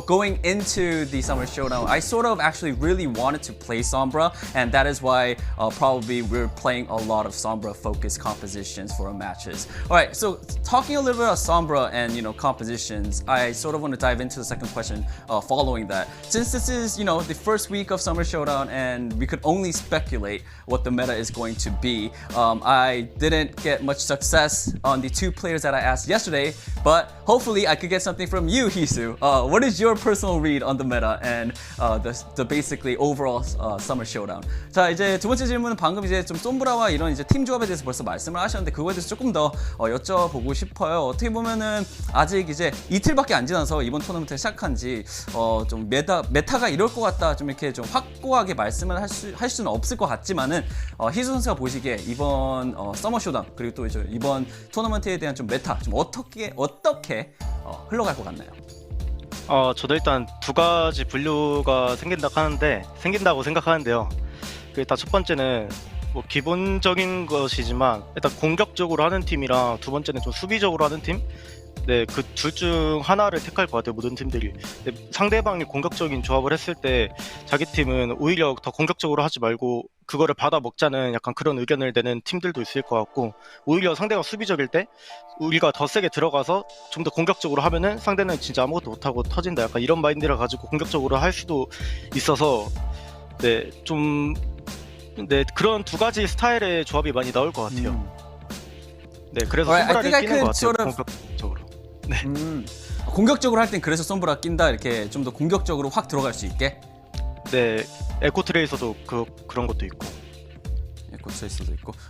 going into the Summer Showdown, I sort of actually really wanted to play Sombra, and that is why probably we're playing a lot of Sombra focused compositions for our matches. Alright, so talking a little bit about Sombra and compositions, I sort of want to dive into the second question following that. Since this is the first week of Summer Showdown and we could only speculate what the meta is going to be, I didn't get much success on the two players that I asked yesterday, but hopefully I could get something from you, Heesu. What is your personal read on the meta and the basically overall Summer Showdown? 자, 이제 두 번째 질문은 방금 이제 좀 솜브라와 이런 이제 팀 조합에 대해서 벌써 말씀을 하셨는데 그거에 대해서 조금 더 여쭤보고 싶어요. 어떻게 보면은 아직 이제 이틀밖에 안 지나서 이번 토너먼트 시작한 지 좀 메타가 이럴 것 같다 좀 이렇게 좀 확고하게 말씀을 할 수는 없을 것 같지만은 희수 선수가 보시기에 이번 서머 쇼다운 그리고 또 이제 이번 토너먼트에 대한 좀 메타 좀 어떻게 흘러갈 것 같나요? 저도 일단 두 가지 분류가 생긴다고 생각하는데요. 일단 첫 번째는 뭐 기본적인 것이지만 일단 공격적으로 하는 팀이랑 두 번째는 좀 수비적으로 하는 팀. 네, 그 둘 중 하나를 택할 것 같아요, 모든 팀들이. 상대방이 공격적인 조합을 했을 때 자기 팀은 오히려 더 공격적으로 하지 말고 그거를 받아 먹자는 약간 그런 의견을 내는 팀들도 있을 것 같고, 오히려 상대가 수비적일 때 우리가 더 세게 들어가서 좀 더 공격적으로 하면은 상대는 진짜 아무것도 못하고 터진다, 약간 이런 마인드를 가지고 공격적으로 할 수도 있어서 네, 좀 네, 그런 두 가지 스타일의 조합이 많이 나올 것 같아요. 네, 그래서 Alright, I 솜브라를 think I 끼는 것 could 같아요. sort of- 공격적으로. 네. 공격적으로 할 땐 그래서 솜브라 낀다 이렇게 좀 더 공격적으로 확 들어갈 수 있게. 네, 에코 트레이서도 그런 것도 있고.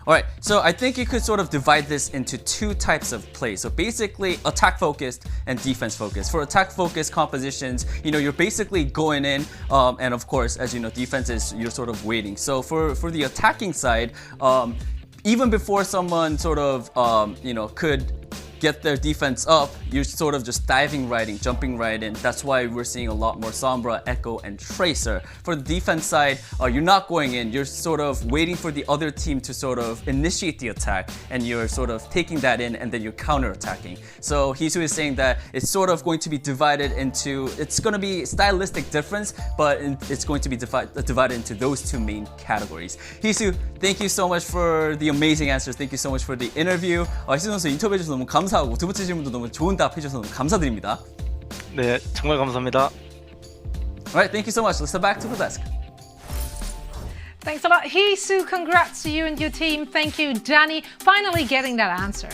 Alright, so I think you could sort of divide this into two types of play. So basically attack focused and defense focused. For attack focused compositions, you know, you're basically going in, and of course, as you know, defense is you're sort of waiting. So for the attacking side, even before someone sort of you know could get their defense up, you're sort of just diving right in, jumping right in. That's why we're seeing a lot more Sombra, Echo, and Tracer. For the defense side, you're not going in, you're sort of waiting for the other team to sort of initiate the attack, and you're sort of taking that in, and then you're counter-attacking. So Hisu is saying that it's sort of going to be divided into, it's going to be stylistic difference, but it's going to be divided into those two main categories. Hisu, thank you so much for the amazing answers. Thank you so much for the interview. 희수 선수 인터뷰해주셔서 너무 감사하고 두 번째 질문도 너무 좋은 답 해주셔서 너무 감사드립니다. 네, 정말 감사합니다. Alright, thank you so much. Let's head back to the desk. Thanks a lot, Hisu. Congrats to you and your team. Thank you, Danny. Finally getting that answer,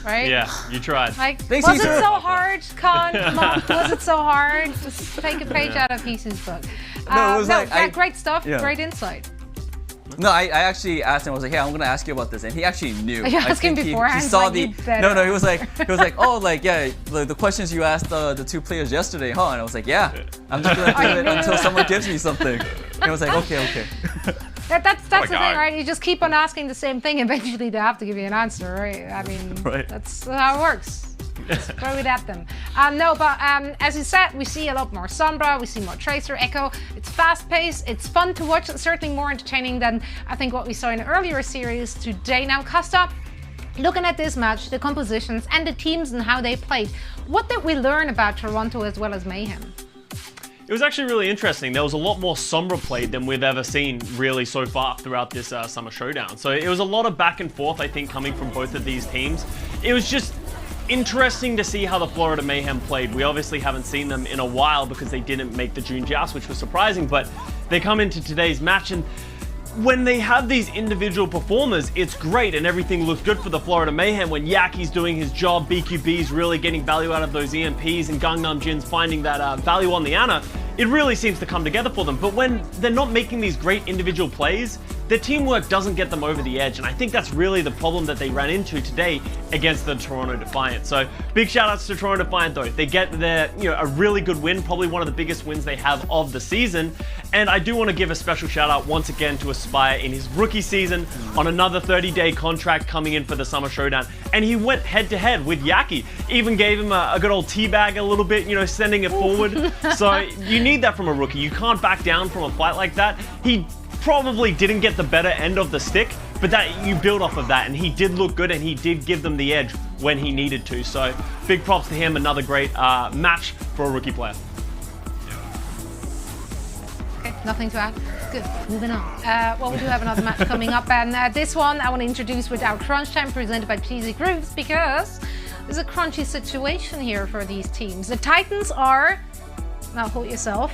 right? Yeah, you tried. Like, Thanks, was Hisu. it so hard, Khan? Come on, was it so hard? Just take a page out of Hisu's book. No, it was like, yeah, great stuff, yeah. great insight. No, I actually asked him. I was like, "Hey, I'm going to ask you about this," and he actually knew. You asked him think beforehand, He saw like, the. you better. No, he was like, "Oh, like yeah, the questions you asked the two players yesterday, huh?" And I was like, "Yeah, I'm just going to do it until someone gives me something." And I was like, "Okay." That's the thing, God. right? You just keep on asking the same thing, eventually they have to give you an answer, right? I mean, Right. That's how it works. Just throw it at them. No, but as you said, we see a lot more Sombra, we see more Tracer, Echo. It's fast-paced, it's fun to watch, it's certainly more entertaining than I think what we saw in earlier series today. Now, Costa, looking at this match, the compositions and the teams and how they played, what did we learn about Toronto as well as Mayhem? It was actually really interesting. There was a lot more Sombra played than we've ever seen really so far throughout this Summer Showdown. So it was a lot of back and forth, I think, coming from both of these teams. It was just interesting to see how the Florida Mayhem played. We obviously haven't seen them in a while because they didn't make the June Joust, which was surprising, but they come into today's match, and when they have these individual performers, it's great and everything looks good for the Florida Mayhem. When Yaki's doing his job, BQB's really getting value out of those EMPs, and Gangnam Jin's finding that value on the Ana, it really seems to come together for them. But when they're not making these great individual plays, their teamwork doesn't get them over the edge, and I think that's really the problem that they ran into today against the Toronto Defiant. So big shout outs to Toronto Defiant though. They get a really good win, probably one of the biggest wins they have of the season. And I do want to give a special shout out once again to Aspire in his rookie season on another 30-day contract coming in for the Summer Showdown. And he went head to head with Yaki. Even gave him a good old teabag a little bit, sending it forward. So you need that from a rookie. You can't back down from a fight like that. He probably didn't get the better end of the stick, but that you build off of that, and he did look good, and he did give them the edge when he needed to. So big props to him. Another great match for a rookie player. Okay, nothing to add. Good, moving on. Well, we do have another match coming up, and this one I want to introduce with our crunch time presented by Cheesy Grooves, because there's a crunchy situation here for these teams. The Titans are, now hold yourself,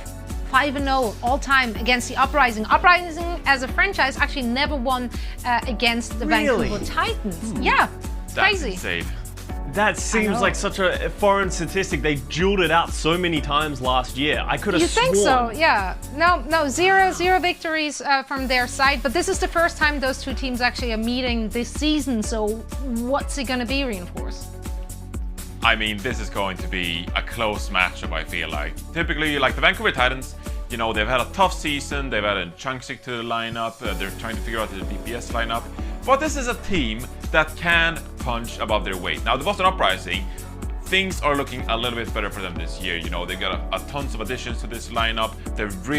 5-0 all-time against the Uprising. Uprising, as a franchise, actually never won against the Vancouver Titans. Yeah, it's crazy. Insane. That seems like such a foreign statistic. They dueled it out so many times last year. I could have sworn. You think so? Yeah. No, zero victories from their side. But this is the first time those two teams actually are meeting this season. So what's it going to be, Reinforce? I mean, this is going to be a close matchup, I feel like. Typically, like the Vancouver Titans, they've had a tough season. They've added Chungsik to the lineup. They're trying to figure out the DPS lineup. But this is a team that can punch above their weight. Now, the Boston Uprising, things are looking a little bit better for them this year. They've got a tons of additions to this lineup. They're really